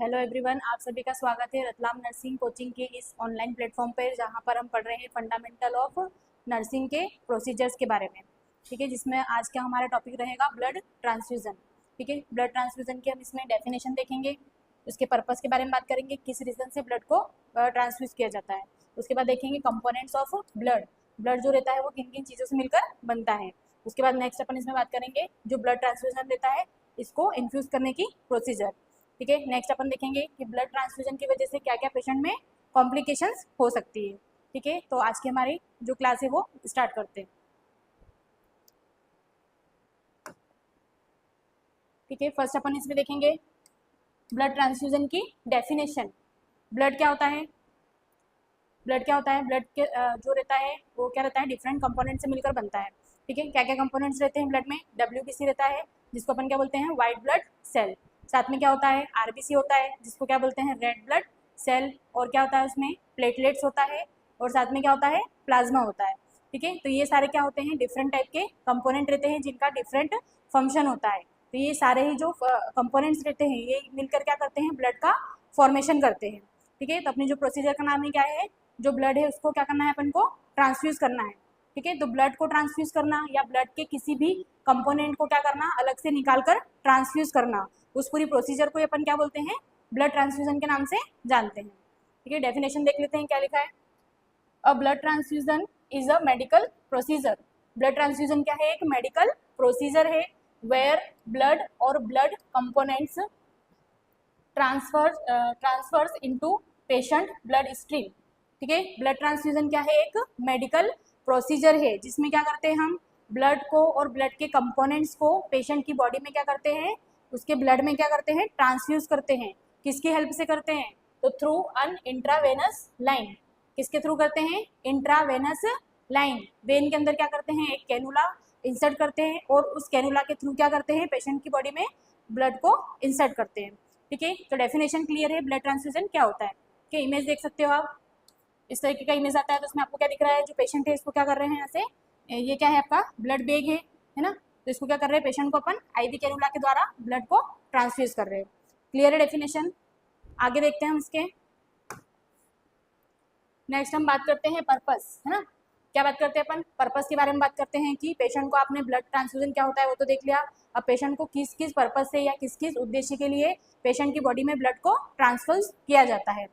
Hello everyone, आप सभी का स्वागत है रतलाम नर्सिंग कोचिंग के इस ऑनलाइन प्लेटफॉर्म पर, जहां पर हम पढ़ रहे हैं फंडामेंटल ऑफ नर्सिंग के प्रोसीजर्स के बारे में। ठीक है, जिसमें आज का हमारा टॉपिक रहेगा ब्लड ट्रांसफ्यूज़न। ठीक है, ब्लड ट्रांसफ्यूज़न की हम इसमें डेफिनेशन देखेंगे, उसके पर्पस के बारे में बात करेंगे, किस रीज़न से ब्लड को ट्रांसफ्यूज़ किया जाता है। उसके बाद देखेंगे कंपोनेंट्स ऑफ ब्लड, ब्लड जो रहता है वो किन किन चीज़ों से मिलकर बनता है। उसके बाद नेक्स्ट अपन इसमें बात करेंगे जो ब्लड ट्रांसफ्यूज़न रहता है इसको इन्फ्यूज़ करने की प्रोसीजर। ठीक है, नेक्स्ट अपन देखेंगे कि ब्लड ट्रांसफ्यूजन की वजह से क्या क्या पेशेंट में कॉम्प्लिकेशंस हो सकती है। ठीक है, तो आज की हमारी जो क्लास है वो स्टार्ट करते हैं। ठीक है, फर्स्ट अपन इसमें देखेंगे ब्लड ट्रांसफ्यूजन की डेफिनेशन। ब्लड क्या होता है? ब्लड क्या होता है? ब्लड के जो रहता है वो क्या रहता है, डिफरेंट कंपोनेंट से मिलकर बनता है। ठीक है, क्या क्या कंपोनेंट्स रहते हैं ब्लड में? WBC रहता है, जिसको अपन क्या बोलते हैं, वाइट ब्लड सेल। साथ में क्या होता है, RBC होता है, जिसको क्या बोलते हैं, रेड ब्लड सेल। और क्या होता है उसमें, प्लेटलेट्स होता है, और साथ में क्या होता है, प्लाज्मा होता है। ठीक है, तो ये सारे क्या होते हैं, डिफरेंट टाइप के कंपोनेंट रहते हैं जिनका डिफरेंट फंक्शन होता है। तो ये सारे ही जो कंपोनेंट्स रहते हैं ये मिलकर क्या करते हैं, ब्लड का फॉर्मेशन करते हैं। ठीक है, तो अपनी जो प्रोसीजर का नाम है क्या है, जो ब्लड है उसको क्या करना है, अपन को ट्रांसफ्यूज करना है। ठीक है, तो ब्लड को ट्रांसफ्यूज करना या ब्लड के किसी भी कंपोनेंट को क्या करना, अलग से निकाल कर ट्रांसफ्यूज करना, उस पूरी प्रोसीजर को अपन क्या बोलते हैं, ब्लड ट्रांसफ्यूजन के नाम से जानते हैं। ठीक है, डेफिनेशन देख लेते हैं क्या लिखा है। A blood transfusion is a medical procedure. Blood transfusion क्या है, एक मेडिकल प्रोसीजर है वेयर ब्लड और blood components transfers into patient blood stream. ठीक है, ब्लड ट्रांसफ्यूजन क्या है, एक मेडिकल प्रोसीजर है जिसमें क्या करते हैं हम, ब्लड को और ब्लड के कंपोनेंट्स को पेशेंट की बॉडी में क्या करते हैं, उसके ब्लड में क्या करते हैं, ट्रांसफ्यूज करते हैं। किसकी हेल्प से करते हैं, तो थ्रू अन इंट्रावेनस लाइन। किसके थ्रू करते हैं, इंट्रावेनस लाइन। वेन के अंदर क्या करते हैं, एक कैनुला इंसर्ट करते हैं और उस कैनुला के थ्रू क्या करते हैं, पेशेंट की बॉडी में ब्लड को इंसर्ट करते हैं। ठीक है, तो डेफिनेशन क्लियर है ब्लड ट्रांसफ्यूजन क्या होता है। कि इमेज देख सकते हो आप, इस तरीके का इमेज आता है, तो उसमें आपको क्या दिख रहा है, जो पेशेंट है इसको क्या कर रहे हैं, यहाँ से ये क्या है आपका ब्लड बैग है ना, तो इसको क्या कर रहे हैं, पेशेंट को अपन IV कैनुला के द्वारा ब्लड को ट्रांसफ्यूज कर रहे हैं। क्लियर है डेफिनेशन। आगे देखते हैं हम इसके। नेक्स्ट हम बात करते हैं पर्पस, है ना। क्या बात करते हैं अपन, पर्पस के बारे में बात करते हैं कि पेशेंट को आपने ब्लड ट्रांसफ्यूजन क्या होता है वो तो देख लिया। अब पेशेंट को किस किस पर्पस से या किस किस उद्देश्य के लिए पेशेंट की बॉडी में ब्लड को ट्रांसफ्यूज किया जाता है।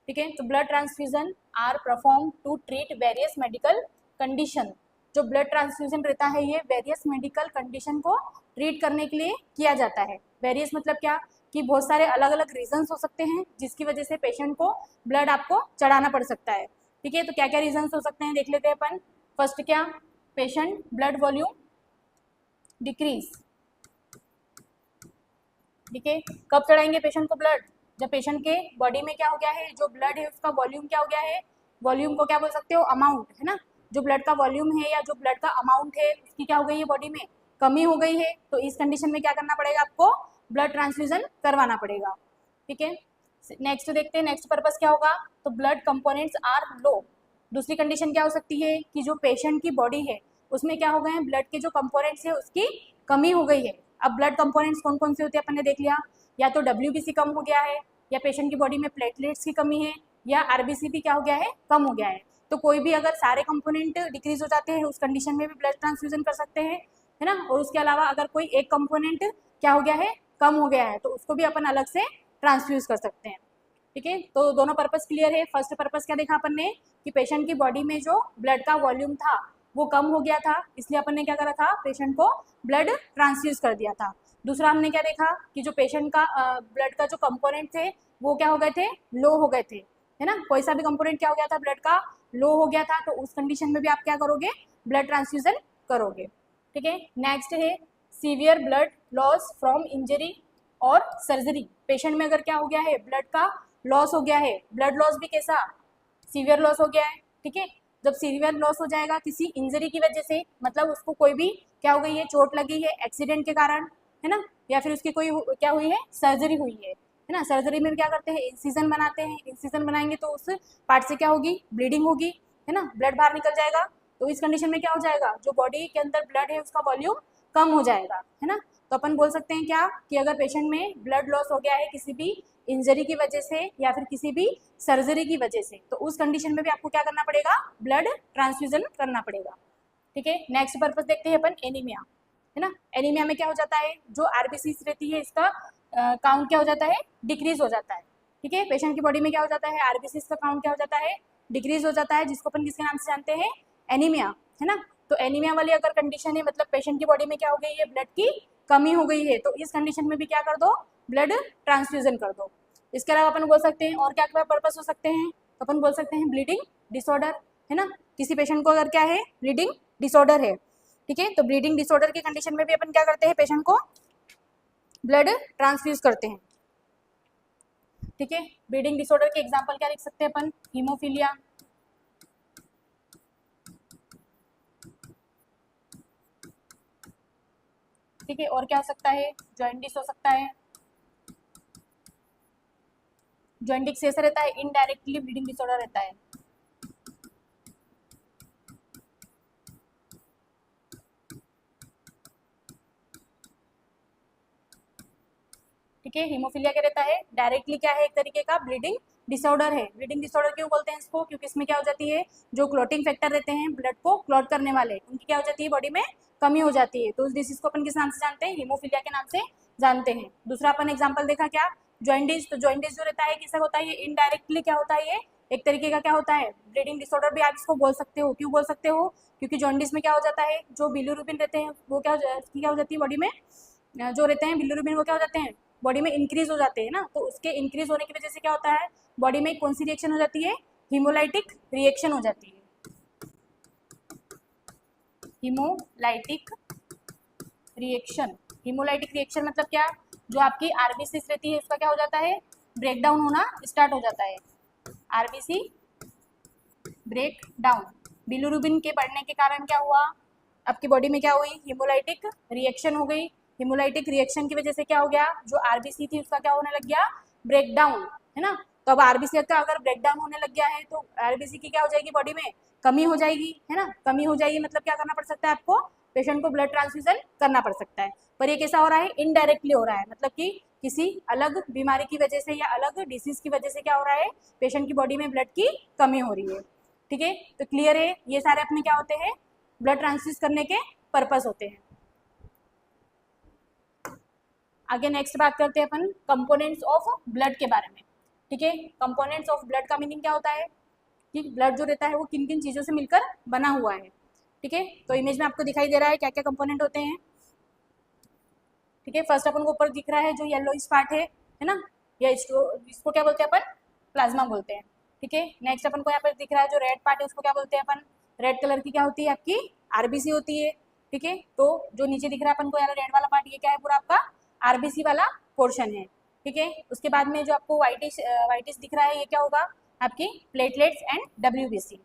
ठीक है, तो blood transfusion are perform to treat various medical condition. जो ब्लड ट्रांसफ्यूजन रहता है ये वेरियस मेडिकल कंडीशन को ट्रीट करने के लिए किया जाता है। वेरियस मतलब क्या, कि बहुत सारे अलग अलग रीजंस हो सकते हैं जिसकी वजह से पेशेंट को ब्लड आपको चढ़ाना पड़ सकता है। ठीक है, तो क्या क्या रीजंस हो सकते हैं देख लेते हैं अपन। फर्स्ट क्या, पेशेंट ब्लड वॉल्यूम डिक्रीज। ठीक है, कब चढ़ाएंगे पेशेंट को ब्लड, जब पेशेंट के बॉडी में क्या हो गया है, जो ब्लड है उसका वॉल्यूम क्या हो गया है, वॉल्यूम को क्या बोल सकते हो, अमाउंट, है ना। जो ब्लड का वॉल्यूम है या जो ब्लड का अमाउंट है उसकी क्या हो गई है, बॉडी में कमी हो गई है, तो इस कंडीशन में क्या करना पड़ेगा, आपको ब्लड ट्रांसफ्यूजन करवाना पड़ेगा। ठीक है, नेक्स्ट देखते हैं, नेक्स्ट पर्पस क्या होगा, तो ब्लड कंपोनेंट्स आर लो। दूसरी कंडीशन क्या हो सकती है कि जो पेशेंट की बॉडी है उसमें क्या हो गए हैं, ब्लड के जो कंपोनेंट्स है उसकी कमी हो गई है। अब ब्लड कंपोनेंट्स कौन कौन से होते हैं अपन ने देख लिया, या तो WBC कम हो गया है, या पेशेंट की बॉडी में प्लेटलेट्स की कमी है, या RBC भी क्या हो गया है, कम हो गया है। तो कोई भी अगर सारे कंपोनेंट डिक्रीज हो जाते हैं उस कंडीशन में भी ब्लड ट्रांसफ्यूजन कर सकते हैं, है ना। और उसके अलावा अगर कोई एक कंपोनेंट क्या हो गया है, कम हो गया है, तो उसको भी अपन अलग से ट्रांसफ्यूज कर सकते हैं। ठीक है, तो दोनों पर्पस क्लियर है। फर्स्ट पर्पस क्या देखा अपन ने, कि पेशेंट की बॉडी में जो ब्लड का वॉल्यूम था वो कम हो गया था, इसलिए अपन ने क्या करा था, पेशेंट को ब्लड ट्रांसफ्यूज कर दिया था। दूसरा हमने क्या देखा कि जो पेशेंट का ब्लड का जो कंपोनेंट थे वो क्या हो गए थे, लो हो गए थे, है ना। कोई सा भी कंपोनेंट क्या हो गया था, ब्लड का लो हो गया था, तो उस कंडीशन में भी आप क्या करोगे, ब्लड ट्रांसफ्यूजन करोगे। ठीक है, नेक्स्ट है severe blood loss from injury और सर्जरी। पेशेंट में अगर क्या हो गया है, ब्लड का लॉस हो गया है, ब्लड लॉस भी कैसा, सीवियर लॉस हो गया है। ठीक है, जब सीवियर लॉस हो जाएगा किसी इंजरी की वजह से, मतलब उसको कोई भी क्या हो गई है, चोट लगी है एक्सीडेंट के कारण, है ना, या फिर उसकी कोई क्या हुई है, सर्जरी हुई है ना। सर्जरी में क्या करते हैं, इंसिजन बनाते हैं, इंसिजन बनाएंगे तो उस पार्ट से क्या होगी, ब्लीडिंग होगी, है ना, ब्लड बाहर निकल जाएगा। तो इस कंडीशन में क्या हो जाएगा, जो बॉडी के अंदर ब्लड है उसका वॉल्यूम कम हो जाएगा, है ना। तो अपन बोल सकते हैं क्या, कि अगर पेशेंट में ब्लड लॉस हो गया है किसी भी इंजरी की वजह से या फिर किसी भी सर्जरी की वजह से, तो उस कंडीशन में भी आपको क्या करना पड़ेगा, ब्लड ट्रांसफ्यूजन करना पड़ेगा। ठीक है, नेक्स्ट पर्पज देखते हैं अपन, एनीमिया, है ना। एनीमिया में क्या हो जाता है, जो आरबीसी रहती है इसका काउंट क्या हो जाता है, डिक्रीज हो जाता है। ठीक है, पेशेंट की बॉडी में क्या हो जाता है, आरबीसी का काउंट क्या हो जाता है, डिक्रीज हो जाता है, जिसको अपन किसके नाम से जानते हैं, एनीमिया, है ना। तो एनीमिया वाली अगर कंडीशन है, मतलब पेशेंट की बॉडी में क्या हो गई है, ब्लड की कमी हो गई है, तो इस कंडीशन में भी क्या कर दो, ब्लड ट्रांसफ्यूजन कर दो। इसके अलावा अपन बोल सकते हैं और क्या क्या पर्पस हो सकते हैं, तो अपन बोल सकते हैं ब्लीडिंग डिसऑर्डर, है ना। किसी पेशेंट को अगर क्या है, ब्लीडिंग डिसऑर्डर है, ठीक है, तो ब्लीडिंग डिसऑर्डर की कंडीशन में भी अपन क्या करते हैं, पेशेंट को ब्लड ट्रांसफ्यूज करते हैं। ठीक है, ब्लीडिंग डिसऑर्डर के एग्जांपल क्या लिख सकते हैं अपन, हीमोफीलिया, ठीक है, और क्या हो सकता है, जॉइंटिस हो सकता है। जॉइंटिस ऐसा रहता है, इनडायरेक्टली ब्लीडिंग डिसऑर्डर रहता है। ठीक है, हीमोफीलिया क्या रहता है, डायरेक्टली क्या है, एक तरीके का ब्लीडिंग डिसऑर्डर है। ब्लीडिंग डिसऑर्डर क्यों बोलते हैं इसको, क्योंकि इसमें क्या हो जाती है, जो क्लॉटिंग फैक्टर रहते हैं ब्लड को क्लॉट करने वाले, उनकी क्या हो जाती है, बॉडी में कमी हो जाती है। तो उस डिसीज को अपन किस नाम से जानते हैं, हीमोफीलिया के नाम से जानते हैं। दूसरा अपन एग्जाम्पल देखा क्या, जॉइंटिस, तो जॉइंटिस जो रहता है किसका होता है, ये इनडायरेक्टली क्या होता है, ये एक तरीके का क्या होता है, ब्लीडिंग डिसऑर्डर भी आप इसको बोल सकते हो। क्यों बोल सकते हो, क्योंकि जॉइंटिस में क्या हो जाता है, जो बिलिरुबिन रहते हैं वो क्या हो जाती है, बॉडी में जो रहते हैं बिलिरुबिन वो क्या हो जाते हैं, बॉडी में इंक्रीज हो जाते हैं ना। तो उसके इंक्रीज होने की वजह से क्या होता है, बॉडी में कौन सी रिएक्शन हो जाती है, हीमोलाइटिक रिएक्शन हो जाती है। हीमोलाइटिक रिएक्शन, हीमोलाइटिक रिएक्शन मतलब क्या, जो आपकी आरबीसी रहती है उसका क्या हो जाता है, ब्रेकडाउन होना स्टार्ट हो जाता है। आरबीसी ब्रेक डाउन, बिलिरुबिन के बढ़ने के कारण क्या हुआ, आपकी बॉडी में क्या हुई, हीमोलाइटिक रिएक्शन हो गई। हीमोलाइटिक रिएक्शन की वजह से क्या हो गया, जो आरबीसी थी उसका क्या होने लग गया, ब्रेकडाउन, है ना। तो अब आरबीसी का अगर ब्रेकडाउन होने लग गया है तो आरबीसी की क्या हो जाएगी, बॉडी में कमी हो जाएगी, है ना। कमी हो जाएगी मतलब क्या करना पड़ सकता है आपको, पेशेंट को ब्लड ट्रांसफ्यूजन करना पड़ सकता है। पर ये कैसा हो रहा है, इनडायरेक्टली हो रहा है, मतलब कि किसी अलग बीमारी की वजह से या अलग डिसीज की वजह से क्या हो रहा है, पेशेंट की बॉडी में ब्लड की कमी हो रही है। ठीक है, तो क्लियर है, ये सारे अपने क्या होते हैं, ब्लड ट्रांसफ्यूज करने के पर्पस होते हैं। आगे नेक्स्ट बात करते हैं अपन कंपोनेंट्स ऑफ ब्लड के बारे में। ठीक है, कंपोनेंट्स ऑफ ब्लड का मीनिंग क्या होता है, कि ब्लड जो रहता है वो किन किन चीज़ों से मिलकर बना हुआ है। ठीक है, तो इमेज में आपको दिखाई दे रहा है क्या क्या कंपोनेंट होते हैं। ठीक है, फर्स्ट अपन को ऊपर दिख रहा है जो येलो पार्ट है ना, या इसको क्या बोलते हैं अपन, प्लाज्मा बोलते हैं। ठीक है, नेक्स्ट अपन को यहाँ पर दिख रहा है जो रेड पार्ट है उसको क्या बोलते हैं अपन, रेड कलर की क्या होती है, आपकी आरबीसी होती है। ठीक है, तो जो नीचे दिख रहा है अपन को यार रेड वाला पार्ट, ये क्या है, पूरा आपका आरबीसी वाला पोर्शन है। ठीक है, उसके बाद में जो आपको वाइटिश दिख रहा है ये क्या होगा, आपकी प्लेटलेट्स एंड डब्ल्यूबीसी।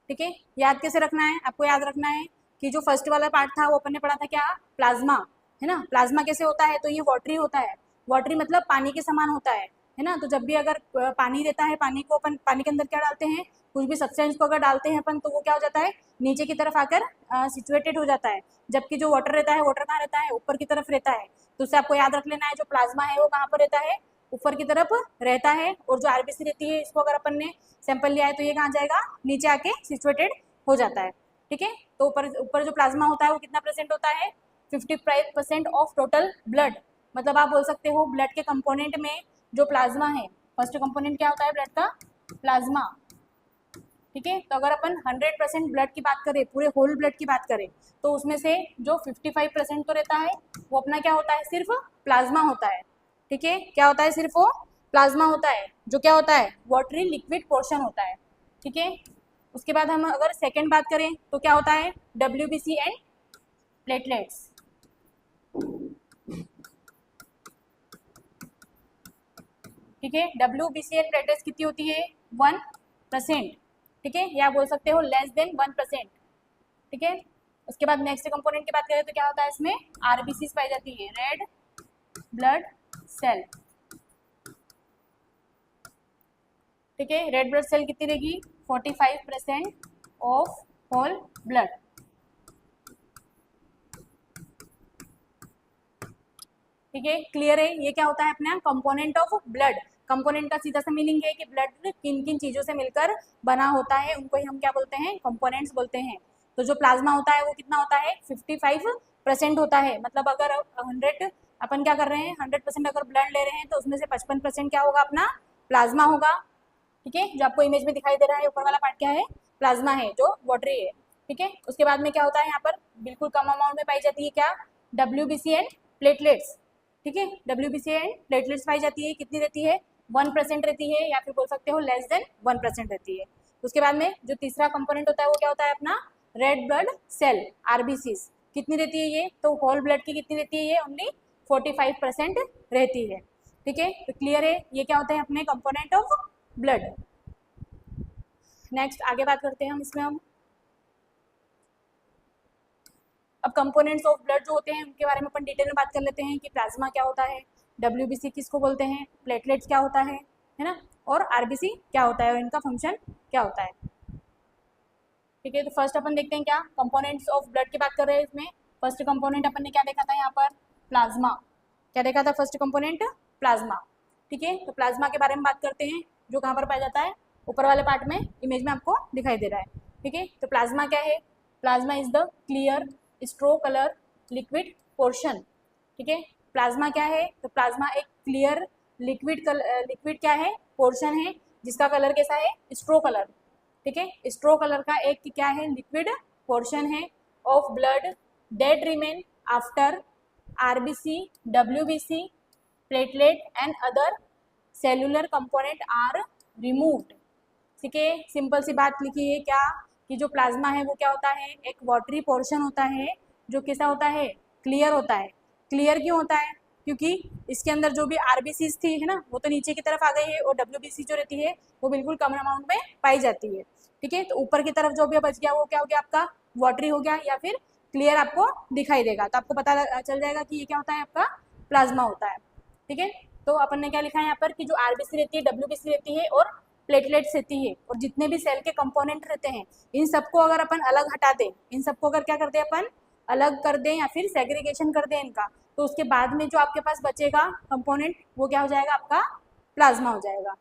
ठीक है, याद कैसे रखना है, आपको याद रखना है कि जो फर्स्ट वाला पार्ट था वो अपन ने पढ़ा था क्या, प्लाज्मा, है ना। प्लाज्मा कैसे होता है, तो ये वाटरी होता है, वाटरी मतलब पानी के समान होता है ना। तो जब भी अगर पानी रहता है, पानी को अपन पानी के अंदर क्या डालते हैं, कुछ भी सब्सटेंस को अगर डालते हैं अपन, तो वो क्या हो जाता है, नीचे की तरफ आकर सिचुएटेड हो जाता है। जबकि जो वाटर रहता है, वाटर कहाँ रहता है, ऊपर की तरफ रहता है। तो उससे आपको याद रख लेना है, जो प्लाज्मा है वो कहाँ पर रहता है, ऊपर की तरफ रहता है। और जो आरबीसी रहती है, इसको अगर अपन ने सैंपल लिया है तो ये कहाँ जाएगा, नीचे आके सिचुएटेड हो जाता है। ठीक है, तो ऊपर ऊपर जो प्लाज्मा होता है वो कितना परसेंट होता है, 55% ऑफ टोटल ब्लड। मतलब आप बोल सकते हो ब्लड के कंपोनेंट में जो प्लाज्मा है, फर्स्ट कंपोनेंट क्या होता है ब्लड का, प्लाज्मा। ठीक है, तो अगर अपन 100% ब्लड की बात करें, पूरे होल ब्लड की बात करें, तो उसमें से जो 55% तो रहता है वो अपना क्या होता है, सिर्फ प्लाज्मा होता है। ठीक है, क्या होता है, सिर्फ वो प्लाज्मा होता है, जो क्या होता है, वाटरी लिक्विड पोर्शन होता है। ठीक है, उसके बाद हम अगर सेकेंड बात करें तो क्या होता है, डब्ल्यूबीसी एंड प्लेटलेट्स। ठीक है, डब्ल्यूबीसी एंड प्लेटलेट्स कितनी होती है, 1%। ठीक है, या बोल सकते हो लेस देन 1%। ठीक है, उसके बाद नेक्स्ट कंपोनेंट की बात करें तो क्या होता है, इसमें आरबीसी पाई जाती है, रेड ब्लड सेल। ठीक है, रेड ब्लड सेल कितनी रहेगी, 45% ऑफ होल ब्लड। ठीक है, क्लियर है, ये क्या होता है अपना कंपोनेंट ऑफ ब्लड। कंपोनेंट का सीधा सा मीनिंग है कि ब्लड किन किन चीज़ों से मिलकर बना होता है, उनको ही हम क्या बोलते हैं, कंपोनेंट्स बोलते हैं। तो जो प्लाज्मा होता है वो कितना होता है, 55% होता है। मतलब अगर 100 अपन क्या कर रहे हैं, 100% अगर ब्लड ले रहे हैं तो उसमें से 55% क्या होगा, अपना प्लाज्मा होगा। ठीक है, जो आपको इमेज में दिखाई दे रहा है ऊपर वाला पार्ट क्या है, प्लाज्मा है जो वाटरी है। ठीक है, उसके बाद में क्या होता है, यहाँ पर बिल्कुल कम अमाउंट में पाई जाती है क्या, WBC एंड प्लेटलेट्स। ठीक है, WBC एंड प्लेटलेट्स पाई जाती है, कितनी रहती है, 1% रहती है, या फिर बोल सकते हो लेस देन 1% रहती है। उसके बाद में जो तीसरा कंपोनेंट होता है वो क्या होता है, अपना रेड ब्लड सेल, RBCs। कितनी रहती है ये, तो होल ब्लड की कितनी रहती है ये, ओनली 45% रहती है। ठीक है, तो क्लियर है, ये क्या होते हैं अपने कंपोनेंट ऑफ ब्लड। नेक्स्ट आगे बात करते हैं हम इसमें। हम अब कंपोनेंट्स ऑफ ब्लड जो होते हैं उनके बारे में अपन डिटेल में बात कर लेते हैं कि प्लाज्मा क्या होता है, WBC किसको बोलते हैं, प्लेटलेट्स क्या होता है ना, और RBC क्या होता है और इनका फंक्शन क्या होता है। ठीक है, तो फर्स्ट अपन देखते हैं क्या कंपोनेंट्स ऑफ ब्लड की बात कर रहे हैं। इसमें फर्स्ट कंपोनेंट अपन ने क्या देखा था, यहाँ पर प्लाज्मा। क्या देखा था फर्स्ट कंपोनेंट, प्लाज्मा। ठीक है, तो प्लाज्मा के बारे में बात करते हैं, जो कहाँ पर पाया जाता है, ऊपर वाले पार्ट में इमेज में आपको दिखाई दे रहा है। ठीक है, तो प्लाज्मा क्या है, plasma is the clear straw colour liquid portion. ठीक है, प्लाज्मा क्या है, तो प्लाज्मा एक क्लियर लिक्विड क्या है, पोर्शन है, जिसका कलर कैसा है, स्ट्रो कलर। ठीक है, स्ट्रो कलर का एक क्या है, लिक्विड पोर्शन है of blood that remain after RBC, WBC, platelet and other cellular component are removed. ठीक है, सिंपल सी बात लिखी है क्या, कि जो प्लाज्मा है वो क्या होता है, एक वाटरी पोर्शन होता है, जो कैसा होता है, क्लियर होता है। क्लियर क्यों होता है, क्योंकि इसके अंदर जो भी RBCs थी है ना, वो तो नीचे की तरफ आ गई है, और WBC जो रहती है वो बिल्कुल कम अमाउंट में पाई जाती है। ठीक है, तो ऊपर की तरफ जो भी बच गया वो क्या हो गया, आपका वाटरी हो गया, या फिर क्लियर आपको दिखाई देगा। तो आपको पता चल जाएगा कि ये क्या होता है, आपका प्लाज्मा होता है। ठीक है, तो अपन ने क्या लिखा है यहाँ पर, कि जो RBC रहती है, WBC रहती है और प्लेटलेट्स रहती है, और जितने भी सेल के कंपोनेंट रहते हैं इन सबको अगर अपन अलग हटा दें, इन सबको अगर क्या कर दें अपन अलग कर दें, या फिर सेग्रीगेशन कर दें इनका, तो उसके बाद में जो आपके पास बचेगा कंपोनेंट वो क्या हो जाएगा, आपका प्लाज्मा हो जाएगा।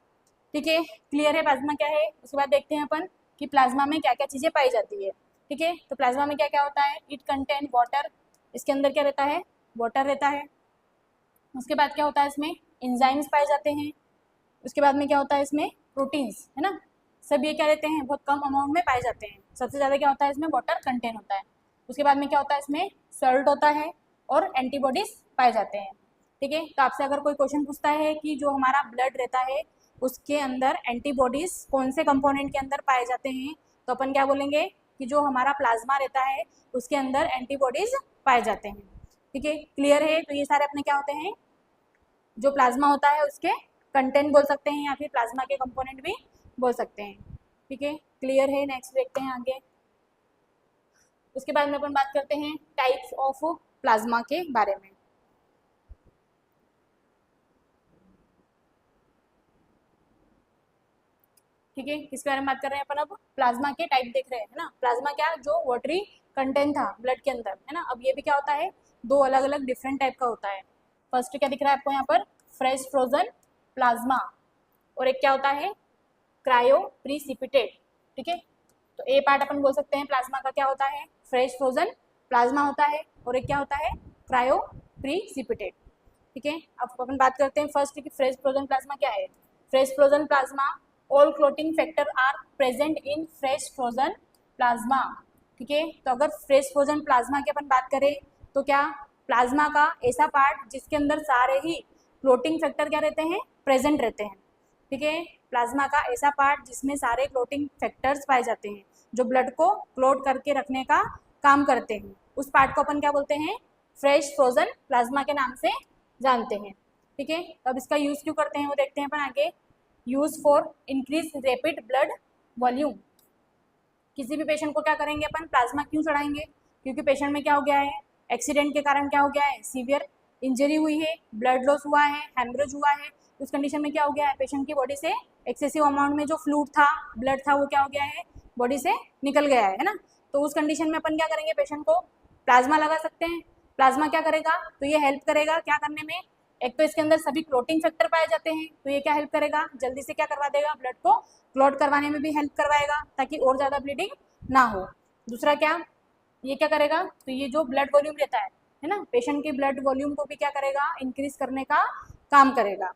ठीक है, क्लियर है प्लाज्मा क्या है। उसके बाद देखते हैं अपन कि प्लाज्मा में क्या क्या चीज़ें पाई जाती है। ठीक है, तो प्लाज्मा में क्या क्या होता है, इट कंटेन वाटर, इसके अंदर क्या रहता है, वाटर रहता है। उसके बाद क्या होता है, इसमें एंजाइम्स पाए जाते हैं। उसके बाद में क्या होता है, इसमें प्रोटीन्स है ना, सब ये क्या रहते हैं, बहुत कम अमाउंट में पाए जाते हैं। सबसे ज़्यादा क्या होता है, इसमें वाटर कंटेन होता है। उसके बाद में क्या होता है, इसमें सॉल्ट होता है और एंटीबॉडीज पाए जाते हैं। ठीक है, तो आपसे अगर कोई क्वेश्चन पूछता है कि जो हमारा ब्लड रहता है उसके अंदर एंटीबॉडीज कौन से कंपोनेंट के अंदर पाए जाते हैं, तो अपन क्या बोलेंगे कि जो हमारा प्लाज्मा रहता है उसके अंदर एंटीबॉडीज पाए जाते हैं। ठीक है, क्लियर है। तो ये सारे अपने क्या होते हैं, जो प्लाज्मा होता है उसके कंटेंट बोल सकते हैं, या फिर प्लाज्मा के कंपोनेंट भी बोल सकते हैं। ठीक है, क्लियर है। नेक्स्ट देखते हैं आगे। उसके बाद में अपन बात करते हैं टाइप्स ऑफ प्लाज्मा के बारे में। ठीक है, किसके बारे में बात कर रहे हैं अपन, अब प्लाज्मा के टाइप देख रहे हैं है ना। प्लाज्मा क्या, जो वाटरी कंटेंट था ब्लड के अंदर है ना, अब ये भी क्या होता है, दो अलग अलग डिफरेंट टाइप का होता है। फर्स्ट क्या दिख रहा है आपको यहाँ पर, फ्रेश फ्रोजन प्लाज्मा, और एक क्या होता है, क्रायो प्रीसिपिटेट। ठीक है, तो ए पार्ट अपन बोल सकते हैं प्लाज्मा का क्या होता है, फ्रेश फ्रोजन प्लाज्मा होता है, और एक क्या होता है, क्रायो प्रीसिपिटेट। ठीक है, अब अपन बात करते हैं फर्स्ट कि फ्रेश फ्रोजन प्लाज्मा क्या है। Fresh frozen plasma, all clotting factor are present in fresh frozen plasma. ठीक है, तो अगर फ्रेश फ्रोजन प्लाज्मा की अपन बात करें तो क्या, प्लाज्मा का ऐसा पार्ट जिसके अंदर सारे ही क्लोटिंग फैक्टर क्या रहते हैं, प्रेजेंट रहते हैं। ठीक है, प्लाज्मा का ऐसा पार्ट जिसमें सारे क्लोटिंग फैक्टर्स पाए जाते हैं, जो ब्लड को क्लोट करके रखने का काम करते हैं, उस पार्ट को अपन क्या बोलते हैं, फ्रेश फ्रोजन प्लाज्मा के नाम से जानते हैं। ठीक है, तो अब इसका यूज़ क्यों करते हैं वो देखते हैं अपन आगे। Use for increase rapid blood volume. किसी भी पेशेंट को क्या करेंगे अपन, प्लाज्मा क्यों चढ़ाएंगे, क्योंकि पेशेंट में क्या हो गया है, एक्सीडेंट के कारण क्या हो गया है, सीवियर इंजरी हुई है, ब्लड लॉस हुआ है, हेमरेज हुआ है। उस कंडीशन में क्या हो गया है, पेशेंट की बॉडी से एक्सेसिव अमाउंट में जो फ्लूइड था, ब्लड था, वो क्या हो गया है, बॉडी से निकल गया है ना। तो उस कंडीशन में अपन क्या करेंगे, पेशेंट को प्लाज्मा लगा सकते हैं। प्लाज्मा क्या करेगा, तो ये हेल्प करेगा क्या करने में, एक तो इसके अंदर सभी क्लोटिंग फैक्टर पाए जाते हैं, तो ये क्या हेल्प करेगा, जल्दी से क्या करवा देगा, ब्लड को क्लॉट करवाने में भी हेल्प करवाएगा ताकि और ज़्यादा ब्लीडिंग ना हो। दूसरा क्या, ये क्या करेगा, तो ये जो ब्लड वॉल्यूम रहता है ना, पेशेंट के ब्लड वॉल्यूम को भी क्या करेगा, इंक्रीज करने का काम करेगा।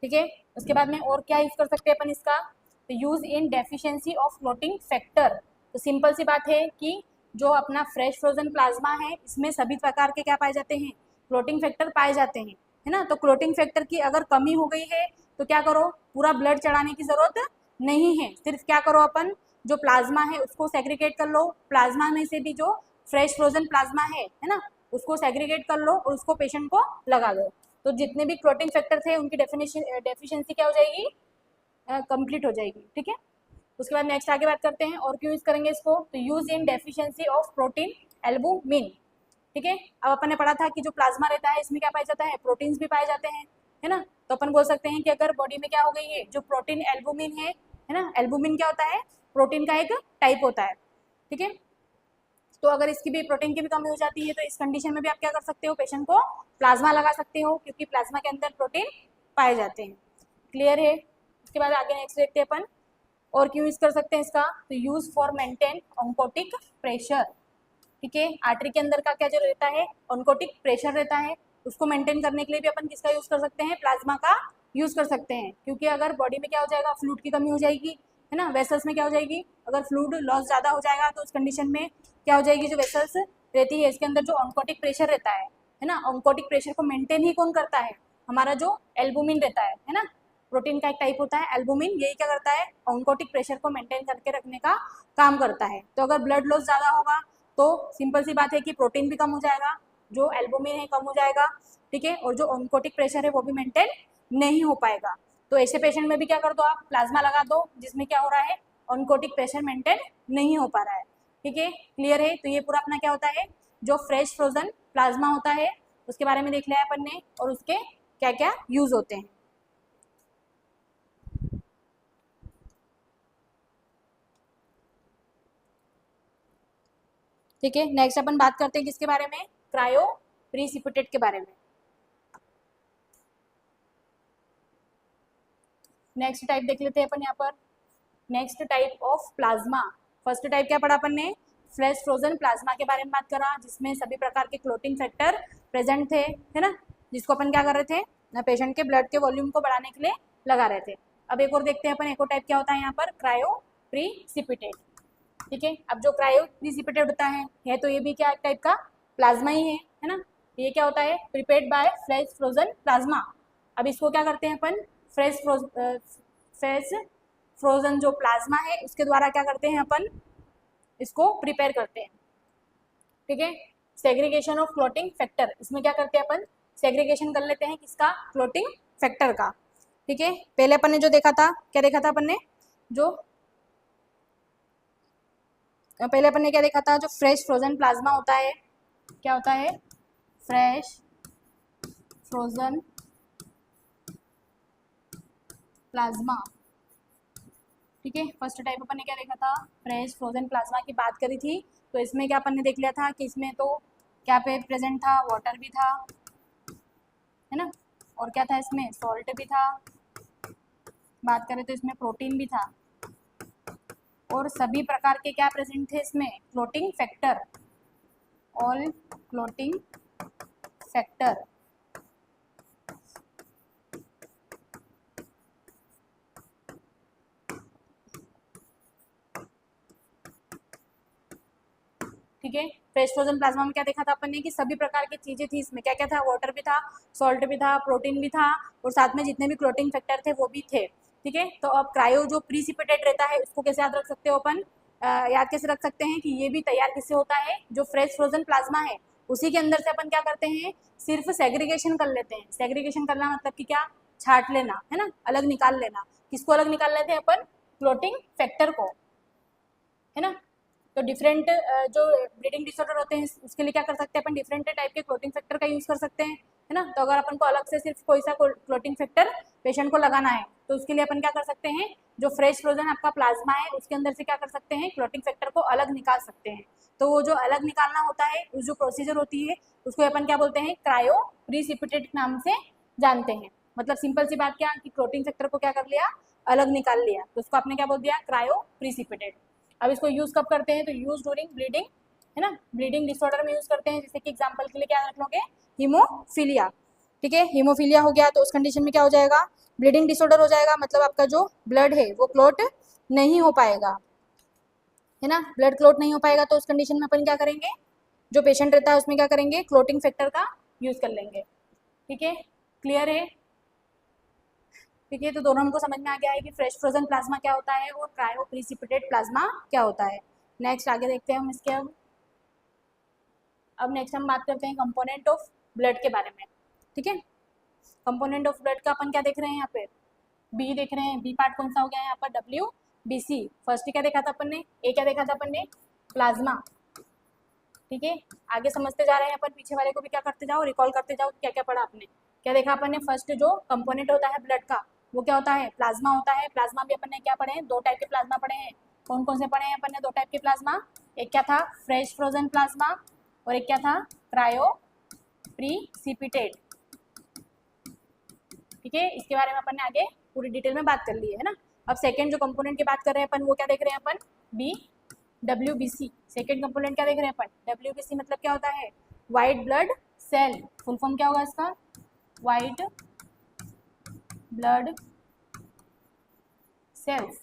ठीक है, उसके बाद में और क्या यूज़ कर सकते हैं अपन इसका, तो use in deficiency of clotting factor. तो सिंपल सी बात है कि जो अपना फ्रेश फ्रोजन प्लाज्मा है इसमें सभी प्रकार के क्या पाए जाते हैं, क्लॉटिंग फैक्टर पाए जाते हैं, है ना। तो क्लॉटिंग फैक्टर की अगर कमी हो गई है तो क्या करो, पूरा ब्लड चढ़ाने की जरूरत नहीं है, सिर्फ क्या करो, अपन जो प्लाज्मा है उसको सेग्रीगेट कर लो, प्लाज्मा में से भी जो फ्रेश फ्रोजन प्लाज्मा है ना, उसको सेग्रीगेट कर लो और उसको पेशेंट को लगा दो। तो जितने भी क्लॉटिंग फैक्टर थे उनकी डेफिशिएंसी क्या हो जाएगी, कंप्लीट हो जाएगी। ठीक है, उसके बाद नेक्स्ट आगे बात करते हैं और क्यों यूज करेंगे इसको, तो use in deficiency of protein albumin. ठीक है, अब अपन ने पढ़ा था कि जो प्लाज्मा रहता है इसमें क्या पाया जाता है, प्रोटीन्स भी पाए जाते हैं, है ना। तो अपन बोल सकते हैं कि अगर बॉडी में क्या हो गई है, जो प्रोटीन एल्बुमिन है ना, एल्बुमिन क्या होता है, प्रोटीन का एक टाइप होता है। ठीक है, तो अगर इसकी भी प्रोटीन की भी कमी हो जाती है तो इस कंडीशन में भी आप क्या कर सकते हो, पेशेंट को प्लाज्मा लगा सकते हो, क्योंकि प्लाज्मा के अंदर प्रोटीन पाए जाते हैं। क्लियर है, उसके बाद आगे नेक्स्ट देखते हैं अपन और क्यों यूज कर सकते हैं इसका, तो use for maintain oncotic pressure. ठीक है, आर्टरी के अंदर का क्या जो रहता है, ऑन्कोटिक प्रेशर रहता है, उसको मेंटेन करने के लिए भी अपन किसका यूज कर सकते हैं, प्लाज्मा का यूज कर सकते हैं। क्योंकि अगर बॉडी में क्या हो जाएगा, फ्लूइड की कमी हो जाएगी, है ना, वेसल्स में क्या हो जाएगी, अगर फ्लूइड लॉस ज़्यादा हो जाएगा तो उस कंडीशन में क्या हो जाएगी, जो वेसल्स रहती है इसके अंदर जो ऑन्कोटिक प्रेशर रहता है ना, ऑन्कोटिक प्रेशर को मेंटेन ही कौन करता है, हमारा जो एल्बुमिन रहता है ना, प्रोटीन का एक टाइप होता है एल्बुमिन, यही क्या करता है, ऑन्कोटिक प्रेशर को मेंटेन करके रखने का काम करता है। तो अगर ब्लड लॉस ज़्यादा होगा तो सिंपल सी बात है कि प्रोटीन भी कम हो जाएगा, जो एल्बुमिन है कम हो जाएगा। ठीक है, और जो ऑन्कोटिक प्रेशर है वो भी मेंटेन नहीं हो पाएगा। तो ऐसे पेशेंट में भी क्या कर दो, आप प्लाज्मा लगा दो जिसमें क्या हो रहा है, ऑन्कोटिक प्रेशर मेंटेन नहीं हो पा रहा है। ठीक है, क्लियर है। तो ये पूरा अपना क्या होता है, जो फ्रेश फ्रोजन प्लाज्मा होता है उसके बारे में देख लिया है अपन ने, और उसके क्या क्या यूज होते हैं। ठीक है, नेक्स्ट अपन बात करते हैं किसके बारे में, क्रायो प्रीसिपिटेट के बारे में। नेक्स्ट टाइप देख लेते हैं अपन यहाँ पर, next type of plasma. First type क्या पढ़ा अपन ने, फ्रेश फ्रोजन प्लाज्मा के बारे में बात करा, जिसमें सभी प्रकार के क्लोटिंग फैक्टर प्रेजेंट थे, है ना, जिसको अपन क्या कर रहे थे, पेशेंट के ब्लड के वॉल्यूम को बढ़ाने के लिए लगा रहे थे। अब एक और देखते हैं अपन, एक और टाइप क्या होता है यहाँ पर, क्रायो प्रीसिपिटेट। ठीक है, अब जो क्रायो प्रीसिपिटेट होता है तो ये भी क्या टाइप का प्लाज्मा ही है ना। ये क्या होता है, prepared by fresh frozen plasma. अब इसको क्या करते हैं अपन, फ्रेश फ्रोजन जो प्लाज्मा है उसके द्वारा क्या करते हैं अपन, इसको प्रिपेयर करते हैं। ठीक है, सेग्रीगेशन ऑफ क्लोटिंग फैक्टर, इसमें क्या करते हैं अपन, सेग्रीगेशन कर लेते हैं किसका, क्लोटिंग फैक्टर का। ठीक है, पहले अपन ने जो देखा था, क्या देखा था अपन ने, जो पहले अपन ने क्या देखा था, जो फ्रेश फ्रोजन प्लाज्मा होता है, क्या होता है, फ्रेश फ्रोजन प्लाज्मा। ठीक है, फर्स्ट टाइप अपन ने क्या देखा था, फ्रेश फ्रोजन प्लाज्मा की बात करी थी। तो इसमें क्या अपन ने देख लिया था कि इसमें तो क्या पे प्रेजेंट था, वाटर भी था, है ना, और क्या था इसमें, सॉल्ट भी था, बात करें तो इसमें प्रोटीन भी था, और सभी प्रकार के क्या प्रेजेंट थे इसमें, clotting factor, all clotting factor. ठीक है, फ्रेश फ्रोजन प्लाज्मा में क्या देखा था अपन ने कि सभी प्रकार की चीजें थी इसमें, क्या क्या था, वाटर भी था, सॉल्ट भी था, प्रोटीन भी था, और साथ में जितने भी क्लोटिंग फैक्टर थे वो भी थे। ठीक है, तो अब क्रायो जो प्रीसिपिटेट रहता है उसको कैसे याद रख सकते हो अपन, याद कैसे रख सकते हैं कि ये भी तैयार किससे होता है, जो फ्रेश फ्रोजन प्लाज्मा है उसी के अंदर से अपन क्या करते हैं, सिर्फ सेग्रीगेशन कर लेते हैं। सेग्रीगेशन करना मतलब कि क्या, छाट लेना, है ना, अलग निकाल लेना। किसको अलग निकाल लेते हैं अपन, क्लोटिंग फैक्टर को, है ना। तो डिफरेंट जो ब्लीडिंग डिसऑर्डर होते हैं उसके लिए क्या कर सकते हैं अपन, डिफरेंट टाइप के क्लोटिंग फैक्टर का यूज कर सकते हैं, है ना। तो अगर अपन को अलग से सिर्फ कोई सा क्लोटिंग फैक्टर पेशेंट को लगाना है तो उसके लिए अपन क्या कर सकते हैं, जो फ्रेश फ्रोजन आपका प्लाज्मा है उसके अंदर से क्या कर सकते हैं, क्लोटिंग फैक्टर को अलग निकाल सकते हैं। तो वो जो अलग निकालना होता है, उस जो प्रोसीजर होती है उसको अपन क्या बोलते हैं, क्रायो प्रीसिपिटेट नाम से जानते हैं। मतलब सिंपल सी बात क्या कि क्लोटिंग फैक्टर को क्या कर लिया, अलग निकाल लिया, तो उसको आपने क्या बोल दिया, क्रायो प्रिसिपिटेट। अब इसको यूज कब करते हैं, तो यूज ड्यूरिंग ब्लीडिंग, है ना, ब्लीडिंग डिसऑर्डर में यूज करते हैं। जैसे कि एग्जांपल के लिए क्या रख लोगे, हीमोफीलिया, ठीक है, हीमोफीलिया हो गया तो उस कंडीशन में क्या हो जाएगा, ब्लीडिंग डिसऑर्डर हो जाएगा, मतलब आपका जो ब्लड है वो क्लोट नहीं हो पाएगा, है ना, ब्लड क्लोट नहीं हो पाएगा। तो उस कंडीशन में अपन क्या करेंगे, जो पेशेंट रहता है उसमें क्या करेंगे, क्लोटिंग फैक्टर का यूज कर लेंगे। ठीक है, क्लियर है, ठीक है। तो दोनों हमको समझ में आ गया है कि फ्रेश फ्रोजन प्लाज्मा क्या होता है और क्रायो प्रिसिपिटेट प्लाज्मा क्या होता है। नेक्स्ट आगे देखते हैं हम इसके। अब नेक्स्ट हम बात करते हैं कंपोनेंट ऑफ ब्लड के बारे में। ठीक है, कंपोनेंट ऑफ ब्लड का अपन क्या देख रहे हैं, यहाँ पे बी देख रहे हैं। बी पार्ट कौन सा हो गया है यहाँ पर, WBC। फर्स्ट क्या देखा था अपन ने, ए क्या देखा था अपन ने, प्लाज्मा। ठीक है, आगे समझते जा रहे हैं अपन, पीछे वाले को भी क्या करते जाओ, रिकॉल करते जाओ, क्या क्या पढ़ा आपने, क्या देखा अपन ने। फर्स्ट जो कंपोनेंट होता है ब्लड का वो क्या होता है, प्लाज्मा होता है। प्लाज्मा भी अपन ने क्या पढ़े हैं, दो टाइप के प्लाज्मा पढ़े हैं। कौन कौन से पढ़े हैं अपन ने, दो टाइप के प्लाज्मा। एक क्या था, फ्रेश फ्रोजन प्लाज्मा, और एक क्या था, क्रायो प्रिसिपिटेट। ठीक है, इसके बारे में अपन ने आगे पूरी डिटेल में बात कर ली है ना। अब सेकंड जो कंपोनेंट की बात कर रहे हैं अपन, वो क्या देख रहे हैं अपन, बी WBC। सेकेंड कंपोनेंट क्या देख रहे हैं अपन, WBC मतलब क्या होता है, white blood cell. Full form क्या होगा इसका, वाइट ब्लड सेल्स।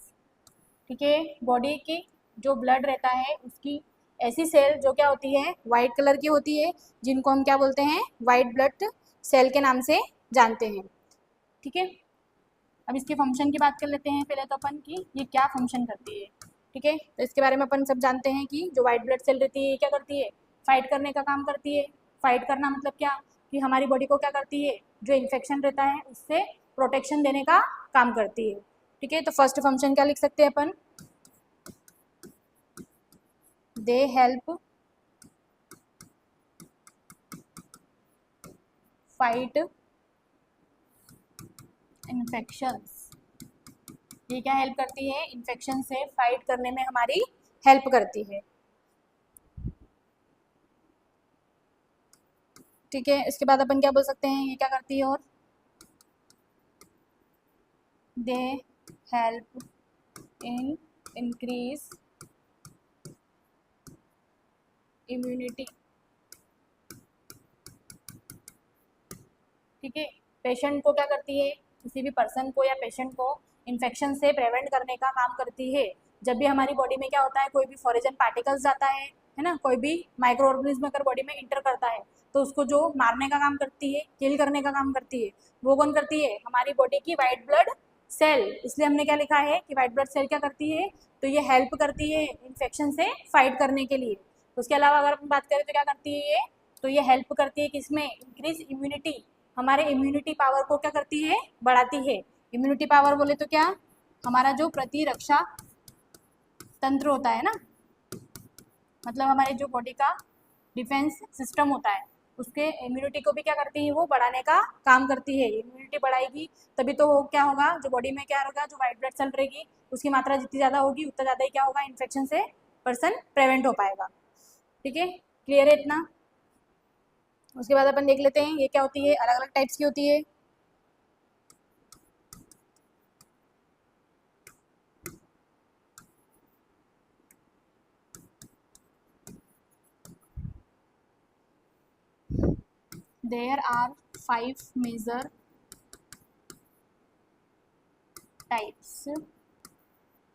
ठीक है, बॉडी की जो ब्लड रहता है उसकी ऐसी सेल जो क्या होती है, वाइट कलर की होती है, जिनको हम क्या बोलते हैं, वाइट ब्लड सेल के नाम से जानते हैं। ठीक है, अब इसके फंक्शन की बात कर लेते हैं पहले तो अपन कि ये क्या फंक्शन करती है। ठीक है, तो इसके बारे में अपन सब जानते हैं कि जो वाइट ब्लड सेल रहती है ये क्या करती है, फाइट करने का काम करती है। फाइट करना मतलब क्या, कि हमारी बॉडी को क्या करती है, जो इन्फेक्शन रहता है उससे प्रोटेक्शन देने का काम करती है। ठीक है, तो फर्स्ट फंक्शन क्या लिख सकते हैं अपन, दे हेल्प फाइट इन्फेक्शंस। ये क्या हेल्प करती है, इन्फेक्शन से फाइट करने में हमारी हेल्प करती है। ठीक है, इसके बाद अपन क्या बोल सकते हैं, ये क्या करती है, और they help in increase immunity. ठीक है, पेशेंट को क्या करती है, किसी भी पर्सन को या पेशेंट को इन्फेक्शन से प्रिवेंट करने का काम करती है। जब भी हमारी बॉडी में क्या होता है, कोई भी फॉरेजन पार्टिकल्स जाता है ना, कोई भी माइक्रो ऑर्गेनिज्म अगर बॉडी में इंटर करता है तो उसको जो मारने का काम करती है, किल करने का काम करती है, वो कौन करती है, हमारी बॉडी की वाइट ब्लड सेल। इसलिए हमने क्या लिखा है कि वाइट ब्लड सेल क्या करती है, तो ये हेल्प करती है इन्फेक्शन से फाइट करने के लिए। उसके अलावा अगर हम बात करें तो क्या करती है ये, तो ये हेल्प करती है किसमें, इंक्रीज इम्यूनिटी। हमारे इम्यूनिटी पावर को क्या करती है, बढ़ाती है। इम्यूनिटी पावर बोले तो क्या, हमारा जो प्रतिरक्षा तंत्र होता है ना, मतलब हमारे जो बॉडी का डिफेंस सिस्टम होता है, उसके इम्यूनिटी को भी क्या करती है, वो बढ़ाने का काम करती है। इम्यूनिटी बढ़ाएगी तभी तो हो क्या होगा, जो बॉडी में क्या होगा, जो वाइट ब्लड सेल रहेगी उसकी मात्रा जितनी ज़्यादा होगी उतना ज़्यादा ही क्या होगा, इन्फेक्शन से पर्सन प्रिवेंट हो पाएगा। ठीक है, क्लियर है इतना। उसके बाद अपन देख लेते हैं ये क्या होती है, अलग अलग टाइप्स की होती है। There are 5 major types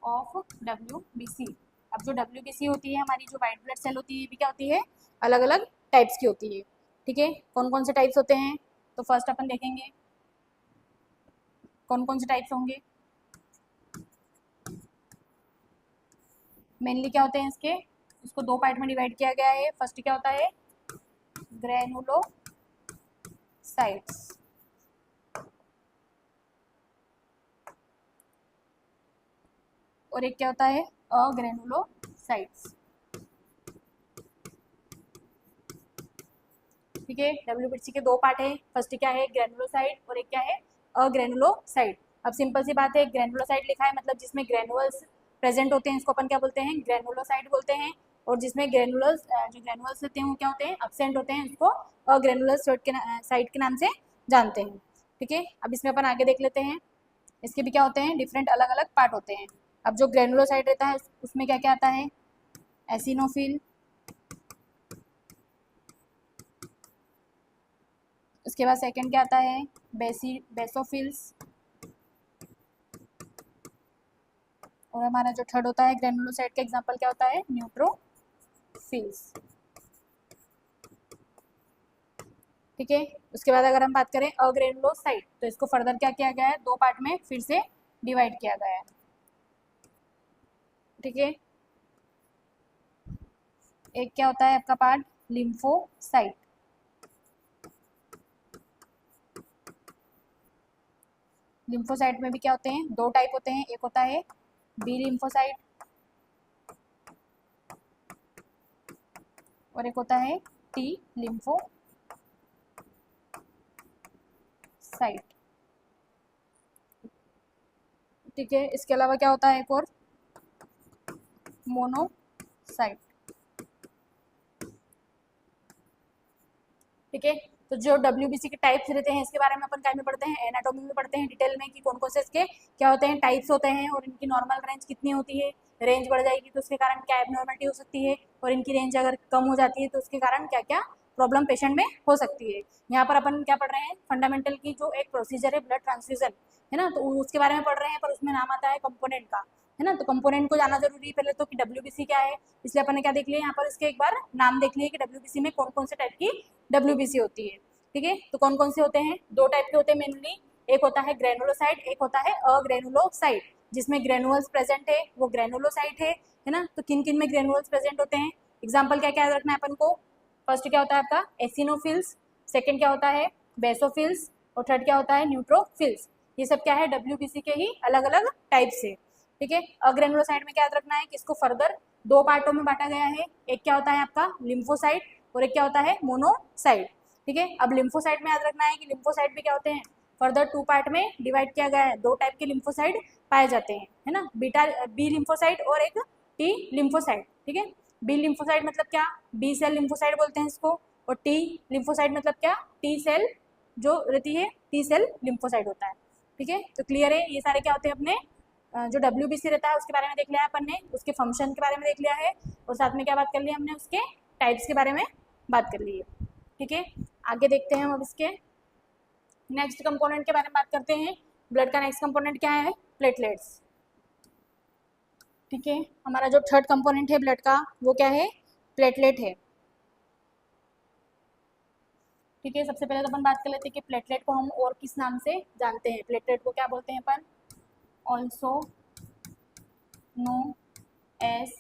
of WBC। अब जो WBC होती है, हमारी जो वाइट ब्लड सेल होती है, भी क्या होती है, अलग अलग टाइप्स की होती है। ठीक है, कौन कौन से टाइप्स होते हैं, तो फर्स्ट अपन देखेंगे कौन कौन से टाइप्स होंगे। मेनली क्या होते हैं इसके, इसको दो पार्ट में डिवाइड किया गया है। फर्स्ट क्या होता है, ग्रेनुलोसाइट्स, और एक क्या होता है, अग्रेनुलोसाइट्स। ठीक है, WBC के दो पार्ट है, फर्स्ट क्या है, ग्रेनुलोसाइट, और एक क्या है, अग्रेनुलोसाइट। अब सिंपल सी बात है, ग्रेनुलोसाइट लिखा है मतलब जिसमें ग्रेनुअल्स प्रेजेंट होते हैं इसको अपन क्या बोलते हैं, ग्रेनुलोसाइट बोलते हैं। और जिसमें ग्रेनुलस जो ग्रेनुअल्स होते हैं वो क्या होते हैं, एब्सेंट होते हैं, उसको अग्रेनुलोसाइट के नाम से जानते हैं। ठीक है, अब इसमें अपन आगे देख लेते हैं, इसके भी क्या होते हैं, डिफरेंट अलग अलग पार्ट होते हैं। अब जो ग्रेनुलोसाइट रहता है उसमें क्या क्या आता है, एसिनोफिल, उसके बाद सेकंड क्या आता है, बेसोफिल्स, और हमारा जो थर्ड होता है ग्रेनुलोसाइट का एग्जांपल क्या होता है, न्यूट्रोफिल्स। ठीक है, उसके बाद अगर हम बात करें अग्रेनुलोसाइट, तो इसको फर्दर क्या किया गया है, दो पार्ट में फिर से डिवाइड किया गया है। ठीक है, एक क्या होता है आपका पार्ट, लिम्फोसाइट। लिम्फोसाइट में भी क्या होते हैं, दो टाइप होते हैं, एक होता है बी लिम्फोसाइट और एक होता है टी लिम्फोसाइट। ठीक है, इसके अलावा क्या होता है, एक और मोनोसाइट। ठीक है, तो जो WBC के टाइप्स रहते हैं इसके बारे में अपन क्या में पढ़ते हैं, एनाटॉमी में पढ़ते हैं डिटेल में कि कौन कौन से इसके क्या होते हैं, टाइप्स होते हैं और इनकी नॉर्मल रेंज कितनी होती है, रेंज बढ़ जाएगी तो उसके कारण क्या एबनॉर्मलिटी हो सकती है, और इनकी रेंज अगर कम हो जाती है तो उसके कारण क्या क्या प्रॉब्लम पेशेंट में हो सकती है। यहाँ पर अपन क्या पढ़ रहे हैं, फंडामेंटल की जो एक प्रोसीजर है ब्लड ट्रांसफ्यूजन, है ना, तो उसके बारे में पढ़ रहे हैं, पर उसमें नाम आता है कंपोनेंट का, है ना, तो कंपोनेंट को जाना जरूरी है पहले तो कि WBC क्या है, इसलिए अपन ने क्या देख लिया यहाँ पर, इसके एक बार नाम देख लिए कि WBC में कौन कौन से टाइप की WBC होती है। ठीक है, तो कौन कौन से होते हैं, दो टाइप के होते हैं मेनली, एक होता है ग्रेनुलोसाइट, एक होता है अग्रेनुलोसाइट। जिसमें ग्रेनुअल्स प्रेजेंट है वो ग्रेनुलोसाइट है ना, तो किन किन में ग्रेनुअल्स प्रेजेंट होते हैं, एग्जाम्पल क्या क्या रखना है अपन को, फर्स्ट क्या होता है आपका एसिनोफिल्स, सेकेंड क्या होता है बेसोफिल्स, और थर्ड क्या होता है न्यूट्रोफिल्स। ये सब क्या है WBC के ही अलग अलग टाइप से। ठीक है, अग्रेनुलोसाइट में क्या याद रखना है कि इसको फर्दर दो पार्टों में बांटा गया है, एक क्या होता है आपका लिम्फोसाइट और एक क्या होता है मोनोसाइट। ठीक है, अब लिम्फोसाइट में याद रखना है कि लिम्फोसाइट भी क्या होते हैं, फर्दर टू पार्ट में डिवाइड किया गया है, दो टाइप के लिम्फोसाइट पाए जाते हैं, है ना, बी लिम्फोसाइट और एक टी लिम्फोसाइट। ठीक है, बी लिम्फोसाइट मतलब क्या, बी सेल लिम्फोसाइट बोलते हैं इसको, और टी लिम्फोसाइट मतलब क्या, टी सेल जो रहती है टी सेल लिम्फोसाइट होता है। ठीक है, तो क्लियर है, ये सारे क्या होते हैं अपने जो WBC रहता है उसके बारे में देख लिया है अपन ने, उसके फंक्शन के बारे में देख लिया है, और साथ में क्या बात कर लिया हमने, उसके टाइप्स के बारे में बात कर ली है। ठीक है, आगे देखते हैं हम अब इसके नेक्स्ट कंपोनेंट के बारे में बात करते हैं। ब्लड का नेक्स्ट कंपोनेंट क्या है, प्लेटलेट्स। ठीक है, हमारा जो थर्ड कंपोनेंट है ब्लड का वो क्या है, प्लेटलेट है। ठीक है, सबसे पहले तो अपन बात कर लेते हैं कि प्लेटलेट को हम और किस नाम से जानते हैं, प्लेटलेट को क्या बोलते हैं अपन, ऑल्सो नो एज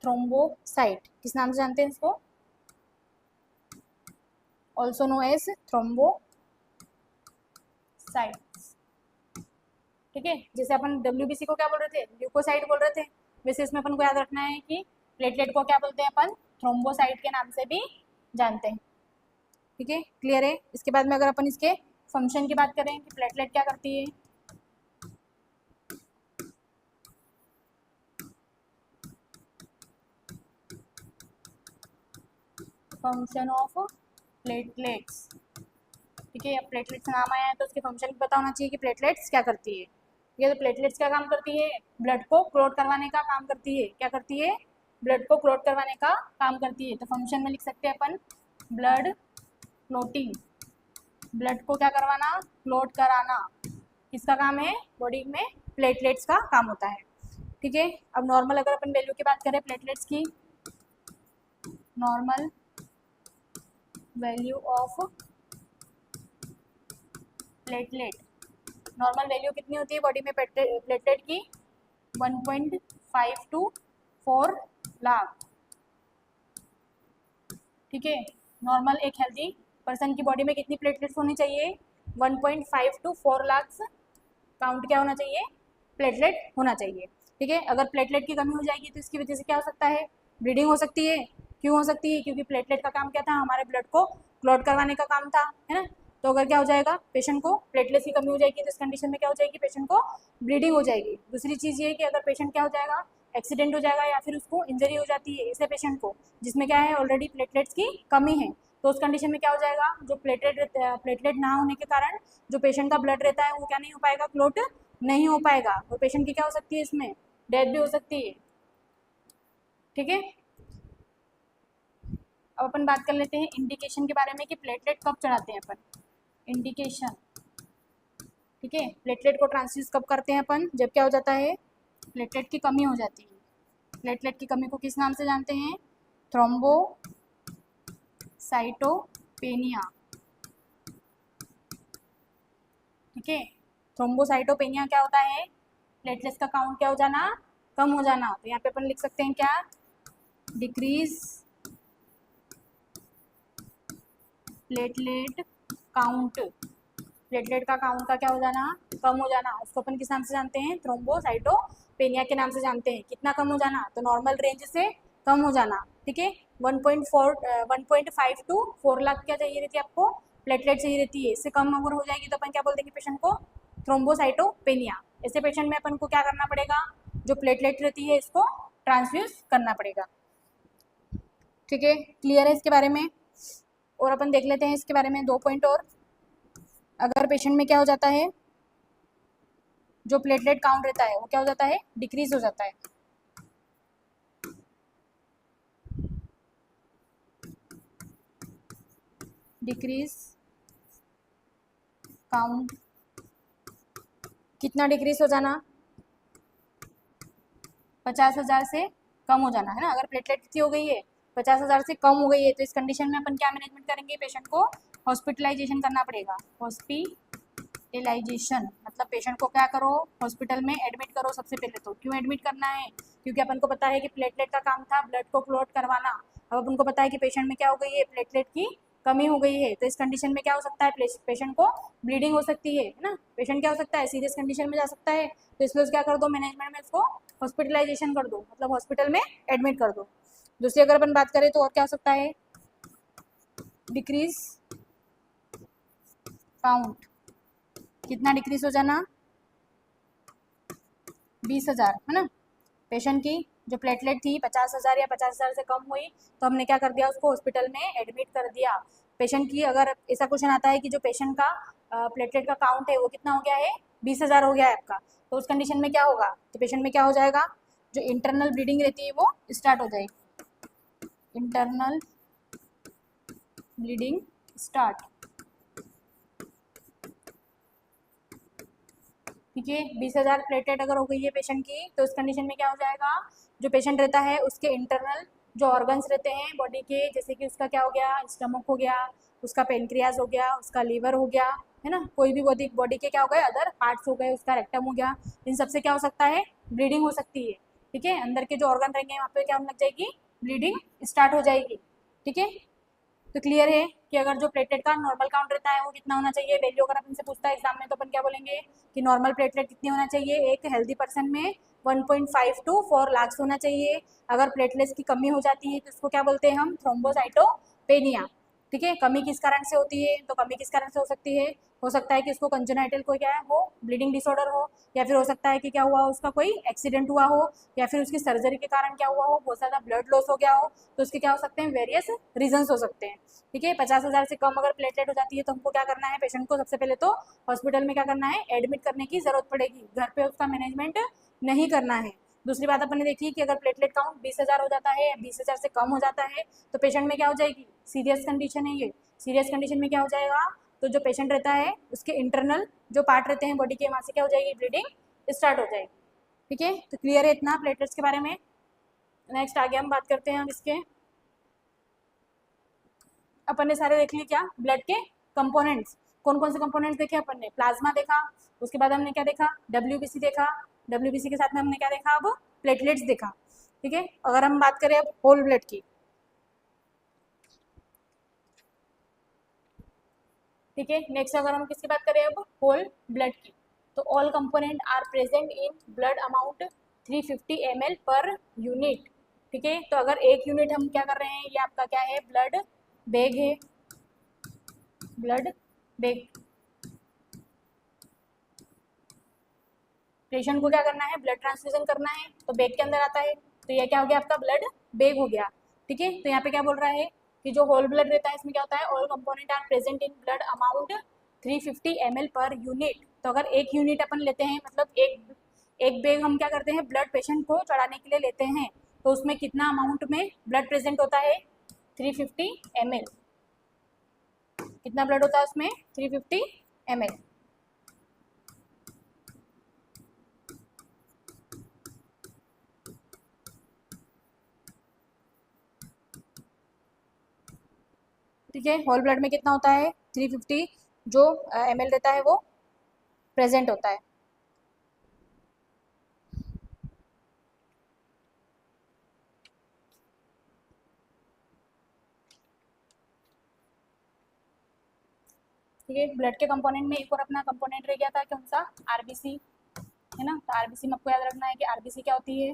थ्रोम्बोसाइट। किस नाम से जानते हैं इसको, ऑल्सो नो एज थ्रोम्बोसाइट्स। ठीक है, जैसे अपन WBC को क्या बोल रहे थे, ल्यूकोसाइट बोल रहे थे, वैसे इसमें अपन को याद रखना है कि प्लेटलेट को क्या बोलते हैं अपन, थ्रोम्बोसाइट के नाम से भी जानते हैं। ठीक है, क्लियर है। इसके बाद में अगर अपन इसके फंक्शन की बात करें कि प्लेटलेट क्या करती है, फंक्शन ऑफ प्लेटलेट्स। ठीक है, अब प्लेटलेट्स नाम आया है तो उसके फंक्शन पता होना चाहिए कि प्लेटलेट्स क्या करती है। ये तो प्लेटलेट्स क्या काम करती है, ब्लड को क्लॉट करवाने का काम करती है, क्या करती है, ब्लड को क्लॉट करवाने का काम करती है। तो फंक्शन में लिख सकते हैं अपन ब्लड क्लॉटिंग, ब्लड को क्या करवाना, क्लॉट कराना, किसका काम है, बॉडी में प्लेटलेट्स का काम होता है। ठीक है, अब नॉर्मल अगर अपन वैल्यू की बात करें प्लेटलेट्स की, normal value of platelet, normal value कितनी होती है बॉडी में प्लेटलेट की, 1.5 to 4 लाख। ठीक है, नॉर्मल एक हेल्दी पर्सन की बॉडी में कितनी प्लेटलेट्स होनी चाहिए, 1.5 to 4 लाख काउंट क्या होना चाहिए, प्लेटलेट होना चाहिए। ठीक है, अगर प्लेटलेट की कमी हो जाएगी तो इसकी वजह से क्या हो सकता है, ब्लीडिंग हो सकती है। क्यों हो सकती है, क्योंकि प्लेटलेट का काम क्या था, हमारे ब्लड को क्लॉट करवाने का काम था, है ना, तो अगर क्या हो जाएगा, पेशेंट को प्लेटलेट्स की कमी हो जाएगी तो इस कंडीशन में क्या हो जाएगी, पेशेंट को ब्लीडिंग हो जाएगी। दूसरी चीज़ ये कि अगर पेशेंट क्या हो जाएगा, एक्सीडेंट हो जाएगा या फिर उसको इंजरी हो जाती है ऐसे पेशेंट को जिसमें क्या है ऑलरेडी प्लेटलेट्स की कमी है, तो उस कंडीशन में क्या हो जाएगा, जो प्लेटलेट ना होने के कारण जो पेशेंट का ब्लड रहता है वो क्या नहीं हो पाएगा, क्लोट नहीं हो पाएगा, और पेशेंट की क्या हो सकती है, इसमें डेथ भी हो सकती है। ठीक है, अब अपन बात कर लेते हैं इंडिकेशन के बारे में कि प्लेटलेट कब चढ़ाते हैं अपन। इंडिकेशन, ठीक है, प्लेटलेट को ट्रांसफ्यूज कब करते हैं अपन, जब क्या हो जाता है, प्लेटलेट की कमी हो जाती है। प्लेटलेट की कमी को किस नाम से जानते हैं, थ्रोम्बोसाइटोपेनिया। ठीक है, थ्रोम्बोसाइटोपेनिया क्या होता है, प्लेटलेट्स का काउंट क्या हो जाना, कम हो जाना। तो यहाँ पे अपन लिख सकते हैं क्या, डिक्रीज प्लेटलेट काउंट। प्लेटलेट का काउंट का क्या हो जाना, कम हो जाना। उसको अपन किस नाम से जानते हैं, थ्रोम्बोसाइटोपेनिया के नाम से जानते हैं। कितना कम हो जाना, तो नॉर्मल रेंज से कम हो जाना। ठीक है, 1.5 टू 4 लाख क्या चाहिए रहती है आपको, प्लेटलेट चाहिए रहती है। इससे कम अगर हो जाएगी तो अपन क्या बोल देंगे पेशेंट को, थ्रोम्बोसाइटोपेनिया। ऐसे पेशेंट में अपन को क्या करना पड़ेगा, जो प्लेटलेट रहती है इसको ट्रांसफ्यूज करना पड़ेगा। ठीक है, क्लियर है इसके बारे में। और अपन देख लेते हैं इसके बारे में 2 पॉइंट और। अगर पेशेंट में क्या हो जाता है, जो प्लेटलेट काउंट रहता है वो क्या हो जाता है, डिक्रीज हो जाता है। डिक्रीज काउंट, कितना डिक्रीज हो जाना, 50,000 से कम हो जाना है ना। अगर प्लेटलेट कितनी हो गई है, 50,000 से कम हो गई है, तो इस कंडीशन में अपन क्या मैनेजमेंट करेंगे, पेशेंट को हॉस्पिटलाइजेशन करना पड़ेगा। हॉस्पिटलाइजेशन मतलब पेशेंट को क्या करो, हॉस्पिटल में एडमिट करो सबसे पहले। तो क्यों एडमिट करना है, क्योंकि अपन को पता है कि प्लेटलेट का काम था ब्लड को क्लॉट करवाना। अब अपन को पता है कि पेशेंट में क्या हो गई है, प्लेटलेट की कमी हो गई है। तो इस कंडीशन में क्या हो सकता है, पेशेंट को ब्लीडिंग हो सकती है ना। पेशेंट क्या हो सकता है, सीरियस कंडीशन में जा सकता है। तो इसलिए क्या कर दो, मैनेजमेंट में इसको हॉस्पिटलाइजेशन कर दो, मतलब हॉस्पिटल में एडमिट कर दो। दूसरी अगर अपन बात करें तो और क्या हो सकता है, डिक्रीज काउंट, कितना डिक्रीज हो जाना, 20,000 है ना। पेशेंट की जो प्लेटलेट थी 50,000 या 50,000 से कम हुई, तो हमने क्या कर दिया, उसको हॉस्पिटल में एडमिट कर दिया। पेशेंट की अगर ऐसा क्वेश्चन आता है कि जो पेशेंट का प्लेटलेट का काउंट है वो कितना हो गया है, 20,000 हो गया है आपका, तो उस कंडीशन में क्या होगा, तो पेशेंट में क्या हो जाएगा, जो इंटरनल ब्लीडिंग रहती है वो स्टार्ट हो जाएगी। Internal bleeding start. ठीक है, 20,000 प्लेटलेट अगर हो गई है पेशेंट की, तो उस कंडीशन में क्या हो जाएगा, जो पेशेंट रहता है उसके इंटरनल जो ऑर्गन्स रहते हैं बॉडी के, जैसे कि उसका क्या हो गया, स्टमक हो गया, उसका पेनक्रियाज हो गया, उसका लीवर हो गया, है ना, कोई भी बॉडी के क्या हो गए, अदर पार्ट्स हो गए, उसका रेक्टम हो गया, इन सबसे क्या हो सकता है, ब्लीडिंग हो सकती है। ठीक है, अंदर के जो ऑर्गन रहेंगे वहाँ पे क्या होने लग जाएगी, ब्लीडिंग स्टार्ट हो जाएगी। ठीक है, तो क्लियर है कि अगर जो प्लेटलेट का नॉर्मल काउंट रहता है वो कितना होना चाहिए, वैल्यू अगर अपन से पूछता है एग्जाम में, तो अपन क्या बोलेंगे कि नॉर्मल प्लेटलेट कितनी होना चाहिए, एक हेल्दी पर्सन में 1.5 टू 4 लाख होना चाहिए। अगर प्लेटलेट्स की कमी हो जाती है तो इसको क्या बोलते हैं हम, थ्रोम्बोसाइटोपेनिया। ठीक है, कमी किस कारण से होती है, तो कमी किस कारण से हो सकती है, हो सकता है कि उसको कंजेनाइटल कोई क्या है हो, ब्लीडिंग डिसऑर्डर हो, या फिर हो सकता है कि क्या हुआ, उसका कोई एक्सीडेंट हुआ हो, या फिर उसकी सर्जरी के कारण क्या हुआ हो, बहुत ज़्यादा ब्लड लॉस हो गया हो। तो उसके क्या हो सकते हैं, वेरियस रीजंस हो सकते हैं। ठीक है, 50,000 से कम अगर प्लेटलेट हो जाती है तो हमको क्या करना है, पेशेंट को सबसे पहले तो हॉस्पिटल में क्या करना है, एडमिट करने की जरूरत पड़ेगी, घर पे उसका मैनेजमेंट नहीं करना है। दूसरी बात अपन ने देखी कि अगर प्लेटलेट काउंट 20,000 हो जाता है, 20,000 से कम हो जाता है, तो पेशेंट में क्या हो जाएगी, सीरियस कंडीशन है ये। सीरियस कंडीशन में क्या हो जाएगा, तो जो पेशेंट रहता है उसके इंटरनल जो पार्ट रहते हैं बॉडी के, वहाँ से क्या हो जाएगी, ब्लीडिंग स्टार्ट हो जाएगी। ठीक है, तो क्लियर है इतना प्लेटलेट्स के बारे में। नेक्स्ट आगे हम बात करते हैं हम इसके, अपन ने सारे देख लिए क्या, ब्लड के कंपोनेंट्स, कौन कौन से कंपोनेंट्स देखे अपन ने, प्लाज्मा देखा, उसके बाद हमने क्या देखा, डब्ल्यूबीसी देखा, डब्ल्यूबीसी के साथ में हमने क्या देखा, अब प्लेटलेट्स देखा। ठीक है, अगर हम बात करें अब होल ब्लड की, ठीक है, नेक्स्ट अगर हम किसकी बात करें अब, होल ब्लड की, तो all component are present in blood amount 350 ml per unit. ठीक है, तो अगर एक यूनिट हम क्या कर रहे हैं, ये आपका क्या है, ब्लड बैग है, ब्लड बैग। पेशेंट को क्या करना है, ब्लड ट्रांसफ्यूजन करना है, तो बैग के अंदर आता है, तो ये क्या हो गया आपका, ब्लड बैग हो गया। ठीक है, तो यहाँ पे क्या बोल रहा है, कि जो होल ब्लड रहता है इसमें क्या होता है, all component are present in blood amount 350 ml per unit. तो अगर 1 यूनिट अपन लेते हैं, मतलब एक बैग हम क्या करते हैं ब्लड पेशेंट को चढ़ाने के लिए लेते हैं, तो उसमें कितना अमाउंट में ब्लड प्रेजेंट होता है, 350 ml। कितना ब्लड होता है उसमें, 350 ml। ठीक है, होल ब्लड में कितना होता है, 350 जो ml रहता है वो प्रेजेंट होता है। ठीक है, ब्लड के कंपोनेंट में एक और अपना कंपोनेंट रह गया था, कौन सा, आरबीसी, है ना। तो आरबीसी में आपको याद रखना है कि आरबीसी क्या होती है,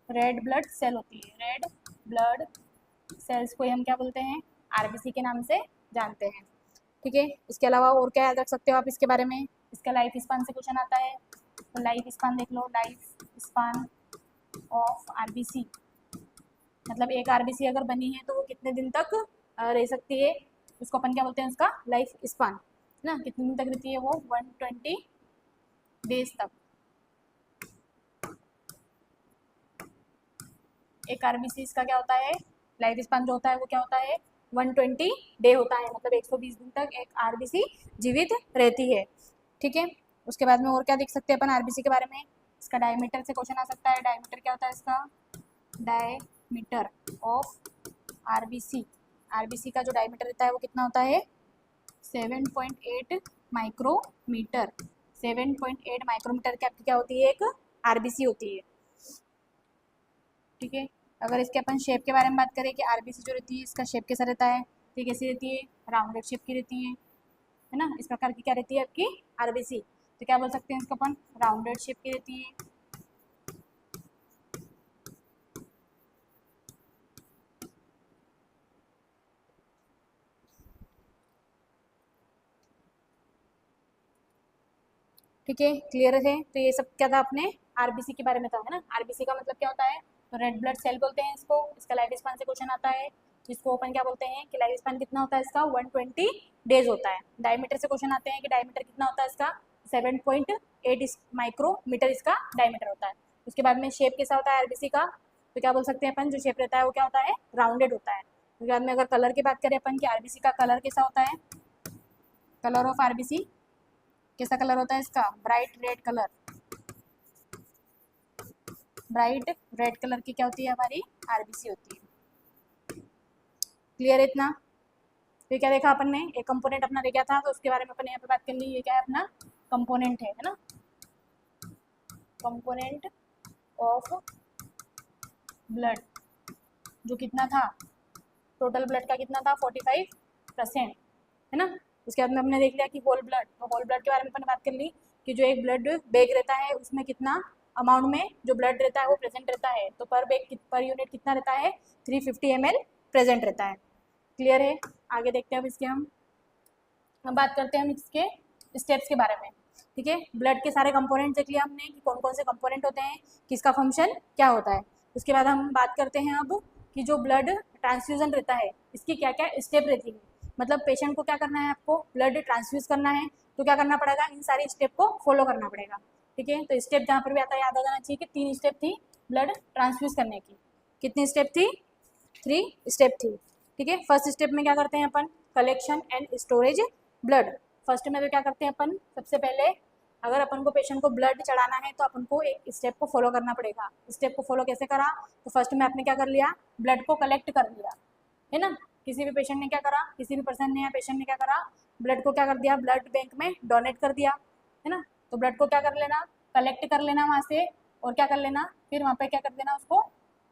रेड ब्लड सेल होती है। रेड ब्लड सेल्स को हम क्या बोलते हैं, आरबीसी के नाम से जानते हैं। ठीक है, इसके अलावा और क्या याद रख सकते हो आप इसके बारे में, इसका लाइफ स्पान से क्वेश्चन आता है, तो लाइफ स्पान देख लो, लाइफ स्पान ऑफ आरबीसी, मतलब एक आरबीसी अगर बनी है तो वो कितने दिन तक रह सकती है, उसको अपन क्या बोलते हैं, उसका लाइफ स्पान, है ना। कितने दिन तक रहती है वो, 120 डेज तक। एक आरबीसी का क्या होता है, लाइफ स्पान जो होता है वो क्या होता है, 120 डे होता है, मतलब 120 दिन तक एक आरबीसी जीवित रहती है। ठीक है, उसके बाद में और क्या देख सकते हैं अपन आरबीसी के बारे में, इसका डायमीटर से क्वेश्चन आ सकता है। डायमीटर क्या होता है इसका, डायमीटर ऑफ आरबीसी, आरबीसी का जो डायमीटर रहता है वो कितना होता है, 7.8 माइक्रोमीटर। 7.8 माइक्रोमीटर की आपकी क्या होती है, एक आरबीसी होती है। ठीक है, अगर इसके अपन शेप के बारे में बात करें कि आरबीसी जो रहती है इसका शेप कैसा रहता है, तो कैसी रहती है, राउंडेड शेप की रहती है ना। इस प्रकार की क्या रहती है आपकी आरबीसी, तो क्या बोल सकते हैं इसको अपन, राउंडेड शेप की रहती है। ठीक है, क्लियर है। तो ये सब क्या था अपने आरबीसी के बारे में था, है ना। आरबीसी का मतलब क्या होता है, तो रेड ब्लड सेल बोलते हैं इसको। इसका लाइफ स्पान से क्वेश्चन आता है, जिसको अपन क्या बोलते हैं कि लाइफ स्पान कितना होता है इसका, 120 डेज होता है। डायमीटर से क्वेश्चन आते हैं कि डायमीटर कितना होता है इसका, 7.8 माइक्रोमीटर इसका डायमीटर होता है। उसके बाद में शेप कैसा होता है आरबीसी का, तो क्या बोल सकते हैं अपन, जो शेप रहता है वो क्या होता है, राउंडेड होता है। उसके बाद में अगर कलर की बात करें अपन कि आरबीसी का कलर कैसा होता है, कलर ऑफ आरबीसी कैसा कलर होता है इसका, bright red colour. Bright red colour की क्या होती है हमारी आरबीसी होती है। क्लियर है इतना। तो क्या देखा अपन ने, एक कंपोनेंट अपना रह गया था, तो उसके बारे में अपन यहाँ पे बात कर ली। ये क्या है अपना कंपोनेंट है ना, कंपोनेंट ऑफ ब्लड, जो कितना था, टोटल ब्लड का कितना था, 45%, है ना। उसके बाद में हमने देख लिया कि होल ब्लड, तो होल ब्लड के बारे में अपन बात कर ली कि जो एक ब्लड बैग रहता है उसमें कितना अमाउंट में जो ब्लड रहता है वो प्रेजेंट रहता है, तो पर बैग पर यूनिट कितना रहता है, 350 ml प्रेजेंट रहता है। क्लियर है, आगे देखते हैं अब इसके हम बात करते हैं हम इसके स्टेप्स के बारे में। ठीक है, ब्लड के सारे कंपोनेंट देख लिया हमने कि कौन कौन से कंपोनेंट होते हैं, किसका फंक्शन क्या होता है। उसके बाद हम बात करते हैं अब कि जो ब्लड ट्रांसफ्यूजन रहता है इसकी क्या क्या स्टेप रहती है, मतलब पेशेंट को क्या करना है, आपको ब्लड ट्रांसफ्यूज करना है तो क्या करना पड़ेगा, इन सारी स्टेप को फॉलो करना पड़ेगा। ठीक है, तो स्टेप जहाँ पर भी आता है याद आ जाना चाहिए कि 3 स्टेप थी ब्लड ट्रांसफ्यूज करने की। कितनी स्टेप थी, 3 स्टेप थी। ठीक है, फर्स्ट स्टेप में क्या करते हैं अपन, collection and storage blood. First में तो क्या करते हैं अपन, सबसे पहले अगर अपन को पेशेंट को ब्लड चढ़ाना है तो अपन को एक स्टेप को फॉलो करना पड़ेगा। स्टेप को फॉलो कैसे करा, तो फर्स्ट में आपने क्या कर लिया, ब्लड को कलेक्ट कर लिया, है ना। किसी भी पेशेंट ने क्या करा, किसी भी पर्सन ने या पेशेंट ने क्या करा, ब्लड को क्या कर दिया, ब्लड बैंक में डोनेट कर दिया, है ना। तो ब्लड को क्या कर लेना, कलेक्ट कर लेना वहाँ से, और क्या कर लेना, फिर वहाँ पे क्या कर देना, उसको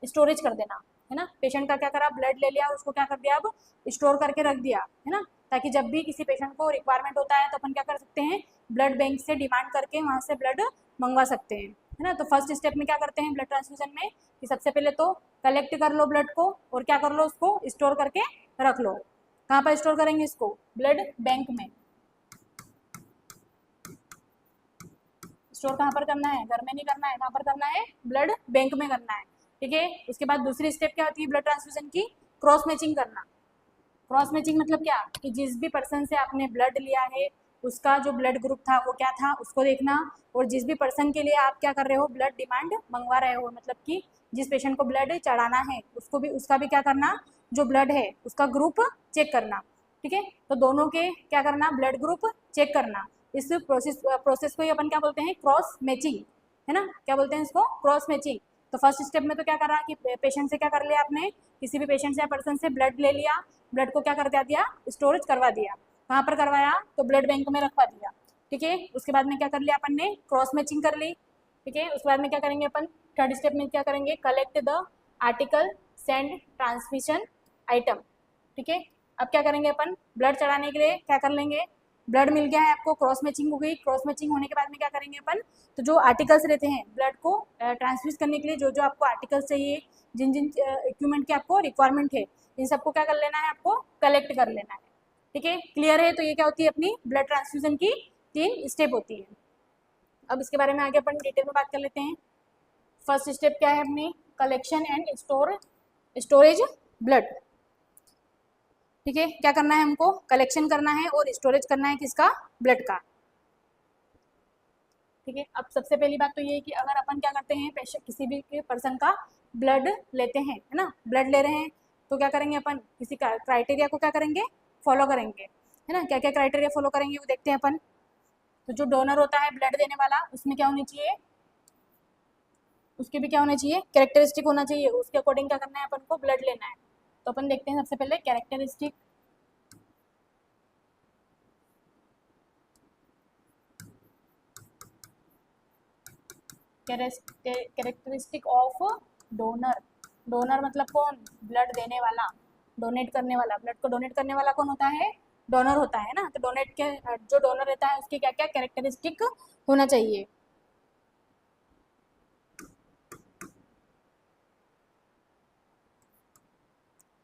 स्टोरेज कर देना, है ना। पेशेंट का क्या करा, ब्लड ले लिया, उसको क्या कर दिया, अब स्टोर करके रख दिया, है ना, ताकि जब भी किसी पेशेंट को रिक्वायरमेंट होता है तो अपन क्या कर सकते हैं, ब्लड बैंक से डिमांड करके वहाँ से ब्लड मंगवा सकते हैं, है ना। तो फर्स्ट स्टेप में क्या करते हैं ब्लड ट्रांसफ्यूजन में, कि सबसे पहले तो कलेक्ट कर लो ब्लड को, और क्या कर लो, उसको स्टोर करके रख लो। कहाँ पर स्टोर करेंगे इसको, ब्लड बैंक में। स्टोर कहाँ पर करना है, घर में नहीं करना है, कहाँ पर करना है, ब्लड बैंक में करना है। ठीक है, उसके बाद दूसरी स्टेप क्या होती है ब्लड ट्रांसफ्यूजन की, क्रॉस मैचिंग करना। क्रॉस मैचिंग मतलब क्या, कि जिस भी पर्सन से आपने ब्लड लिया है उसका जो ब्लड ग्रुप था वो क्या था उसको देखना, और जिस भी पर्सन के लिए आप क्या कर रहे हो, ब्लड डिमांड मंगवा रहे हो, मतलब कि जिस पेशेंट को ब्लड चढ़ाना है उसको भी, उसका भी क्या करना, जो ब्लड है उसका ग्रुप चेक करना। ठीक है, तो दोनों के क्या करना, ब्लड ग्रुप चेक करना। इस प्रोसेस को ही अपन क्या बोलते हैं, क्रॉस मैचिंग, है ना, क्या बोलते हैं इसको, क्रॉस मैचिंग। तो फर्स्ट स्टेप में तो क्या करा कि पेशेंट से क्या कर लिया आपने, किसी भी पेशेंट से या पर्सन से ब्लड ले लिया, ब्लड को क्या कर दिया, स्टोरेज करवा दिया। कहाँ पर करवाया, तो ब्लड बैंक में रखवा दिया। ठीक है, उसके बाद में क्या कर लिया अपन ने, क्रॉस मैचिंग कर ली। ठीक है, उसके बाद में क्या करेंगे अपन, थर्ड स्टेप में क्या करेंगे, collect the article send transmission item. ठीक है, अब क्या करेंगे अपन, ब्लड चढ़ाने के लिए क्या कर लेंगे, ब्लड मिल गया है आपको, क्रॉस मैचिंग हो गई। क्रॉस मैचिंग होने के बाद में क्या करेंगे अपन, तो जो आर्टिकल्स रहते हैं ब्लड को ट्रांसमिट करने के लिए, जो जो आपको आर्टिकल्स चाहिए, जिन जिन इक्विपमेंट की आपको रिक्वायरमेंट है, इन सबको क्या कर लेना है, आपको कलेक्ट कर लेना है। ठीक है, क्लियर है, तो ये क्या होती है अपनी ब्लड ट्रांसफ्यूजन की 3 स्टेप होती है। अब इसके बारे में आगे अपन डिटेल में बात कर लेते हैं। फर्स्ट स्टेप क्या है अपनी, कलेक्शन एंड स्टोरेज ब्लड। ठीक है, क्या करना है हमको, कलेक्शन करना है और स्टोरेज करना है किसका, ब्लड का। ठीक है, अब सबसे पहली बात तो ये है कि अगर अपन क्या करते हैं, पेशेंट किसी भी पर्सन का ब्लड लेते हैं, है ना, ब्लड ले रहे हैं, तो क्या करेंगे अपन, किसी का क्राइटेरिया को क्या करेंगे, फॉलो करेंगे, है ना। क्या क्या क्राइटेरिया फॉलो करेंगे वो देखते हैं अपन। तो जो डोनर होता है ब्लड देने वाला, उसमें क्या होनी चाहिए, उसके भी क्या होना चाहिए, कैरेक्टरिस्टिक होना चाहिए, उसके अकॉर्डिंग क्या करना है अपन को, ब्लड लेना है। तो अपन देखते हैं सबसे पहले characteristic. Characteristic of donor. Donor मतलब कौन, ब्लड देने वाला, डोनेट करने वाला। ब्लड को डोनेट करने वाला कौन होता है, डोनर होता है ना। तो डोनेट के जो डोनर रहता है उसके क्या क्या कैरेक्टरिस्टिक होना चाहिए।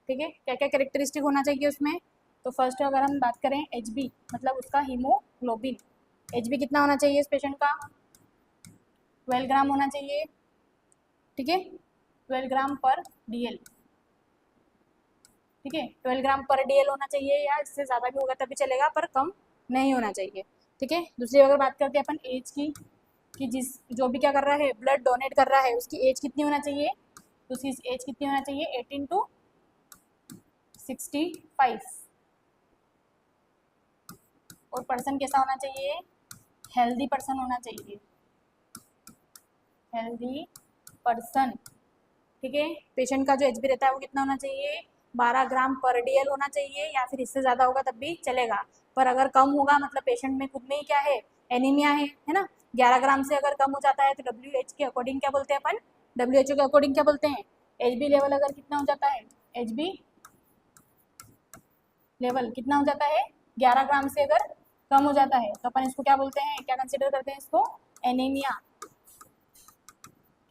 ठीक है, क्या क्या कैरेक्टरिस्टिक होना चाहिए उसमें। तो फर्स्ट अगर हम बात करें HB, मतलब उसका हीमोग्लोबिन, HB कितना होना चाहिए इस पेशेंट का, 12 ग्राम होना चाहिए। ठीक है, 12 ग्राम पर DL। ठीक है, 12 ग्राम पर DL होना चाहिए, या इससे ज़्यादा भी होगा तभी चलेगा, पर कम नहीं होना चाहिए। ठीक है, दूसरी अगर बात करते हैं अपन एज की, कि जिस जो भी क्या कर रहा है, ब्लड डोनेट कर रहा है, उसकी एज कितनी होना चाहिए, तो उसकी एज कितनी होना चाहिए, 18 to 65। और पर्सन कैसा होना चाहिए, हेल्दी पर्सन होना चाहिए, हेल्दी पर्सन। ठीक है, पेशेंट का जो HB रहता है वो कितना होना चाहिए, 12 ग्राम पर DL होना चाहिए, या फिर इससे ज़्यादा होगा तब भी चलेगा। पर अगर कम होगा, मतलब पेशेंट में खुद में ही क्या है, एनीमिया है ना, 11 ग्राम से अगर कम हो जाता है तो WHO के अकॉर्डिंग क्या बोलते हैं अपन, WHO के अकॉर्डिंग क्या बोलते हैं, HB लेवल अगर कितना हो जाता है, HB लेवल कितना हो जाता है, 11 ग्राम से अगर कम हो जाता है, तो अपन इसको क्या बोलते हैं, क्या कंसिडर करते हैं इसको, एनीमिया।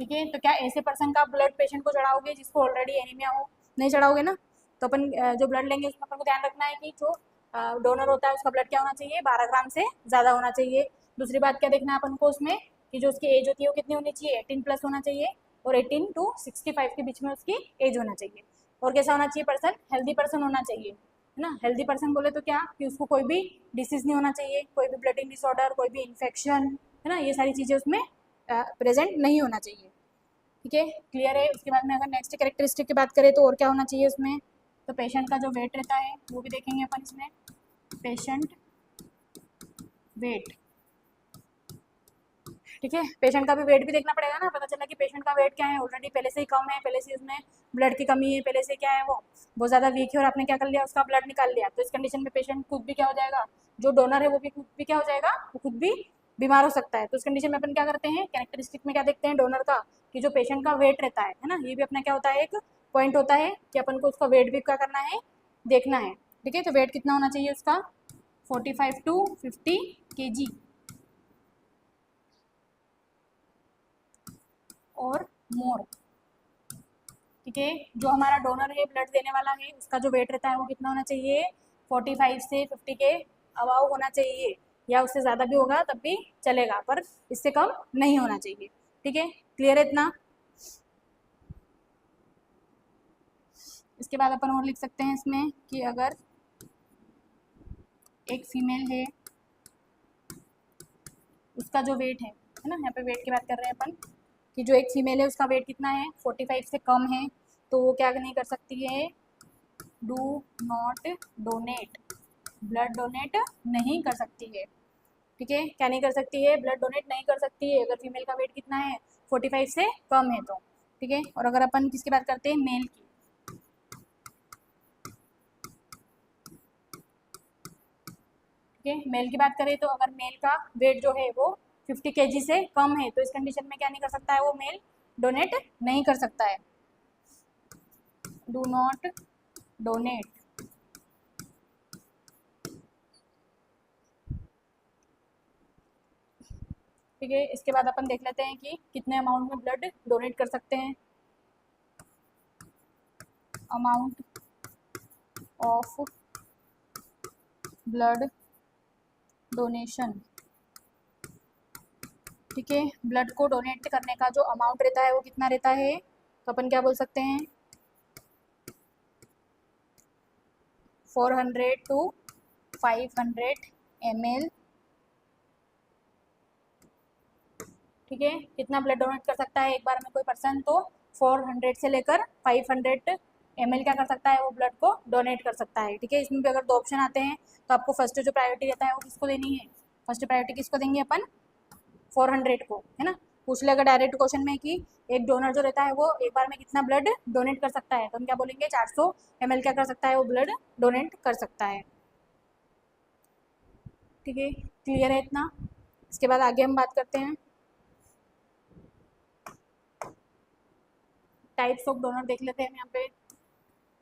ठीक है, तो क्या ऐसे पर्सन का ब्लड पेशेंट को चढ़ाओगे जिसको ऑलरेडी एनीमिया हो, नहीं चढ़ाओगे ना। तो अपन जो ब्लड लेंगे उसमें अपन को ध्यान रखना है कि जो डोनर होता है उसका ब्लड क्या होना चाहिए, 12 ग्राम से ज़्यादा होना चाहिए। दूसरी बात क्या देखना है अपन को उसमें, कि जो उसकी एज होती है वो कितनी होनी चाहिए, 18+ होना चाहिए, और 18 to 65 के बीच में उसकी एज होना चाहिए। और कैसा होना चाहिए पर्सन, हेल्दी पर्सन होना चाहिए, है ना। हेल्दी पर्सन बोले तो क्या, कि उसको कोई भी डिसीज़ नहीं होना चाहिए, कोई भी ब्लडिंग डिसऑर्डर, कोई भी इन्फेक्शन, है ना, ये सारी चीज़ें उसमें प्रेजेंट नहीं होना चाहिए। ठीक है, क्लियर है। उसके बाद में अगर नेक्स्ट कैरेक्टरिस्टिक की बात करें तो और क्या होना चाहिए उसमें, तो पेशेंट का जो वेट रहता है वो भी देखेंगे अपन इसमें, पेशेंट वेट। ठीक है, पेशेंट का भी वेट भी देखना पड़ेगा ना, पता चला कि पेशेंट का वेट क्या है, ऑलरेडी पहले से ही कम है, पहले से उसमें ब्लड की कमी है, पहले से क्या है वो बहुत ज़्यादा वीक है, और आपने क्या कर लिया, उसका ब्लड निकाल लिया, तो इस कंडीशन में पेशेंट खुद भी क्या हो जाएगा, जो डोनर है वो भी खुद भी क्या हो जाएगा, वो खुद भी बीमार हो सकता है। तो इस कंडीशन में अपन क्या करते हैं, कैरेक्टरिस्टिक में क्या देखते हैं डोनर का, कि जो पेशेंट का वेट रहता है ना, ये भी अपना क्या होता है, एक पॉइंट होता है कि अपन को उसका वेट भी क्या करना है, देखना है। ठीक है, तो वेट कितना होना चाहिए उसका, 45 to 50 kg और मोर। ठीक है, जो हमारा डोनर है, ब्लड देने वाला है, उसका जो वेट रहता है वो कितना होना चाहिए, 45 से 50 के अबाव होना चाहिए, या उससे ज़्यादा भी होगा तब भी चलेगा, पर इससे कम नहीं होना चाहिए। ठीक है, क्लियर है इतना। इसके बाद अपन और लिख सकते हैं इसमें कि अगर एक फीमेल है, उसका जो वेट है ना, यहाँ पे वेट की बात कर रहे हैं अपन कि जो एक फीमेल है उसका वेट कितना है, 45 से कम है, तो वो क्या नहीं कर सकती है, do not donate, blood donate नहीं कर सकती है। ठीक है, क्या नहीं कर सकती है, ब्लड डोनेट नहीं कर सकती है अगर फीमेल का वेट कितना है, 45 से कम है तो। ठीक है, और अगर अपन किसकी बात करते हैं, मेल की, ठीक है, मेल की बात करें तो अगर मेल का वेट जो है वो 50 kg से कम है तो इस कंडीशन में क्या नहीं कर सकता है, वो मेल डोनेट नहीं कर सकता है, डू नॉट डोनेट। ठीक है, इसके बाद अपन देख लेते हैं कि कितने अमाउंट में ब्लड डोनेट कर सकते हैं। Amount of blood donation. ठीक है, ब्लड को डोनेट करने का जो अमाउंट रहता है वो कितना रहता है, तो अपन क्या बोल सकते हैं, 400 to 500 ml। ठीक है, कितना ब्लड डोनेट कर सकता है एक बार में कोई पर्सन, तो 400 से लेकर 500 ml क्या कर सकता है, वो ब्लड को डोनेट कर सकता है। ठीक है, इसमें भी अगर दो ऑप्शन आते हैं तो आपको फर्स्ट जो प्रायोरिटी रहता है वो किसको देनी है, फर्स्ट प्रायोरिटी किसको देंगे अपन, 400 को, है ना। पूछ लेगा डायरेक्ट क्वेश्चन में कि एक डोनर जो रहता है वो एक बार में कितना ब्लड डोनेट कर सकता है, तो हम क्या बोलेंगे, 400 ml क्या कर सकता है, वो ब्लड डोनेट कर सकता है। ठीक है, क्लियर है इतना। इसके बाद आगे हम बात करते हैं, टाइप्स ऑफ डोनर देख लेते हैं। यहाँ पे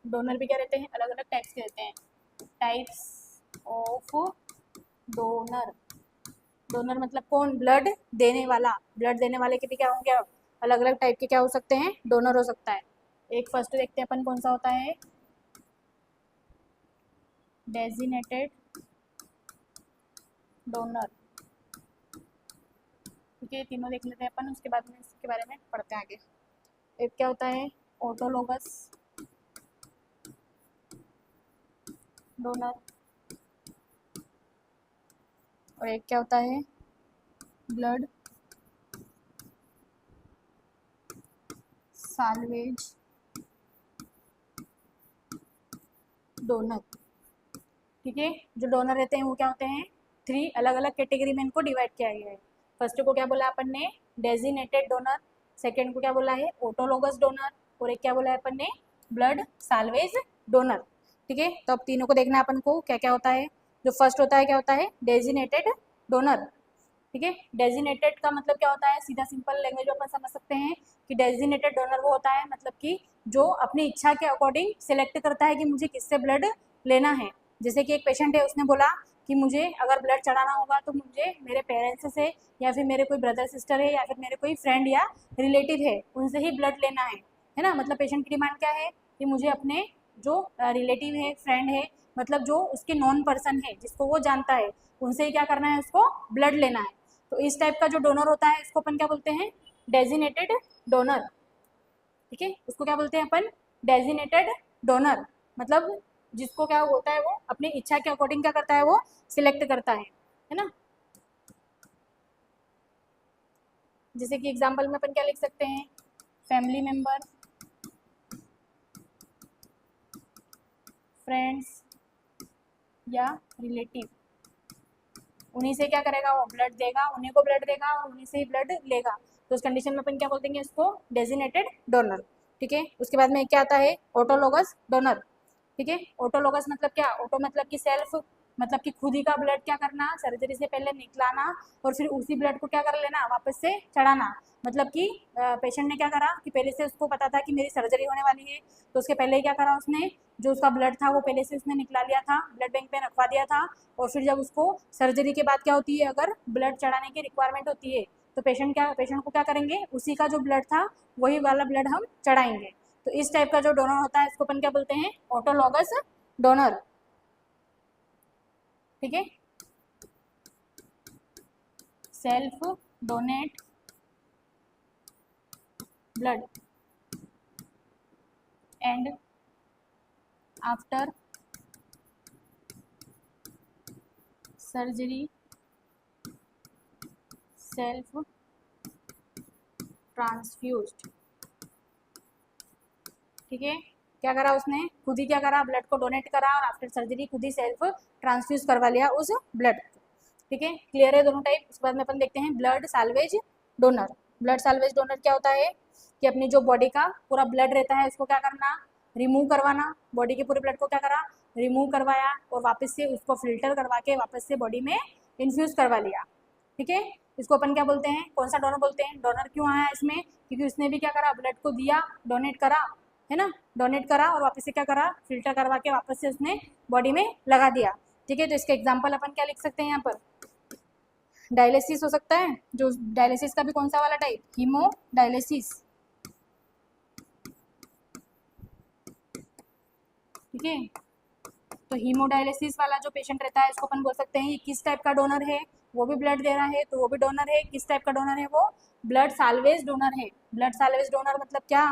डोनर भी क्या रहते हैं, अलग अलग टाइप्स के रहते हैं, टाइप्स ऑफ डोनर। डोनर मतलब कौन, ब्लड देने वाला, ब्लड देने वाले के भी क्या होंगे, अलग अलग टाइप के क्या हो सकते हैं, डोनर हो सकता है। एक फर्स्ट देखते हैं अपन कौन सा होता है, डेजिनेटेड डोनर। ठीक है, तीनों देख लेते हैं अपन, उसके बाद में इसके बारे में पढ़ते हैं आगे। एक क्या होता है, ऑटोलोगस डोनर, और एक क्या होता है, ब्लड साल्वेज डोनर। ठीक है, जो डोनर रहते हैं वो क्या होते हैं, 3 अलग अलग कैटेगरी में इनको डिवाइड किया गया है। फर्स्ट को क्या बोला अपन ने, डेजिनेटेड डोनर, सेकेंड को क्या बोला है, ऑटोलोगस डोनर, और एक क्या बोला है अपन ने, ब्लड साल्वेज डोनर। ठीक है, तो अब तीनों को देखना है अपन को क्या क्या होता है। जो फर्स्ट होता है क्या होता है, डेजिनेटेड डोनर। ठीक है, डेजिनेटेड का मतलब क्या होता है, सीधा सिंपल लैंग्वेज में अपन समझ सकते हैं कि डेजिनेटेड डोनर वो होता है मतलब कि जो अपनी इच्छा के अकॉर्डिंग सिलेक्ट करता है कि मुझे किससे ब्लड लेना है। जैसे कि एक पेशेंट है, उसने बोला कि मुझे अगर ब्लड चढ़ाना होगा तो मुझे मेरे पेरेंट्स से, या फिर मेरे कोई ब्रदर सिस्टर है, या फिर मेरे कोई फ्रेंड या रिलेटिव है, उनसे ही ब्लड लेना है ना। मतलब पेशेंट की डिमांड क्या है कि मुझे अपने जो रिलेटिव है, फ्रेंड है, मतलब जो उसके नॉन पर्सन है जिसको वो जानता है, उनसे ही क्या करना है, उसको ब्लड लेना है। तो इस टाइप का जो डोनर होता है इसको अपन क्या बोलते हैं, डेजिनेटेड डोनर। ठीक है, उसको क्या बोलते हैं अपन, डेजिनेटेड डोनर। मतलब जिसको क्या होता है, वो अपनी इच्छा के अकॉर्डिंग क्या करता है, वो सिलेक्ट करता है ना। जैसे कि एग्जांपल में अपन क्या लिख सकते हैं, फैमिली मेंबर, फ्रेंड्स या रिलेटिव, उन्हीं से क्या करेगा, वो ब्लड देगा, उन्हीं को ब्लड देगा और उन्हीं से ही ब्लड लेगा। तो उस कंडीशन में अपन क्या बोल देंगे, इसको डेजिनेटेड डोनर। ठीक है, उसके बाद में क्या आता है, ऑटोलोगस डोनर। ठीक है, ऑटोलोगस मतलब क्या, ऑटो मतलब कि सेल्फ, मतलब कि खुद ही का ब्लड क्या करना, सर्जरी से पहले निकलाना और फिर उसी ब्लड को क्या कर लेना, वापस से चढ़ाना। मतलब कि पेशेंट ने क्या करा कि पहले से उसको पता था कि मेरी सर्जरी होने वाली है, तो उसके पहले ही क्या करा, उसने जो उसका ब्लड था वो पहले से उसने निकला लिया था, ब्लड बैंक में रखवा दिया था। और फिर जब उसको सर्जरी के बाद क्या होती है, अगर ब्लड चढ़ाने की रिक्वायरमेंट होती है तो पेशेंट को क्या करेंगे, उसी का जो ब्लड था वही वाला ब्लड हम चढ़ाएंगे। तो इस टाइप का जो डोनर होता है इसको अपन क्या बोलते हैं, ऑटोलॉगस डोनर। ठीक है, self donate blood and after surgery self transfused. ठीक है, क्या करा उसने, खुद ही क्या करा, ब्लड को डोनेट करा और आफ्टर सर्जरी खुद ही सेल्फ ट्रांसफ्यूज करवा लिया उस ब्लड को। ठीक है, क्लियर है दोनों टाइप। उसके बाद में अपन देखते हैं blood salvage donor. Blood salvage donor क्या होता है कि अपनी जो बॉडी का पूरा ब्लड रहता है उसको क्या करना, रिमूव करवाना। बॉडी के पूरे ब्लड को क्या करा, रिमूव करवाया और वापस से उसको फिल्टर करवा के वापस से बॉडी में इन्फ्यूज करवा लिया। ठीक है, इसको अपन क्या बोलते हैं, कौन सा डोनर बोलते हैं। डोनर क्यों आया इसमें, क्योंकि उसने भी क्या करा, ब्लड को दिया, डोनेट करा, है ना, डोनेट करा और वापस से क्या करा, फिल्टर करवा के वापस से उसने बॉडी में लगा दिया। ठीक है, तो इसका एग्जांपल अपन क्या लिख सकते हैं यहाँ पर, डायलिसिस हो सकता है, जो डायलिसिस का भी कौन सा वाला टाइप, हीमो डायलिसिस। ठीक है, तो हीमोडायलिसिस वाला जो पेशेंट रहता है उसको अपन बोल सकते हैं ये किस टाइप का डोनर है, वो भी ब्लड दे रहा है तो वो भी डोनर है। किस टाइप का डोनर है वो, ब्लड साल्वेज डोनर है। ब्लड साल्वेज डोनर मतलब क्या,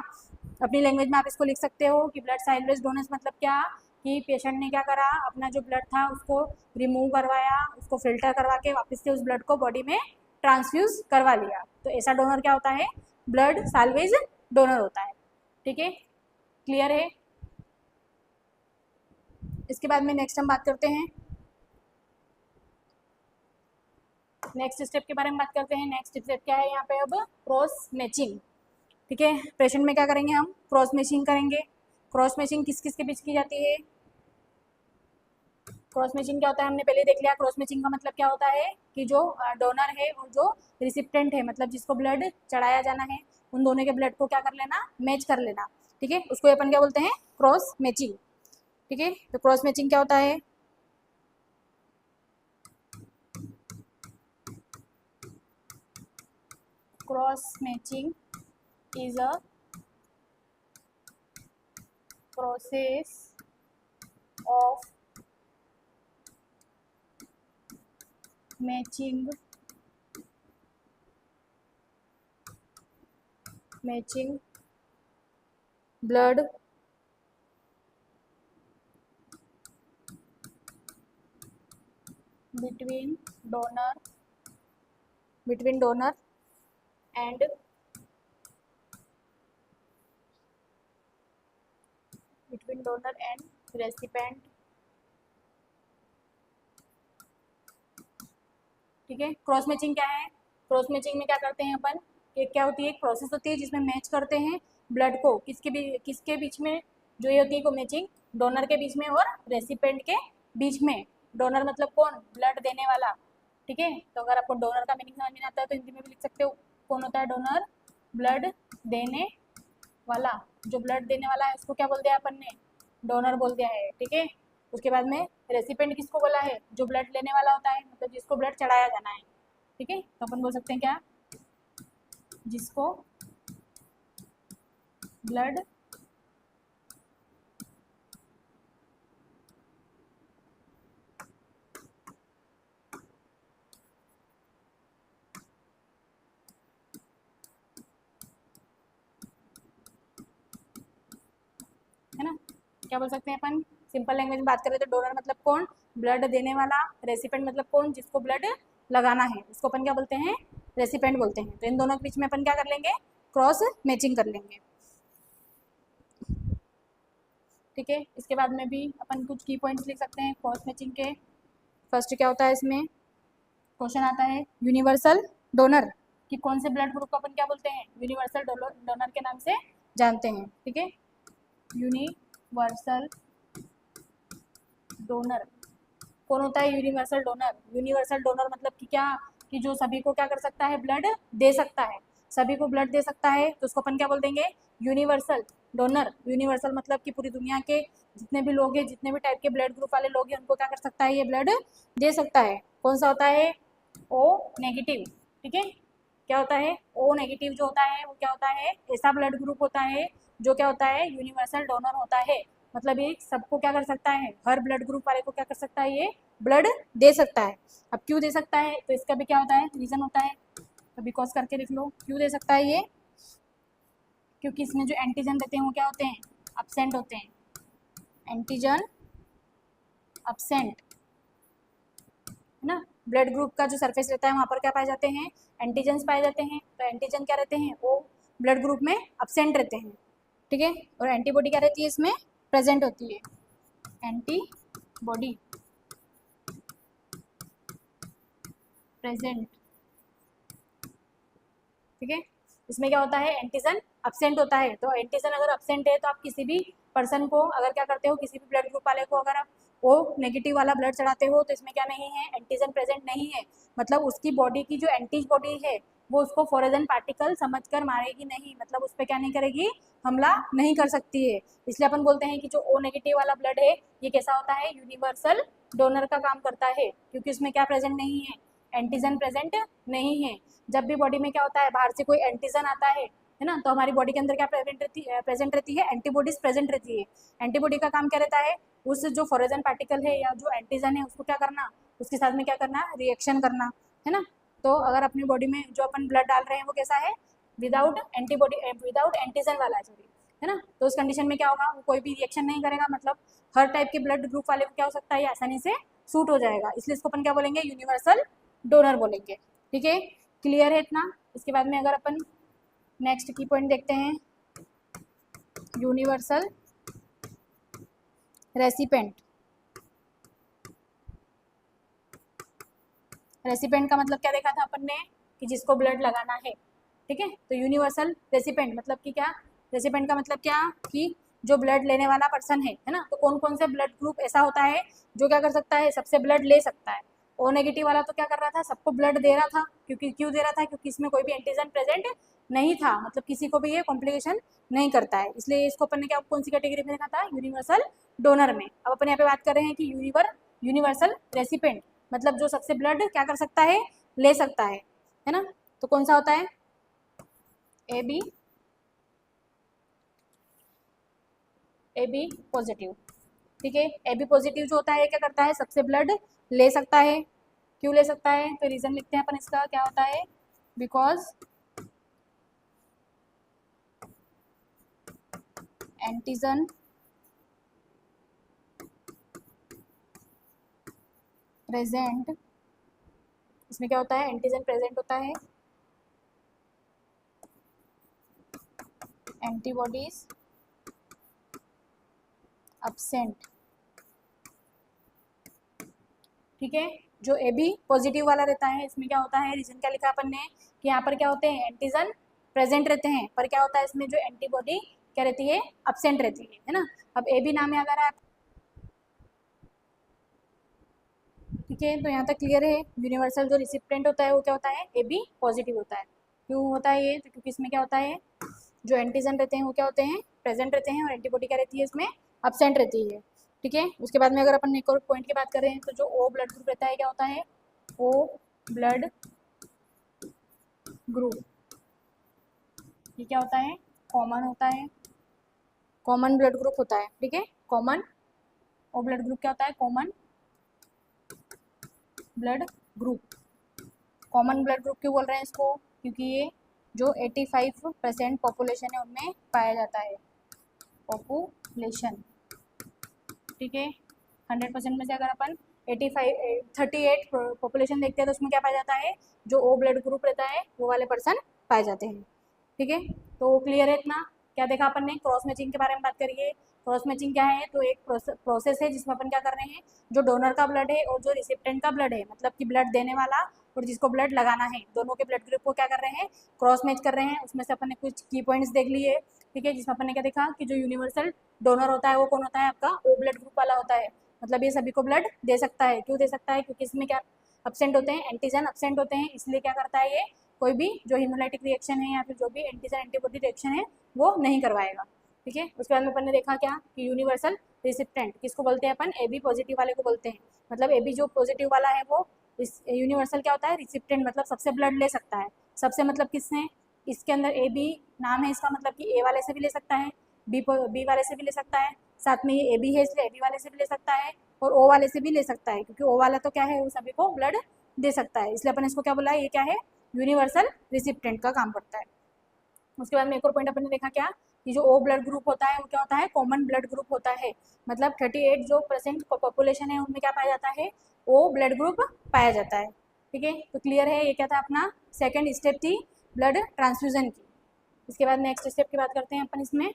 अपनी लैंग्वेज में आप इसको लिख सकते हो कि ब्लड साल्वेज डोनर्स मतलब क्या, कि पेशेंट ने क्या करा, अपना जो ब्लड था उसको रिमूव करवाया, उसको फिल्टर करवा के वापस से उस ब्लड को बॉडी में ट्रांसफ्यूज करवा लिया। तो ऐसा डोनर क्या होता है, ब्लड साल्वेज डोनर होता है। ठीक है, क्लियर है। इसके बाद में नेक्स्ट हम बात करते हैं, नेक्स्ट स्टेप के बारे में बात करते हैं। नेक्स्ट स्टेप क्या है यहाँ पे, अब क्रॉस मैचिंग। ठीक है, पेशेंट में क्या करेंगे हम, क्रॉस मैचिंग करेंगे। क्रॉस मैचिंग किस किस के बीच की जाती है, क्रॉस मैचिंग क्या होता है हमने पहले देख लिया। क्रॉस मैचिंग का मतलब क्या होता है कि जो डोनर है और जो रिसिप्टेंट है, मतलब जिसको ब्लड चढ़ाया जाना है, उन दोनों के ब्लड को क्या कर लेना, मैच कर लेना। ठीक है, उसको अपन क्या बोलते हैं, क्रॉस मैचिंग। ठीक है, तो क्रॉस मैचिंग क्या होता है, cross matching is a process of matching blood between donor and recipient। ठीक है, क्रॉस मैचिंग क्या है, क्रॉस मैचिंग में क्या करते हैं अपन, कि क्या होती है, एक प्रोसेस होती है जिसमें मैच करते हैं ब्लड को किसके बीच में, जो ये होती है को मैचिंग डोनर के बीच में और रेसिपेंट के बीच में। डोनर मतलब कौन, ब्लड देने वाला। ठीक है, तो अगर आपको डोनर का मीनिंग समझ में आता है तो हिंदी में भी लिख सकते हो, कौन होता है डोनर, ब्लड देने वाला। जो ब्लड देने वाला है उसको क्या बोल दिया अपन ने, डोनर बोल दिया है। ठीक है, उसके बाद में रेसिपेंट किसको बोला है, जो ब्लड लेने वाला होता है, मतलब जिसको ब्लड चढ़ाया जाना है। ठीक है, तो अपन बोल सकते हैं क्या, जिसको ब्लड है ना, क्या बोल सकते हैं अपन, सिंपल लैंग्वेज में बात करें तो डोनर मतलब कौन, ब्लड देने वाला, रेसिपेंट मतलब कौन, जिसको ब्लड लगाना है, उसको अपन क्या बोलते हैं, रेसिपेंट बोलते हैं। तो इन दोनों के बीच में अपन क्या कर लेंगे, क्रॉस मैचिंग कर लेंगे। ठीक है, इसके बाद में भी अपन कुछ की पॉइंट्स लिख सकते हैं क्रॉस मैचिंग के। फर्स्ट क्या होता है इसमें, क्वेश्चन आता है यूनिवर्सल डोनर, कि कौन से ब्लड ग्रुप को अपन क्या बोलते हैं, यूनिवर्सल डोनर के नाम से जानते हैं। ठीक है, यूनिवर्सल डोनर कौन होता है, यूनिवर्सल डोनर। यूनिवर्सल डोनर मतलब कि क्या, कि जो सभी को क्या कर सकता है, ब्लड दे सकता है, सभी को ब्लड दे सकता है, तो उसको अपन क्या बोल देंगे, यूनिवर्सल डोनर। यूनिवर्सल मतलब कि पूरी दुनिया के जितने भी लोग हैं, जितने भी टाइप के ब्लड ग्रुप वाले लोग हैं, उनको क्या कर सकता है, ये ब्लड दे सकता है। कौन सा होता है, ओ नेगेटिव। ठीक है, क्या होता है, ओ नेगेटिव जो होता है वो क्या होता है, ऐसा ब्लड ग्रुप होता है जो क्या होता है, यूनिवर्सल डोनर होता है। मतलब ये सबको क्या कर सकता है, हर ब्लड ग्रुप वाले को क्या कर सकता है, ये ब्लड दे सकता है। अब क्यों दे सकता है, तो इसका भी क्या होता है, रीज़न होता है, तो बिकॉज करके लिख लो, क्यों दे सकता है ये, क्योंकि इसमें जो एंटीजन रहते हैं वो क्या होते हैं, एब्सेंट होते हैं। एंटीजन अब्सेंट, है ना। ब्लड ग्रुप का जो सरफेस रहता है वहाँ पर क्या पाए जाते हैं, एंटीजन्स पाए जाते हैं। तो एंटीजन क्या रहते हैं, वो ब्लड ग्रुप में अब्सेंट रहते हैं, ठीक है। और एंटीबॉडी क्या रहती है, इसमें प्रेजेंट होती है, एंटीबॉडी प्रेजेंट, ठीक है। इसमें क्या होता है, एंटीजन अब्सेंट होता है। तो एंटीजन अगर अब्सेंट है तो आप किसी भी पर्सन को अगर क्या करते हो, किसी भी ब्लड ग्रुप वाले को अगर आप वो नेगेटिव वाला ब्लड चढ़ाते हो तो इसमें क्या नहीं है, एंटीजन प्रेजेंट नहीं है, मतलब उसकी बॉडी की जो एंटीबॉडी है वो उसको फॉरेन पार्टिकल समझकर मारेगी नहीं, मतलब उस पर क्या नहीं करेगी, हमला नहीं कर सकती है। इसलिए अपन बोलते हैं कि जो ओ नेगेटिव वाला ब्लड है ये कैसा होता है, यूनिवर्सल डोनर का काम करता है, क्योंकि उसमें क्या प्रेजेंट नहीं है, एंटीजन प्रेजेंट नहीं है। जब भी बॉडी में क्या होता है, बाहर से कोई एंटीजन आता है ना, तो हमारी बॉडी के अंदर क्या प्रेजेंट रहती है, एंटीबॉडीज प्रेजेंट रहती है। एंटीबॉडी का काम क्या रहता है, उस जो फॉरेन पार्टिकल है या जो एंटीजन है उसको क्या करना, उसके साथ में क्या करना, रिएक्शन करना, है ना। तो अगर अपनी बॉडी में जो अपन ब्लड डाल रहे हैं वो कैसा है, विदाउट एंटीबॉडी, विदाउट एंटीजन वाला है, सॉरी, है ना। तो उस कंडीशन में क्या होगा, वो कोई भी रिएक्शन नहीं करेगा, मतलब हर टाइप के ब्लड ग्रुप वाले को क्या हो सकता है, आसानी से सूट हो जाएगा। इसलिए इसको अपन क्या बोलेंगे, यूनिवर्सल डोनर बोलेंगे, ठीक है। क्लियर है इतना। इसके बाद में अगर अपन नेक्स्ट की पॉइंट देखते हैं, यूनिवर्सल रेसिपेंट। रेसिपेंट का मतलब क्या देखा था अपन ने, कि जिसको ब्लड लगाना है, ठीक है। तो यूनिवर्सल रेसिपेंट मतलब कि क्या, रेसिपेंट का मतलब क्या, कि जो ब्लड लेने वाला पर्सन है ना। तो कौन कौन से ब्लड ग्रुप ऐसा होता है जो क्या कर सकता है, सबसे ब्लड ले सकता है। ओ नेगेटिव वाला तो क्या कर रहा था, सबको ब्लड दे रहा था, क्योंकि क्यों दे रहा था, क्योंकि इसमें कोई भी एंटीजन प्रेजेंट नहीं था, मतलब किसी को भी ये कॉम्प्लिकेशन नहीं करता है, इसलिए इसको अपन ने क्या कौन सी कैटेगरी में देखा था, यूनिवर्सल डोनर में। अब अपन यहाँ पे बात कर रहे हैं कि यूनिवर्सल रेसिपेंट, मतलब जो सबसे ब्लड क्या कर सकता है, ले सकता है ना। तो कौन सा होता है, ए बी पॉजिटिव, ठीक है। ए बी पॉजिटिव जो होता है क्या करता है, सबसे ब्लड ले सकता है। क्यों ले सकता है, तो रीजन लिखते हैं अपन इसका, क्या होता है, बिकॉज एंटीजन प्रेजेंट, इसमें क्या होता है, एंटीजन प्रेजेंट होता है, एंटीबॉडीज अब्सेंट, ठीक है। जो ए बी पॉजिटिव वाला रहता है इसमें क्या होता है, रीजन क्या लिखा अपन ने, कि यहाँ पर क्या होते हैं, एंटीजन प्रेजेंट रहते हैं, पर क्या होता है इसमें जो एंटीबॉडी क्या रहती है, अब्सेंट रहती है ना। अब ए बी नाम है अगर आप, ठीक है। तो यहाँ तक क्लियर है। यूनिवर्सल जो रिसिप्टेंट होता है वो क्या होता है, ए बी पॉजिटिव होता है। क्यों होता है ये, तो क्योंकि इसमें क्या होता है, जो एंटीजन रहते हैं वो क्या होते हैं, प्रेजेंट रहते हैं, और एंटीबॉडी क्या रहती है इसमें, अब्सेंट रहती है, ठीक है। उसके बाद में अगर अपन एक और पॉइंट की बात करें, तो जो ओ ब्लड ग्रुप रहता है क्या होता है, ओ ब्लड ग्रुप, ये क्या होता है, कॉमन होता है, कॉमन ब्लड ग्रुप होता है, ठीक है। कॉमन ओ ब्लड ग्रुप क्या होता है, common blood group. Common blood group क्यों बोल रहे हैं इसको, क्योंकि ये जो 85% पॉपुलेशन है उनमें पाया जाता है, पॉपुलेशन, ठीक है। 100% में से अगर अपन 38 पॉपुलेशन देखते हैं तो उसमें क्या पाया जाता है, जो ओ ब्लड ग्रुप रहता है वो वाले पर्सन पाए जाते हैं, ठीक है। तो क्लियर है इतना। क्या देखा अपन ने, क्रॉस मैचिंग के बारे में बात करिए। क्रॉस मैचिंग क्या है, तो एक प्रोसेस है जिसमें अपन क्या कर रहे हैं, जो डोनर का ब्लड है और जो रिसिप्टेंट का ब्लड है, मतलब कि ब्लड देने वाला और जिसको ब्लड लगाना है, दोनों के ब्लड ग्रुप को क्या कर रहे हैं, क्रॉस मैच कर रहे हैं। उसमें से अपन ने कुछ की पॉइंट्स देख लिए, ठीक है, जिसमें अपन ने क्या देखा कि जो यूनिवर्सल डोनर होता है वो कौन होता है, आपका ओ ब्लड ग्रुप वाला होता है, मतलब ये सभी को ब्लड दे सकता है। क्यों दे सकता है, क्योंकि इसमें क्या अब्सेंट होते हैं, एंटीजन अब्सेंट होते हैं, इसलिए क्या करता है ये, कोई भी जो हीमोलाइटिक रिएक्शन है या फिर जो भी एंटीजन एंटीबॉडी रिएक्शन है वो नहीं करवाएगा, ठीक है। उसके बाद में अपन ने देखा क्या, कि यूनिवर्सल रिसिप्टेंट किसको बोलते हैं अपन, ए बी पॉजिटिव वाले को बोलते हैं, मतलब ए बी जो पॉजिटिव वाला है वो इस यूनिवर्सल क्या होता है, रिसिप्टेंट, मतलब सबसे ब्लड ले सकता है। सबसे मतलब किसने, इसके अंदर ए बी नाम है इसका, मतलब कि ए वाले से भी ले सकता है, बी वाले से भी ले सकता है, साथ में ये ए बी है इसलिए ए बी वाले से भी ले सकता है, और ओ वाले से भी ले सकता है, क्योंकि ओ वाला तो क्या है, वो सभी को ब्लड दे सकता है, इसलिए अपन इसको क्या बोला है, ये क्या है, यूनिवर्सल रिसिप्टेंट का काम करता है। उसके बाद में एक और पॉइंट अपन ने देखा क्या, कि जो ओ ब्लड ग्रुप होता है वो क्या होता है, कॉमन ब्लड ग्रुप होता है। मतलब 38 जो % पॉपुलेशन है उनमें क्या पाया जाता है, ओ ब्लड ग्रुप पाया जाता है। ठीक है, तो क्लियर है। ये क्या था अपना सेकेंड स्टेप थी ब्लड ट्रांसफ्यूजन की। इसके बाद नेक्स्ट स्टेप की बात करते हैं अपन इसमें,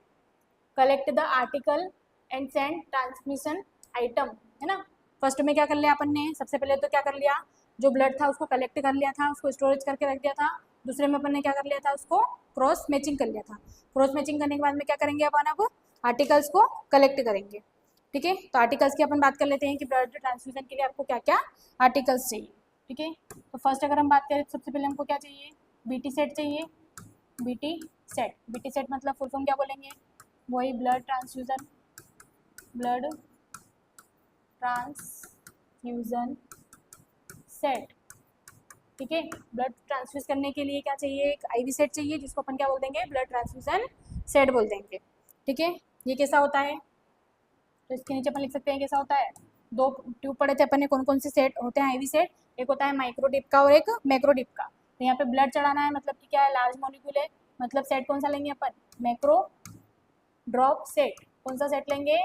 collect the article and send transmission item, है ना। फर्स्ट में क्या कर लिया अपन ने, सबसे पहले तो क्या कर लिया, जो ब्लड था उसको कलेक्ट कर लिया था, उसको स्टोरेज करके रख दिया था। दूसरे में अपन ने क्या कर लिया था, उसको क्रॉस मैचिंग कर लिया था। क्रॉस मैचिंग करने के बाद में क्या करेंगे अपन, अब आर्टिकल्स को कलेक्ट करेंगे। ठीक है, तो आर्टिकल्स की अपन बात कर लेते हैं कि ब्लड ट्रांसफ्यूजन के लिए आपको क्या क्या आर्टिकल्स चाहिए। ठीक है, तो फर्स्ट अगर हम बात करें तो सबसे पहले हमको क्या चाहिए, बीटी सेट चाहिए। बीटी सेट, बीटी सेट मतलब फुल फॉर्म क्या बोलेंगे, वही blood transfusion, blood transfusion set. ठीक है, ब्लड ट्रांसफ्यूज करने के लिए क्या चाहिए, एक आईवी सेट चाहिए जिसको अपन क्या बोल देंगे, ब्लड ट्रांसफ्यूजन सेट बोल देंगे। ठीक है, ये कैसा होता है, तो इसके नीचे अपन लिख सकते हैं कैसा होता है। दो ट्यूब पड़े थे अपन ने, कौन कौन से सेट होते हैं आईवी सेट, एक होता है माइक्रो डिप का और एक मैक्रो डिप का। तो यहाँ पे ब्लड चढ़ाना है, मतलब कि क्या है, लार्ज मॉलिक्यूल है, मतलब सेट कौन सा लेंगे अपन, मैक्रो ड्रॉप सेट। कौन सा सेट लेंगे,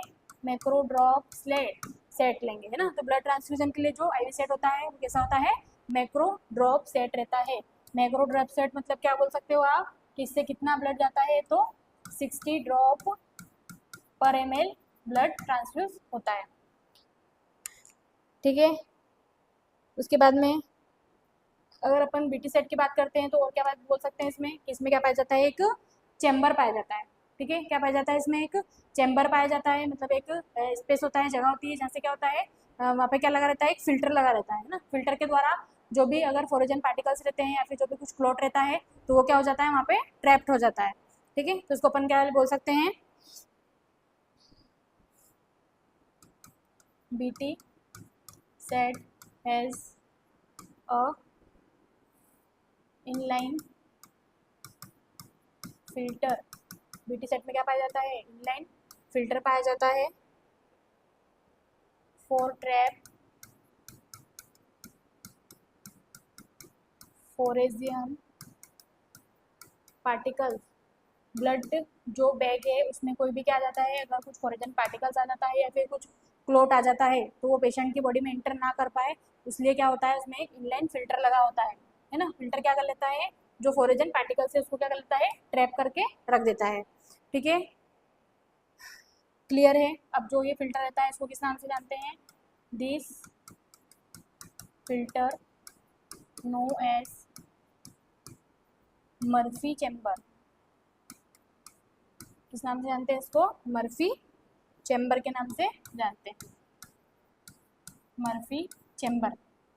मैक्रो ड्रॉप सेट लेंगे, है ना। तो ब्लड ट्रांसफ्यूजन के लिए जो आईवी सेट होता है वो कैसा होता है, मैक्रो ड्रॉप सेट रहता है। मैक्रो ड्रॉप सेट मतलब क्या बोल सकते हो आप, कि इससे कितना ब्लड जाता है, तो 60 ड्रॉप पर ml ब्लड ट्रांसफ्यूज होता है। ठीक है, उसके बाद में अगर अपन बीटी सेट की बात करते हैं तो और क्या बात बोल सकते हैं इसमें, कि इसमें क्या पाया जाता है, एक चैम्बर पाया जाता है। ठीक है, क्या पाया जाता है इसमें, एक चैम्बर पाया जाता है, मतलब एक स्पेस होता है, जगह होती है, जहाँ से क्या होता है, वहाँ पे क्या लगा रहता है, एक फिल्टर लगा रहता है ना। फिल्टर के द्वारा जो भी अगर फोरोजन पार्टिकल्स रहते हैं या फिर जो भी कुछ क्लॉट रहता है तो वो क्या हो जाता है, वहाँ पे ट्रैप्ड हो जाता है। ठीक है, तो उसको अपन क्या बोल सकते हैं, BT set has a inline filter. BT set में क्या पाया जाता है, इनलाइन फिल्टर पाया जाता है फॉर ट्रैप फोरेजियन पार्टिकल्स। ब्लड जो बैग है उसमें कोई भी क्या आ जाता है, अगर कुछ फोरेजन पार्टिकल्स आ जाता है या फिर कुछ क्लोट आ जाता है तो वो पेशेंट की बॉडी में इंटर ना कर पाए, इसलिए क्या होता है, उसमें एक इनलाइन फिल्टर लगा होता है ना। फिल्टर क्या कर लेता है, जो फोरेजन पार्टिकल्स है उसको क्या कर लेता है, ट्रैप करके रख देता है। ठीक है, क्लियर है। अब जो ये फिल्टर रहता है इसको किस नाम से जानते हैं, this filter know as Murphy chamber. किस नाम से जानते हैं इसको, मर्फी चैम्बर के नाम से जानते हैं, मर्फी चैम्बर।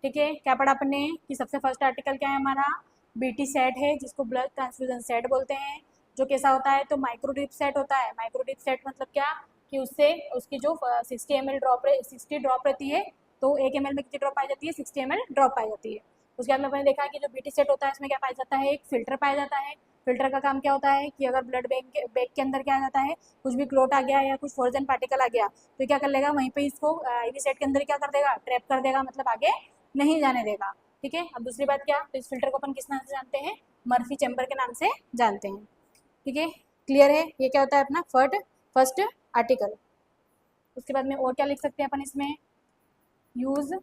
ठीक है, क्या पढ़ा आपने कि सबसे फर्स्ट आर्टिकल क्या है हमारा, बीटी सेट है जिसको ब्लड ट्रांसफ्यूजन सेट बोलते हैं। जो कैसा होता है, तो माइक्रोडिप सेट होता है। माइक्रोडिप सेट मतलब क्या, कि उससे उसकी जो 60 ml ड्रॉप 60 ड्रॉप रहती है, तो 1 ml में कितनी ड्रॉप पाई जाती है, 60 ml ड्रॉप पाई जाती है। उसके बाद में मैंने देखा कि जो बीटी सेट होता है इसमें क्या पाया जाता है, एक फिल्टर पाया जाता है। फिल्टर का काम क्या होता है, कि अगर ब्लड बैग के अंदर क्या आ जाता है, कुछ भी क्लोट आ गया या कुछ फोर्जन पार्टिकल आ गया तो क्या कर लेगा, वहीं पे इसको आईवी सेट के अंदर क्या कर देगा, ट्रैप कर देगा, मतलब आगे नहीं जाने देगा। ठीक है, अब दूसरी बात क्या, तो इस फिल्टर को अपन किस नाम से जानते हैं, मर्फी चैम्बर के नाम से जानते हैं। ठीक है, क्लियर है। ये क्या होता है अपना फर्स्ट आर्टिकल। उसके बाद में और क्या लिख सकते हैं अपन इसमें, use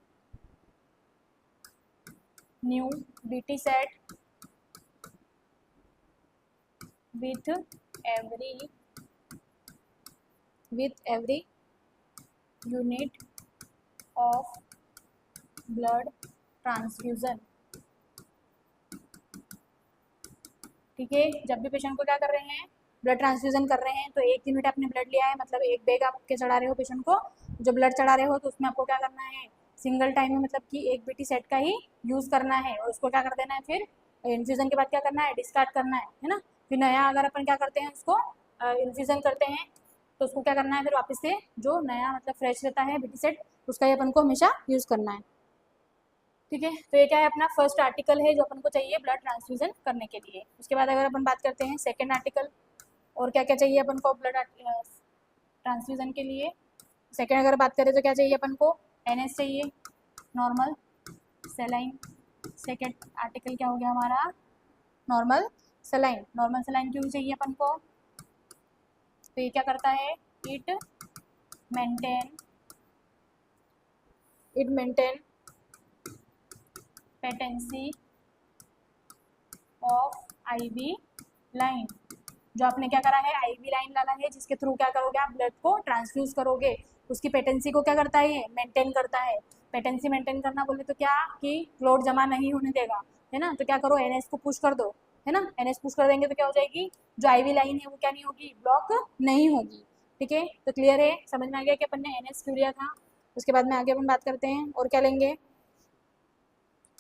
new BT set with every unit of blood transfusion। ठीक है, जब भी पेशेंट को क्या कर रहे हैं, ब्लड ट्रांसफ्यूजन कर रहे हैं, तो 1 यूनिट आपने ब्लड लिया है, मतलब एक बैग आपके चढ़ा रहे हो पेशेंट को, जो ब्लड चढ़ा रहे हो तो उसमें आपको क्या करना है, सिंगल टाइम में मतलब कि एक बीटी सेट का ही यूज़ करना है, और उसको क्या कर देना है, फिर इन्फ्यूज़न के बाद क्या करना है, डिस्कार्ड करना है ना। फिर नया अगर अपन क्या करते हैं, उसको इन्फ्यूज़न करते हैं तो उसको क्या करना है, फिर वापस से जो नया मतलब फ्रेश रहता है बीटी सेट, उसका ही अपन को हमेशा यूज़ करना है। ठीक है, तो ये क्या है, अपना फर्स्ट आर्टिकल है जो अपन को चाहिए ब्लड ट्रांसफ्यूजन करने के लिए। उसके बाद अगर अपन बात करते हैं सेकेंड आर्टिकल, और क्या क्या चाहिए अपन को ब्लड ट्रांसफ्यूजन के लिए। सेकेंड अगर बात करें तो क्या चाहिए अपन को, NS चाहिए, नॉर्मल सेलाइन। सेकेंड आर्टिकल क्या हो गया हमारा, नॉर्मल सेलाइन। नॉर्मल सेलाइन क्यों चाहिए अपन को, तो ये क्या करता है, it maintain patency of IV line. जो आपने क्या करा है, आईवी लाइन डाला है, जिसके थ्रू क्या करोगे आप, ब्लड को ट्रांसफ्यूज करोगे, उसकी पेटेंसी को क्या करता है, ये मेंटेन करता है। पेटेंसी मेंटेन करना बोले तो क्या, कि क्लोट जमा नहीं होने देगा, है ना। तो क्या करो, एनएस को पुश कर दो, है ना। एनएस पुश कर देंगे तो क्या हो जाएगी, जो आईवी लाइन है वो क्या नहीं होगी, ब्लॉक नहीं होगी। ठीक है, तो क्लियर है, समझ में आ गया कि अपन ने एनएस क्यों लिया था। उसके बाद में आगे अपन बात करते हैं, और क्या लेंगे,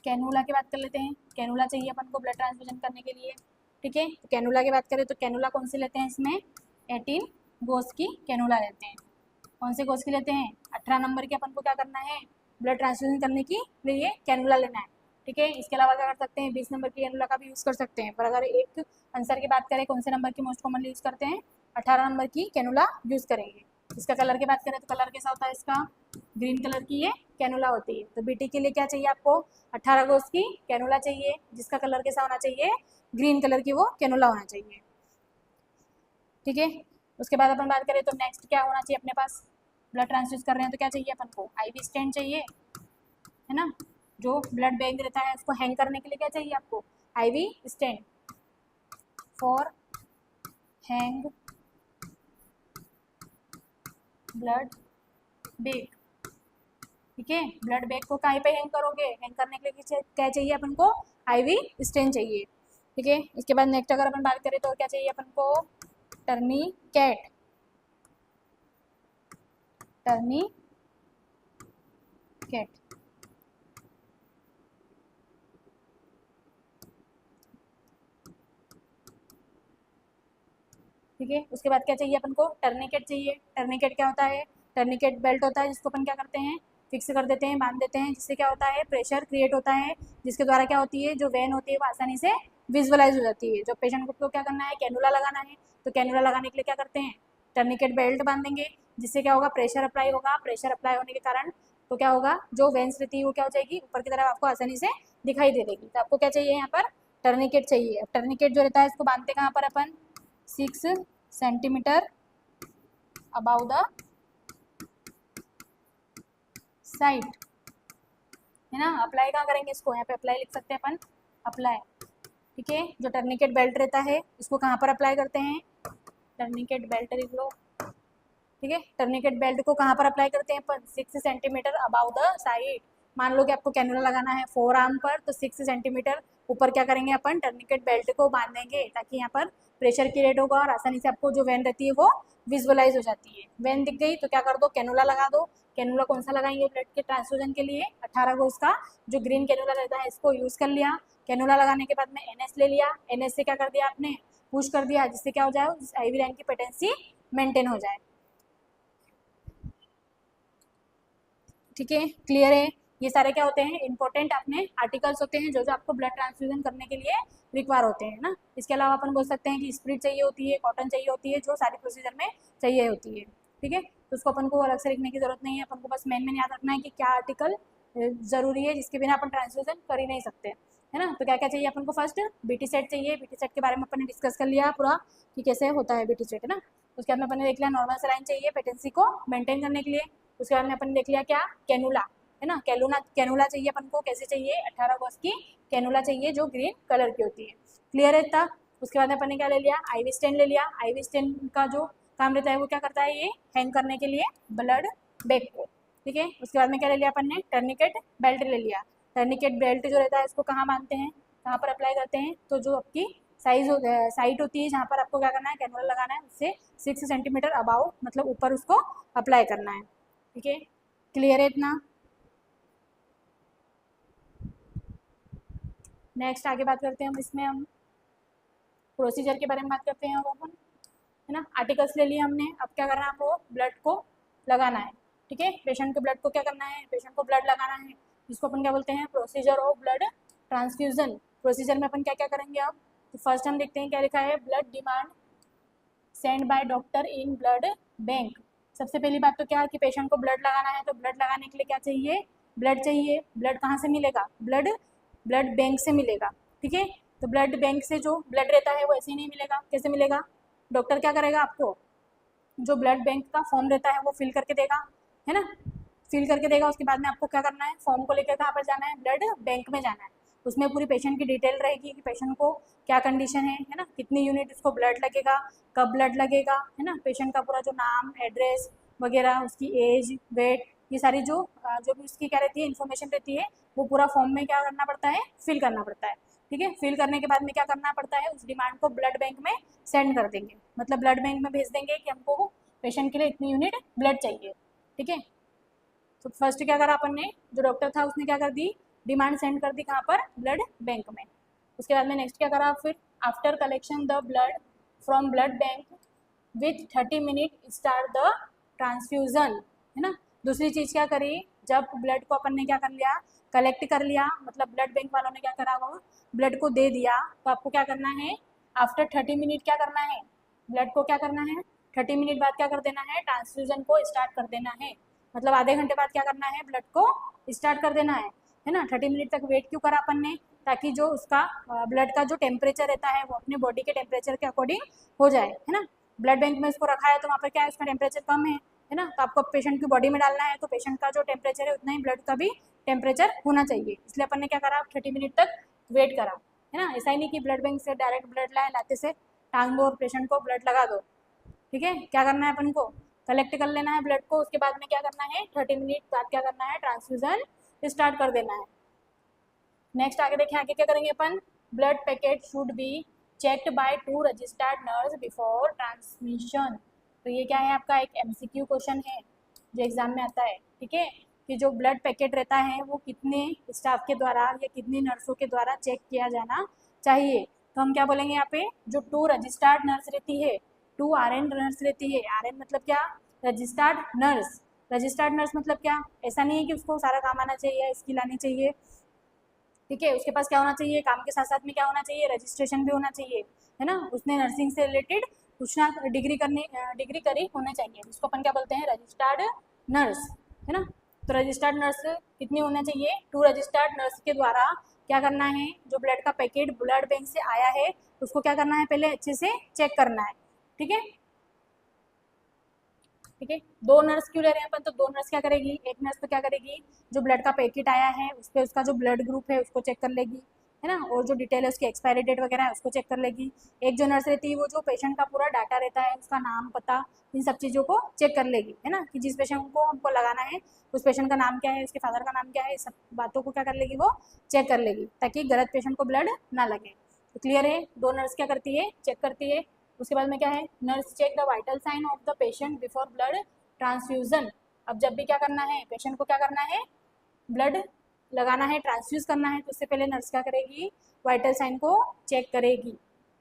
कैनुला की बात कर लेते हैं। कैनुला चाहिए अपन को ब्लड ट्रांसफ्यूजन करने के लिए। ठीक है, तो कैनुला की बात करें तो कैनुला कौन सी लेते हैं, इसमें 18 गोस की कैनुला लेते हैं। कौन से गोस की लेते हैं, 18 नंबर की अपन को क्या करना है, ब्लड ट्रांसफ्यूजन करने के लिए कैनुला लेना है। ठीक है, इसके अलावा क्या कर सकते हैं, 20 नंबर की कैनुला का भी यूज़ कर सकते हैं। पर अगर एक आंसर की बात करें, कौन से नंबर की मोस्ट कॉमनली यूज़ करते हैं, 18 नंबर की कैनुला यूज़ करेंगे। इसका कलर की बात करें तो कलर कैसा होता है इसका, ग्रीन कलर की ये कैनुला होती है। तो बीटी के लिए क्या चाहिए आपको, 18 गोस की कैनुला चाहिए, जिसका कलर कैसा होना चाहिए, ग्रीन कलर की वो कैनुला होना चाहिए। ठीक है, उसके बाद अपन बात करें तो नेक्स्ट क्या होना चाहिए अपने पास, ब्लड ट्रांसफ्यूज कर रहे हैं तो क्या चाहिए अपन को, आईवी स्टैंड चाहिए, है ना। जो ब्लड बैग रहता है उसको हैंग करने के लिए क्या चाहिए आपको, IV stand for hang blood bag. ठीक है, ब्लड बैग को कहीं पे हैंग करोगे, हैंग करने के लिए क्या चाहिए अपन को, आईवी स्टैंड चाहिए। ठीक है, इसके बाद नेक्स्ट अगर अपन बात करें तो क्या चाहिए अपन को, टर्निकेट। ठीक है, उसके बाद क्या चाहिए अपन को, टर्निकेट चाहिए। टर्निकेट क्या होता है, टर्निकेट बेल्ट होता है, जिसको अपन क्या करते हैं, फिक्स कर देते हैं, बांध देते हैं, जिससे क्या होता है, प्रेशर क्रिएट होता है, जिसके द्वारा क्या होती है, जो वेन होती है वो आसानी से विजुअलाइज हो जाती है। जो पेशेंट को क्या करना है, कैनुला लगाना है, तो कैनुला लगाने के लिए क्या करते हैं, टर्निकेट बेल्ट बांधेंगे, जिससे क्या होगा, प्रेशर अप्लाई होगा। प्रेशर अप्लाई होने के कारण तो क्या होगा, जो वेन्स रहती है वो क्या हो जाएगी, ऊपर की तरफ आपको आसानी से दिखाई दे देगी। तो आपको क्या चाहिए, यहाँ पर टर्निकेट चाहिए। अब टर्निकेट जो रहता है इसको बांधते कहाँ पर अपन, 6 सेंटीमीटर अबाउ द साइट, है ना। अप्लाई कहाँ करेंगे इसको, यहाँ पे अप्लाई लिख सकते हैं अपन, अप्लाई। ठीक है, जो टर्निकेट बेल्ट रहता है इसको कहाँ पर अप्लाई करते हैं, टर्निकेट बेल्ट लिख लो। ठीक है, टर्निकेट बेल्ट को कहाँ पर अप्लाई करते हैं अपन, 6 सेंटीमीटर अबाउ द साइड। मान लो कि आपको कैनुला लगाना है 4 आर्म पर, तो 6 सेंटीमीटर ऊपर क्या करेंगे अपन, टर्निकेट बेल्ट को बांधेंगे, ताकि यहाँ पर प्रेशर क्रिएट होगा और आसानी से आपको जो वेन रहती है वो विजुअलाइज हो जाती है। वेन दिख गई तो क्या कर दो, कैनुला लगा दो। कैनुला कौन सा लगाएंगे, ब्लड के ट्रांसफ्यूजन के लिए 18 को उसका जो ग्रीन कैनुला रहता है इसको यूज़ कर लिया। कैनुला लगाने के बाद में एनएस ले लिया, एनएस से क्या कर दिया आपने, पुश कर दिया, जिससे क्या हो जाए, आईवी लाइन की पेटेंसी मेंटेन हो जाए। ठीक है, क्लियर है। ये सारे क्या होते हैं, इंपॉर्टेंट अपने आर्टिकल्स होते हैं, जो जो आपको ब्लड ट्रांसफ्यूजन करने के लिए रिक्वायर होते हैं ना। इसके अलावा अपन बोल सकते हैं कि स्प्रिट चाहिए होती है, कॉटन चाहिए होती है, जो सारी प्रोसीजर में चाहिए होती है। ठीक है, तो उसको अपन को अलग से लिखने की जरूरत नहीं है, अपन को बस मेन याद रखना है कि क्या आर्टिकल जरूरी है, जिसके बिना अपन ट्रांसफ्यूजन कर ही नहीं सकते, है ना। तो क्या क्या चाहिए अपन को, फर्स्ट बीटी सेट चाहिए। बीटी सेट के बारे में अपन ने डिस्कस कर लिया पूरा कि कैसे होता है बीटी सेट, है ना। उसके बाद में अपन ने देख लिया नॉर्मल सलाइन चाहिए पेटेंसी को मेंटेन करने के लिए। उसके बाद में अपन ने देख लिया क्या, कैनुला, है ना। कैनुला चाहिए अपन को, कैसे चाहिए, 18 गॉस की कैनुला चाहिए, जो ग्रीन कलर की होती है। क्लियर है इतना। उसके बाद में अपन ने क्या ले लिया, आईवी स्टैंड ले लिया। आईवी स्टैंड का जो काम रहता है वो क्या करता है, ये हैंग करने के लिए ब्लड बैग को। ठीक है, उसके बाद में क्या ले लिया अपन ने, टर्निकेट बेल्ट ले लिया। टर्निकेट बेल्ट जो रहता है इसको कहाँ बांधते हैं, कहाँ पर अप्लाई करते हैं, तो जो आपकी साइट होती है जहाँ पर आपको क्या करना है, कैनुला लगाना है, उससे 6 सेंटीमीटर अबाउ मतलब ऊपर उसको अप्लाई करना है। ठीक है, क्लियर है इतना। नेक्स्ट आगे बात करते हैं हम, इसमें हम प्रोसीजर के बारे में बात करते हैं अब अपन, है ना। आर्टिकल्स ले लिए हमने, अब क्या करना है, आपको ब्लड को लगाना है। ठीक है, पेशेंट के ब्लड को क्या करना है, पेशेंट को ब्लड लगाना है, जिसको अपन क्या बोलते हैं, procedure of blood transfusion. Procedure में अपन क्या क्या करेंगे अब, तो फर्स्ट हम देखते हैं क्या लिखा है, blood demand send by doctor in blood bank. सबसे पहली बात तो क्या है कि पेशेंट को ब्लड लगाना है, तो ब्लड लगाने के लिए क्या चाहिए, ब्लड चाहिए। ब्लड कहाँ से मिलेगा, ब्लड बैंक से मिलेगा। ठीक है, तो ब्लड बैंक से जो ब्लड रहता है वो ऐसे ही नहीं मिलेगा, कैसे मिलेगा, डॉक्टर क्या करेगा, आपको जो ब्लड बैंक का फॉर्म रहता है वो फिल करके देगा, है ना, फिल करके देगा। उसके बाद में आपको क्या करना है, फॉर्म को लेकर कहाँ पर जाना है, ब्लड बैंक में जाना है। उसमें पूरी पेशेंट की डिटेल रहेगी कि पेशेंट को क्या कंडीशन है ना, कितनी यूनिट उसको ब्लड लगेगा, कब ब्लड लगेगा, है ना, पेशेंट का पूरा जो नाम, एड्रेस वगैरह, उसकी एज, वेट, ये सारी जो भी उसकी क्या रहती है, इन्फॉर्मेशन रहती है, वो पूरा फॉर्म में क्या करना पड़ता है, फिल करना पड़ता है। ठीक है, फिल करने के बाद में क्या करना पड़ता है, उस डिमांड को ब्लड बैंक में सेंड कर देंगे, मतलब ब्लड बैंक में भेज देंगे कि हमको पेशेंट के लिए इतनी यूनिट ब्लड चाहिए। ठीक है, तो फर्स्ट क्या करा अपन ने, जो डॉक्टर था उसने क्या कर दी, डिमांड सेंड कर दी कहाँ पर, ब्लड बैंक में। उसके बाद में नेक्स्ट क्या करा, फिर after collection the blood from blood bank with 30 minute start the transfusion, है ना। दूसरी चीज़ क्या करी, जब ब्लड को अपन ने क्या कर लिया, कलेक्ट कर लिया, मतलब ब्लड बैंक वालों ने क्या करा, वो ब्लड को दे दिया, तो आपको क्या करना है, आफ्टर 30 मिनट क्या करना है, ब्लड को क्या करना है, 30 मिनट बाद क्या कर देना है, ट्रांसफ्यूजन को स्टार्ट कर देना है। मतलब आधे घंटे बाद क्या करना है, ब्लड को स्टार्ट कर देना है ना। 30 मिनट तक वेट क्यों करा अपन ने, ताकि जो उसका ब्लड का जो टेम्परेचर रहता है वो अपने बॉडी के टेम्परेचर के अकॉर्डिंग हो जाए, है ना। ब्लड बैंक में इसको रखा है तो वहाँ पर क्या है, उसका टेम्परेचर कम है ना, तो आपको पेशेंट की बॉडी में डालना है, तो पेशेंट का जो टेम्परेचर है उतना ही ब्लड का भी टेम्परेचर होना चाहिए। इसलिए अपन ने क्या करा, 30 मिनट तक वेट करा, है ना। ऐसा ही नहीं कि ब्लड बैंक से डायरेक्ट ब्लड लाते से टांग दो और पेशेंट को ब्लड लगा दो। ठीक है, क्या करना है अपन को, कलेक्ट कर लेना है ब्लड को, उसके बाद में क्या करना है, 30 मिनट बाद क्या करना है, ट्रांसफ्यूजन स्टार्ट कर देना है। नेक्स्ट आगे देखें, आगे क्या करेंगे अपन, blood packet should be checked by 2 registered nurse before transmission. तो ये क्या है, आपका एक MCQ क्वेश्चन है जो एग्जाम में आता है। ठीक है, कि जो ब्लड पैकेट रहता है वो कितने स्टाफ के द्वारा या कितनी नर्सों के द्वारा चेक किया जाना चाहिए। तो हम क्या बोलेंगे यहाँ पे, जो 2 रजिस्टर्ड नर्स रहती है, 2 RN नर्स रहती है, RN मतलब क्या, रजिस्टर्ड नर्स। रजिस्टर्ड नर्स मतलब क्या, ऐसा नहीं है कि उसको सारा काम आना चाहिए, स्किल आनी चाहिए। ठीक है, उसके पास क्या होना चाहिए, काम के साथ साथ में क्या होना चाहिए, रजिस्ट्रेशन भी होना चाहिए, है ना। उसने नर्सिंग से रिलेटेड कुछ ना डिग्री करी होना चाहिए, जिसको अपन क्या बोलते हैं, रजिस्टर्ड नर्स, है ना। तो रजिस्टर्ड नर्स कितनी होना चाहिए, 2 रजिस्टर्ड नर्स के द्वारा क्या करना है, जो ब्लड का पैकेट ब्लड बैंक से आया है उसको क्या करना है, पहले अच्छे से चेक करना है। ठीक है, ठीक है, 2 नर्स क्यों ले रहे हैं अपन, तो 2 नर्स क्या करेगी, एक नर्स तो क्या करेगी, जो ब्लड का पैकेट आया है उस पर उसका जो ब्लड ग्रुप है उसको चेक कर लेगी, है ना, और जो डिटेल है उसकी एक्सपायरी डेट वगैरह है उसको चेक कर लेगी। एक जो नर्स रहती है वो जो पेशेंट का पूरा डाटा रहता है, उसका नाम, पता, इन सब चीज़ों को चेक कर लेगी, है ना, कि जिस पेशेंट को हमको लगाना है उस पेशेंट का नाम क्या है, उसके फादर का नाम क्या है, सब बातों को क्या कर लेगी, वो चेक कर लेगी, ताकि गलत पेशेंट को ब्लड ना लगे। तो क्लियर है, 2 नर्स क्या करती है, चेक करती है। उसके बाद में क्या है, nurse check the vital sign of the patient before blood transfusion. अब जब भी क्या करना है, पेशेंट को क्या करना है, ब्लड लगाना है, ट्रांसफ्यूज करना है, तो उससे पहले नर्स क्या करेगी, वाइटल साइन को चेक करेगी।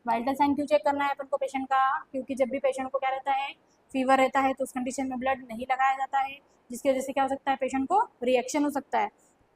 वाइटल साइन क्यों चेक करना है अपन को पेशेंट का, क्योंकि जब भी पेशेंट को क्या रहता है, फीवर रहता है, तो उस कंडीशन में ब्लड नहीं लगाया जाता है, जिसकी वजह से क्या हो सकता है, पेशेंट को रिएक्शन हो सकता है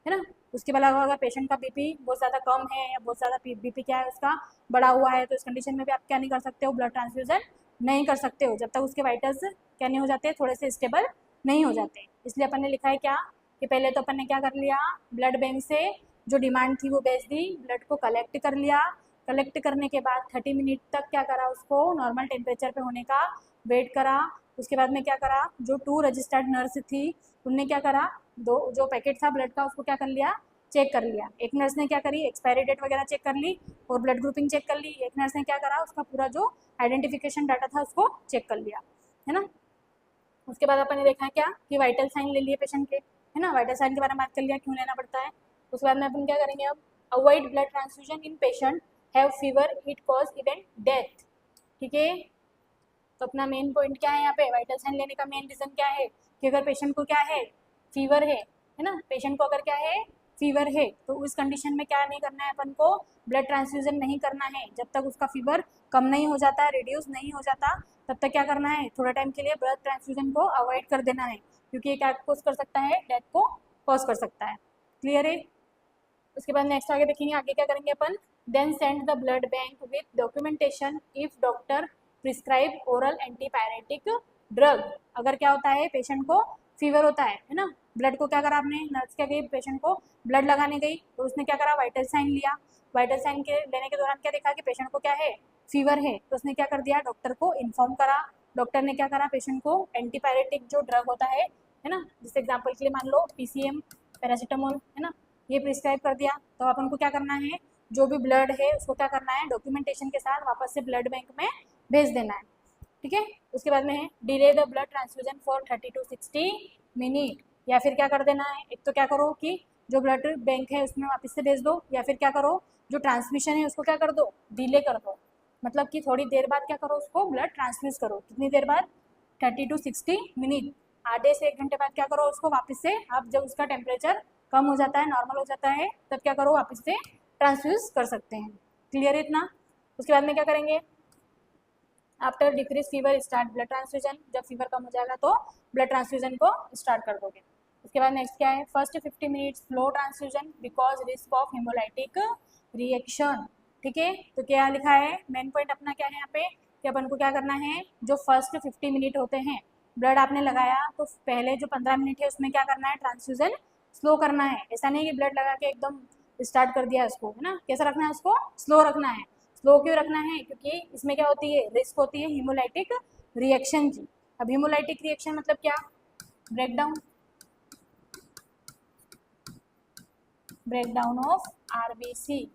ना। उसके अलावा अगर पेशेंट का BP बहुत ज़्यादा कम है या बहुत ज़्यादा BP क्या है उसका बढ़ा हुआ है, तो इस कंडीशन में भी आप क्या नहीं कर सकते हो, ब्लड ट्रांसफ्यूजन नहीं कर सकते हो, जब तक उसके वाइटल्स क्या नहीं हो जाते, थोड़े से स्टेबल नहीं हो जाते। इसलिए अपन ने लिखा है क्या, कि पहले तो अपन ने क्या कर लिया, ब्लड बैंक से जो डिमांड थी वो भेज दी, ब्लड को कलेक्ट कर लिया, कलेक्ट करने के बाद 30 मिनट तक क्या करा, उसको नॉर्मल टेम्परेचर पे होने का वेट करा। उसके बाद में क्या करा, जो 2 रजिस्टर्ड नर्स थी उनने क्या करा, दो जो पैकेट था ब्लड का उसको क्या कर लिया, चेक कर लिया। एक नर्स ने क्या करी, एक्सपायरी डेट वगैरह चेक कर ली और ब्लड ग्रुपिंग चेक कर ली। एक नर्स ने क्या करा, उसका पूरा जो आइडेंटिफिकेशन डाटा था उसको चेक कर लिया, है ना। उसके बाद अपन ने देखा क्या, कि वाइटल साइन ले लिए पेशेंट के, है ना, वाइटल साइन के बारे में बात कर लिया, क्यों लेना पड़ता है। उसके बाद में अपन क्या करेंगे, अब avoid blood transfusion in patient have fever, it cause event death. ठीक है, तो अपना मेन पॉइंट क्या है यहाँ पे, वाइटल साइन लेने का मेन रीजन क्या है, कि अगर पेशेंट को क्या है, फीवर है ना, पेशेंट को अगर क्या है, फीवर है, तो उस कंडीशन में क्या नहीं करना है अपन को, ब्लड ट्रांसफ्यूजन नहीं करना है, जब तक उसका फीवर कम नहीं हो जाता, रिड्यूस नहीं हो जाता, तब तक क्या करना है, थोड़ा टाइम के लिए ब्लड ट्रांसफ्यूजन को अवॉइड कर देना है, क्योंकि ये क्या कॉज कर सकता है, डेथ को कॉज कर सकता है। क्लियर है। उसके बाद नेक्स्ट आगे देखेंगे, आगे क्या करेंगे अपन, then send the blood bank with documentation if doctor prescribe oral antipyretic drug. अगर क्या होता है, पेशेंट को फीवर होता है ना, ब्लड को क्या करा आपने, नर्स क्या गई पेशेंट को ब्लड लगाने गई, तो उसने क्या करा, वाइटल साइन लिया। वाइटल साइन के लेने के दौरान क्या देखा कि पेशेंट को क्या है, फीवर है, तो उसने क्या कर दिया, डॉक्टर को इन्फॉर्म करा, डॉक्टर ने क्या करा, पेशेंट को एंटीपायरेटिक जो ड्रग होता है ना, जैसे एग्जाम्पल के लिए मान लो PCM, पैरासीटामोल, है ना, ये प्रिस्क्राइब कर दिया। तो अपन को क्या करना है, जो भी ब्लड है उसको क्या करना है, डॉक्यूमेंटेशन के साथ वापस से ब्लड बैंक में भेज देना है, ठीक है। उसके बाद में है delay the blood transfusion for 30 to 60 minute, या फिर क्या कर देना है, एक तो क्या करो कि जो ब्लड बैंक है उसमें वापस से भेज दो, या फिर क्या करो जो ट्रांसमिशन है उसको क्या कर दो, डिले कर दो, मतलब कि थोड़ी देर बाद क्या करो, उसको ब्लड ट्रांसफ्यूज करो। कितनी देर बाद, 30 to 60 मिनट, आधे से 1 घंटे बाद क्या करो, उसको वापस से आप जब उसका टेम्परेचर कम हो जाता है, नॉर्मल हो जाता है, तब क्या करो, वापस से ट्रांसफ्यूज कर सकते हैं। क्लियर है इतना। उसके बाद में क्या करेंगे, after decrease fever start blood transfusion, जब फीवर कम हो जाएगा तो ब्लड ट्रांसफ्यूजन को स्टार्ट कर दोगे। उसके बाद नेक्स्ट क्या है, first 50 minutes slow transfusion because risk of hemolytic reaction, ठीक है। तो क्या लिखा है, मेन पॉइंट अपना क्या है यहाँ पे, कि अपन को क्या करना है, जो फर्स्ट 50 मिनट होते हैं ब्लड आपने लगाया तो पहले जो 15 मिनट है उसमें क्या करना है, ट्रांसफ्यूजन स्लो करना है। ऐसा नहीं कि ब्लड लगा के एकदम स्टार्ट कर दिया उसको, है ना, कैसा रखना है, उसको स्लो रखना है। स्लो क्यों रखना है, क्योंकि इसमें क्या होती है, रिस्क होती है हीमोलाइटिक रिएक्शन की। अब हीमोलाइटिक रिएक्शन मतलब क्या, ब्रेकडाउन ऑफ RBC,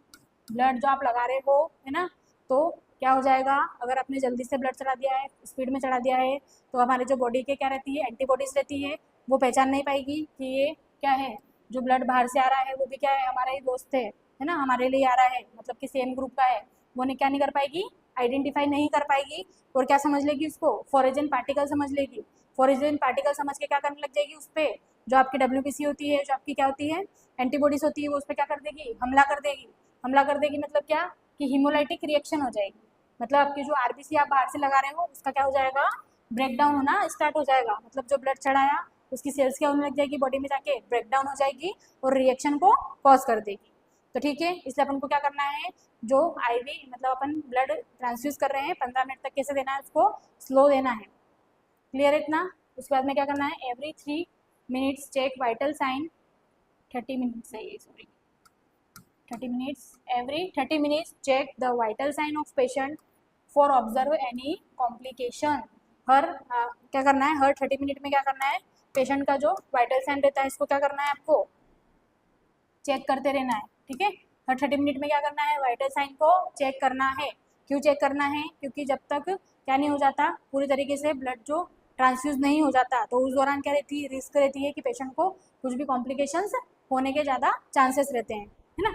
ब्लड जो आप लगा रहे हो, है ना, तो क्या हो जाएगा, अगर आपने जल्दी से ब्लड चढ़ा दिया है, स्पीड में चढ़ा दिया है, तो हमारे जो बॉडी के क्या रहती है, एंटीबॉडीज रहती है, वो पहचान नहीं पाएगी कि ये क्या है, जो ब्लड बाहर से आ रहा है वो भी क्या है, हमारा ही दोस्त है ना, हमारे लिए आ रहा है, मतलब कि सेम ग्रुप का है, वो ने क्या नहीं कर पाएगी, आइडेंटिफाई नहीं कर पाएगी, और क्या समझ लेगी, उसको फॉरेजन पार्टिकल समझ लेगी। फॉरेजन पार्टिकल समझ के क्या करने लग जाएगी, उस पर जो आपकी WBC होती है, जो आपकी क्या होती है, एंटीबॉडीज होती है, वो उस पर क्या कर देगी, हमला कर देगी। हमला कर देगी मतलब क्या, कि हीमोलाइटिक रिएक्शन हो जाएगी, मतलब आपकी जो RBC आप बाहर से लगा रहे हो उसका क्या हो जाएगा, ब्रेकडाउन होना स्टार्ट हो जाएगा, मतलब जो ब्लड चढ़ाया उसकी सेल्स क्या होने लग जाएगी, बॉडी में जाके ब्रेकडाउन हो जाएगी और रिएक्शन को कॉज कर देगी। तो ठीक है, इसलिए अपन को क्या करना है, जो IV मतलब अपन ब्लड ट्रांसफ्यूज कर रहे हैं 15 मिनट तक कैसे देना है, उसको स्लो देना है। क्लियर है इतना। उसके बाद में क्या करना है, every 3 minutes check vital sign, 30 minutes है ये, sorry 30 minutes, every 30 minutes check the vital sign of patient for observe any complication. क्या करना है, हर 30 मिनट में क्या करना है, पेशेंट का जो वाइटल साइन रहता है इसको क्या करना है, आपको चेक करते रहना है, ठीक है। हर 30 मिनट में क्या करना है, वाइटल साइन को चेक करना है। क्यों चेक करना है, क्योंकि जब तक क्या नहीं हो जाता पूरी तरीके से ब्लड जो ट्रांसफ्यूज नहीं हो जाता, तो उस दौरान क्या रहती है, रिस्क रहती है कि पेशेंट को कुछ भी कॉम्प्लिकेशंस होने के ज़्यादा चांसेस रहते हैं, है ना।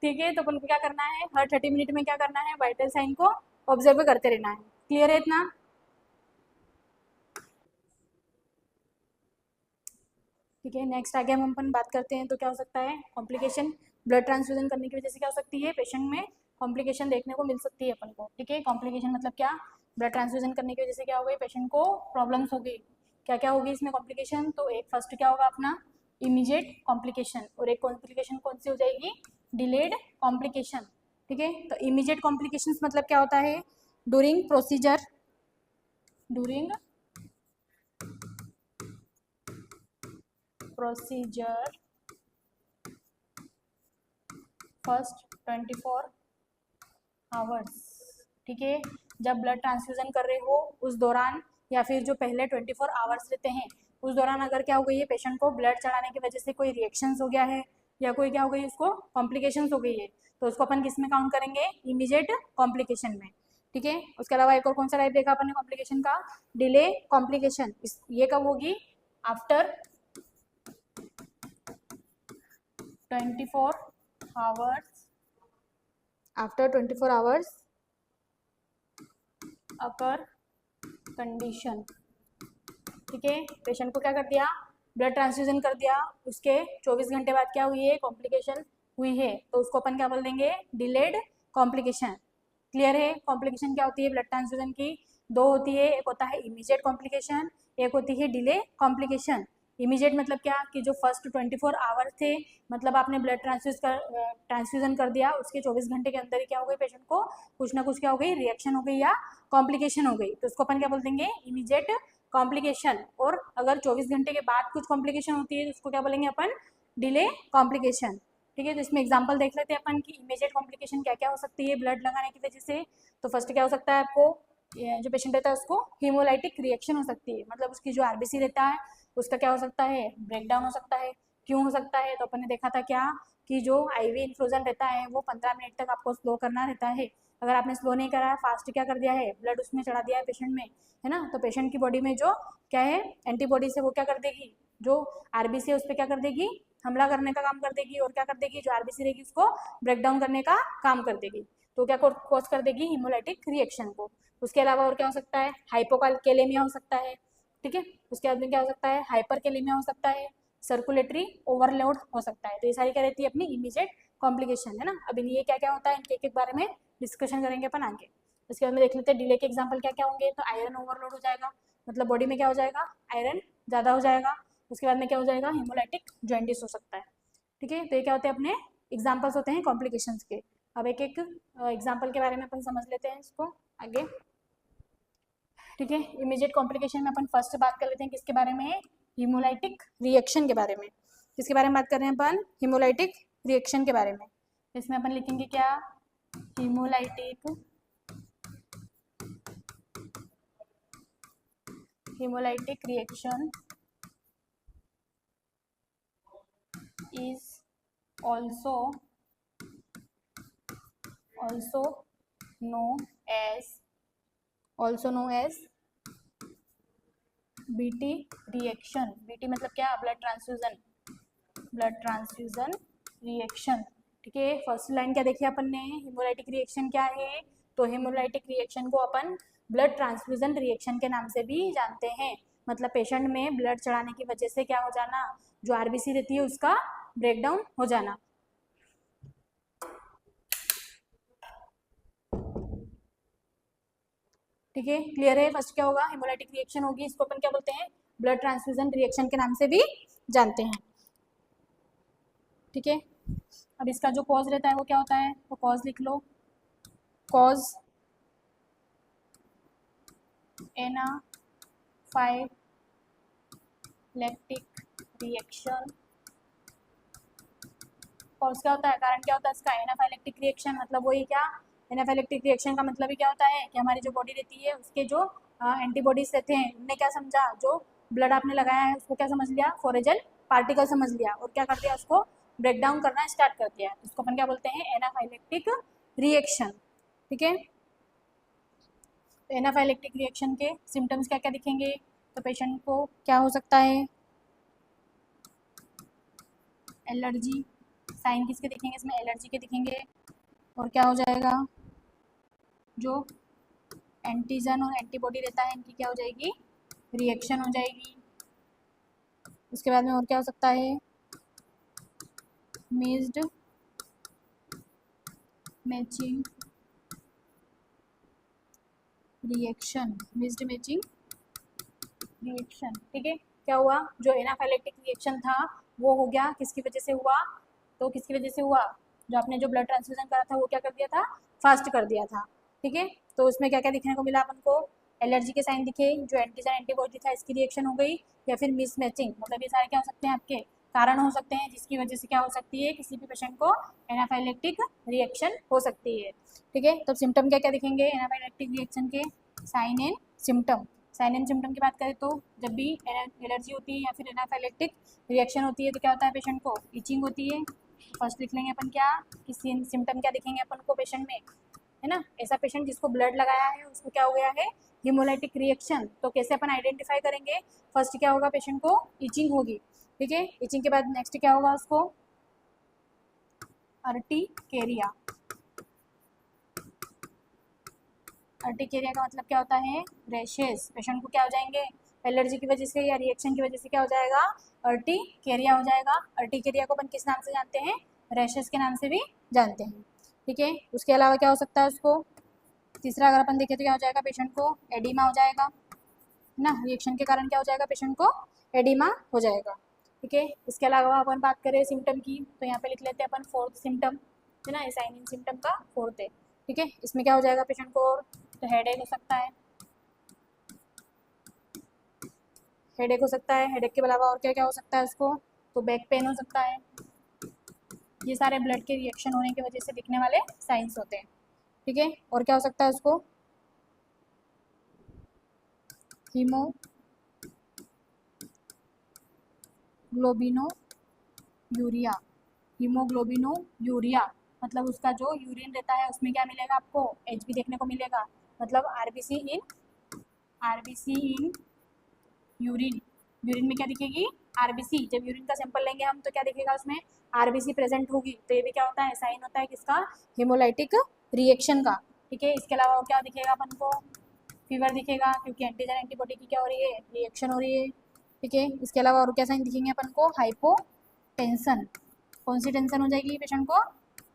ठीक है, तो अपन को क्या करना है, हर 30 मिनट में क्या करना है, वाइटल साइन को ऑब्जर्व करते रहना है। क्लियर है इतना। ठीक है, नेक्स्ट आगे हम अपन बात करते हैं, तो क्या हो सकता है कॉम्प्लिकेशन, ब्लड ट्रांसफ्यूजन करने की वजह से क्या हो सकती है, पेशेंट में कॉम्प्लिकेशन देखने को मिल सकती है अपन को। ठीक है, कॉम्प्लिकेशन मतलब क्या, ब्लड ट्रांसफ्यूजन करने की वजह से क्या हो गई, पेशेंट को प्रॉब्लम्स हो गई। क्या क्या होगी इसमें कॉम्प्लिकेशन, तो एक फर्स्ट क्या होगा अपना, इमीडिएट कॉम्प्लिकेशन, और एक कॉम्प्लिकेशन कौन सी हो जाएगी, डिलेड कॉम्प्लिकेशन। ठीक है, तो इमीडिएट कॉम्प्लिकेशंस मतलब क्या होता है, ड्यूरिंग प्रोसीजर, फर्स्ट 24 आवर्स। ठीक है, जब ब्लड ट्रांसफ्यूजन कर रहे हो उस दौरान, या फिर जो पहले 24 आवर्स रहते हैं उस दौरान अगर क्या हो गई है, पेशेंट को ब्लड चढ़ाने की वजह से कोई रिएक्शंस हो गया है, या कोई क्या हो गई, उसको कॉम्प्लिकेशंस हो गई है, तो उसको अपन किस में काउंट करेंगे, इमीडिएट कॉम्प्लिकेशन में। ठीक है, उसके अलावा एक और कौन सा टाइप देखा अपन ने कॉम्प्लिकेशन का, डिले कॉम्प्लिकेशन। ये कब होगी, आफ्टर 24 आवर्स, आफ्टर 24 आवर्स अपर कंडीशन। ठीक है, पेशेंट को क्या कर दिया, ब्लड ट्रांसफ्यूजन कर दिया, उसके 24 घंटे बाद क्या हुई है, कॉम्प्लिकेशन हुई है, तो उसको अपन क्या बोल देंगे, डिलेड कॉम्प्लिकेशन। क्लियर है, कॉम्प्लिकेशन क्या होती है ब्लड ट्रांसफ्यूजन की, दो होती है, एक होता है इमीडिएट कॉम्प्लिकेशन, एक होती है डिले कॉम्प्लिकेशन। इमीडिएट मतलब क्या, कि जो फर्स्ट 24 आवर्स थे, मतलब आपने ब्लड ट्रांसफ्यूजन कर दिया, उसके 24 घंटे के अंदर ही क्या हो गई, पेशेंट को कुछ ना कुछ क्या हो गई, रिएक्शन हो गई या कॉम्प्लिकेशन हो गई, तो उसको अपन क्या बोल देंगे, इमीडिएट कॉम्प्लिकेशन। और अगर 24 घंटे के बाद कुछ कॉम्प्लिकेशन होती है तो उसको क्या बोलेंगे अपन, डिले कॉम्प्लिकेशन। ठीक है, तो इसमें एग्जांपल देख लेते हैं अपन कि इमीडिएट कॉम्प्लिकेशन क्या क्या हो सकती है ब्लड लगाने की वजह से। तो फर्स्ट क्या हो सकता है, आपको जो पेशेंट रहता है उसको हीमोलाइटिक रिएक्शन हो सकती है, मतलब उसकी जो आरबीसी रहता है उसका क्या हो सकता है, ब्रेक डाउन हो सकता है। क्यों हो सकता है, तो अपन ने देखा था क्या कि जो आईवी इन्फ्यूजन रहता है वो 15 मिनट तक आपको स्लो करना रहता है। अगर आपने स्लो नहीं करा है, फास्ट क्या कर दिया है, ब्लड उसमें चढ़ा दिया है पेशेंट में, है ना, तो पेशेंट की बॉडी में जो क्या है एंटीबॉडी से वो क्या कर देगी, जो आरबीसी है उस पर क्या कर देगी, हमला करने का काम कर देगी, और क्या कर देगी, जो आरबीसी रहेगी उसको ब्रेक डाउन करने का काम कर देगी। तो क्या कॉज कर देगी, हीमोलाइटिक रिएक्शन को। उसके अलावा और क्या हो सकता है, हाइपोकैलेमिया हो सकता है। ठीक है, उसके बाद में क्या हो सकता है, हाइपरकैलेमिया हो सकता है, सर्कुलेटरी ओवरलोड हो सकता है। तो ये सारी क्या रहती है अपनी इमीडिएट कॉम्प्लिकेशन, है ना। अब ये क्या क्या होता है इनके एक बारे में डिस्कशन करेंगे अपन आगे। उसके बाद में देख लेते हैं डिले के एग्जाम्पल क्या क्या होंगे। तो आयरन ओवरलोड हो जाएगा, मतलब बॉडी में क्या हो जाएगा, आयरन ज़्यादा हो जाएगा। उसके बाद में क्या हो जाएगा, हीमोलाइटिक जॉइंटिस हो सकता है। ठीक है, तो ये क्या होते हैं अपने एग्जाम्पल्स होते हैं कॉम्प्लिकेशंस के। अब एक एक एग्जाम्पल के बारे में अपन समझ लेते हैं इसको आगे। ठीक है, इमीडिएट कॉम्प्लिकेशन में अपन फर्स्ट बात कर लेते हैं किसके बारे में, हीमोलाइटिक रिएक्शन के बारे में। किसके बारे में बात कर रहे हैं अपन, हीमोलाइटिक रिएक्शन के बारे में। इसमें अपन लिखेंगे क्या, haemolytic reaction is also known as BT reaction. BT मतलब क्या, ब्लड ट्रांसफ्यूजन रिएक्शन। ठीक है, फर्स्ट लाइन क्या देखी अपन ने, हीमोलाइटिक रिएक्शन क्या है, तो हीमोलाइटिक रिएक्शन को अपन ब्लड ट्रांसफ्यूजन रिएक्शन के नाम से भी जानते हैं। मतलब पेशेंट में ब्लड चढ़ाने की वजह से क्या हो जाना, जो आरबीसी रहती है उसका ब्रेकडाउन हो जाना। ठीक है, क्लियर है। फर्स्ट क्या होगा, हेमोलाइटिक रिएक्शन होगी, इसको अपन क्या बोलते हैं, ब्लड ट्रांसफ्यूजन रिएक्शन के नाम से भी जानते हैं। ठीक है, अब इसका जो कॉज रहता है वो क्या होता है, तो कॉज लिख लो, कॉज एनाफाइलेक्टिक रिएक्शन। कॉज क्या होता है, कारण क्या होता है इसका, एनाफाइलेक्टिक रिएक्शन। मतलब वही क्या, एनाफाइलेक्टिक रिएक्शन का मतलब ही क्या होता है कि हमारी जो बॉडी रहती है उसके जो एंटीबॉडीज रहते हैं उनने क्या समझा, जो ब्लड आपने लगाया है उसको क्या समझ लिया, फोरेजल पार्टिकल समझ लिया, और क्या कर दिया, उसको ब्रेक डाउन करना स्टार्ट कर दिया। उसको अपन क्या बोलते हैं, एनाफाइलेक्टिक रिएक्शन। ठीक है, तो एनाफाइलेक्टिक रिएक्शन के सिम्टम्स क्या क्या दिखेंगे, तो पेशेंट को क्या हो सकता है, एलर्जी, साइन किसके दिखेंगे इसमें, एलर्जी के दिखेंगे। और क्या हो जाएगा, जो एंटीजन और एंटीबॉडी रहता है इनकी क्या हो जाएगी, रिएक्शन हो जाएगी। उसके बाद में और क्या हो सकता है, mixed matching reaction, mixed matching reaction. ठीक है, क्या हुआ, जो एनाफाइलेक्टिक रिएक्शन था वो हो गया, किसकी वजह से हुआ, तो किसकी वजह से हुआ, जो आपने जो ब्लड ट्रांसफ्यूजन करा था वो क्या कर दिया था, फास्ट कर दिया था। ठीक है, तो उसमें क्या क्या दिखने को मिला अपन को, एलर्जी के साइन दिखे, जो एंटीजन एंटीबॉडी था इसकी रिएक्शन हो गई, या फिर मिसमैचिंग, मतलब ये सारे क्या हो सकते हैं आपके कारण हो सकते हैं जिसकी वजह से क्या हो सकती है, किसी भी पेशेंट को एनाफाइलेक्टिक रिएक्शन हो सकती है। ठीक है, तो सिम्टम क्या क्या दिखेंगे एनाफाइलेक्टिक रिएक्शन के, sign and symptom. Sign and symptom की बात करें तो जब भी एलर्जी होती है या फिर एनाफाइलेक्टिक रिएक्शन होती है तो क्या होता है, पेशेंट को इचिंग होती है। फर्स्ट लिख लेंगे अपन क्या, किसी सिम्टम क्या दिखेंगे अपन को पेशेंट में, है ना। ऐसा पेशेंट जिसको ब्लड लगाया है उसको क्या हो गया है, हीमोलाइटिक रिएक्शन। तो कैसे अपन आइडेंटिफाई करेंगे, फर्स्ट क्या होगा, पेशेंट को इचिंग होगी। ठीक है, इचिंग के बाद नेक्स्ट क्या होगा, उसको अर्टिकेरिया। अर्टिकेरिया का मतलब क्या होता है, रैशेस। पेशेंट को क्या हो जाएंगे, एलर्जी की वजह से या रिएक्शन की वजह से क्या हो जाएगा, अर्टिकेरिया हो जाएगा। अर्टिकेरिया को अपन किस नाम से जानते हैं, रैशेस के नाम से भी जानते हैं। ठीक है, उसके अलावा क्या हो सकता है उसको, तीसरा अगर अपन देखें तो क्या हो जाएगा, पेशेंट को एडिमा हो जाएगा, है ना। रिएक्शन के कारण क्या हो जाएगा, पेशेंट को एडिमा हो जाएगा। ठीक है, इसके अलावा अपन बात करें सिम्टम की तो यहाँ पे लिख लेते हैं अपन फोर्थ सिम्टम, है ना, साइन इन सिम्टम का फोर्थ है। ठीक है, इसमें क्या हो जाएगा पेशेंट को, तो हेडेक हो सकता है, हेडेक हो सकता है। हेडेक के अलावा और क्या क्या हो सकता है उसको, तो बैक पेन हो सकता है, ये सारे ब्लड के रिएक्शन होने की वजह से दिखने वाले साइंस होते हैं, ठीक है। और क्या हो सकता है उसको, हीमोग्लोबिनोयूरिया, हीमोग्लोबिनोयूरिया मतलब उसका जो यूरिन रहता है उसमें क्या मिलेगा आपको, Hb देखने को मिलेगा, मतलब आरबीसी इन यूरिन, यूरिन में क्या दिखेगी, आरबीसी। जब यूरिन का सैंपल लेंगे हम तो क्या दिखेगा उसमें, आरबीसी प्रेजेंट होगी। तो ये भी क्या होता है, साइन होता है किसका, हेमोलाइटिक रिएक्शन का, ठीक है। इसके अलावा क्या दिखेगा अपन को, फीवर दिखेगा, क्योंकि एंटीजन एंटीबॉडी की क्या हो रही है, रिएक्शन हो रही है, ठीक है। इसके अलावा और क्या साइन दिखेंगे अपन को, हाइपोटेंशन, कौन सी टेंशन हो जाएगी पेशेंट को,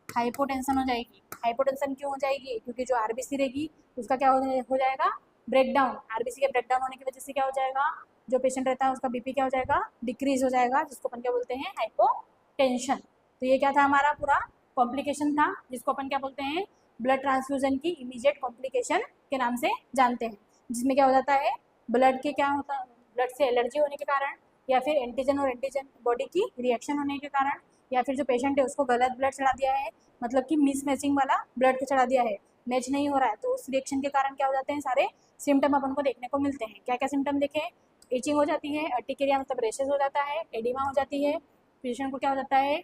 हाइपोटेंशन हो जाएगी। हाइपोटेंशन क्यों हो जाएगी, क्योंकि जो आरबीसी रहेगी उसका क्या हो जाएगा, ब्रेकडाउन। आरबीसी के ब्रेकडाउन होने की वजह से क्या हो जाएगा, जो पेशेंट रहता है उसका बीपी क्या हो जाएगा, डिक्रीज हो जाएगा, जिसको अपन क्या बोलते हैं, हाइपोटेंशन। तो ये क्या था हमारा पूरा कॉम्प्लिकेशन था, जिसको अपन क्या बोलते हैं, ब्लड ट्रांसफ्यूजन की इमीडिएट कॉम्प्लिकेशन के नाम से जानते हैं। जिसमें क्या हो जाता है, ब्लड के क्या होता है, ब्लड से एलर्जी होने के कारण, या फिर एंटीजन और एंटीजन बॉडी की रिएक्शन होने के कारण, या फिर जो पेशेंट है उसको गलत ब्लड चढ़ा दिया है, मतलब कि मिसमैचिंग वाला ब्लड चढ़ा दिया है, मैच नहीं हो रहा है, तो उस रिएक्शन के कारण क्या हो जाते हैं, सारे सिम्टम अपन को देखने को मिलते हैं। क्या क्या सिम्टम देखें, इचिंग हो जाती है, अर्टिकेरिया मतलब रेशेज हो जाता है, एडिमा हो जाती है, पेशेंट को क्या हो जाता है,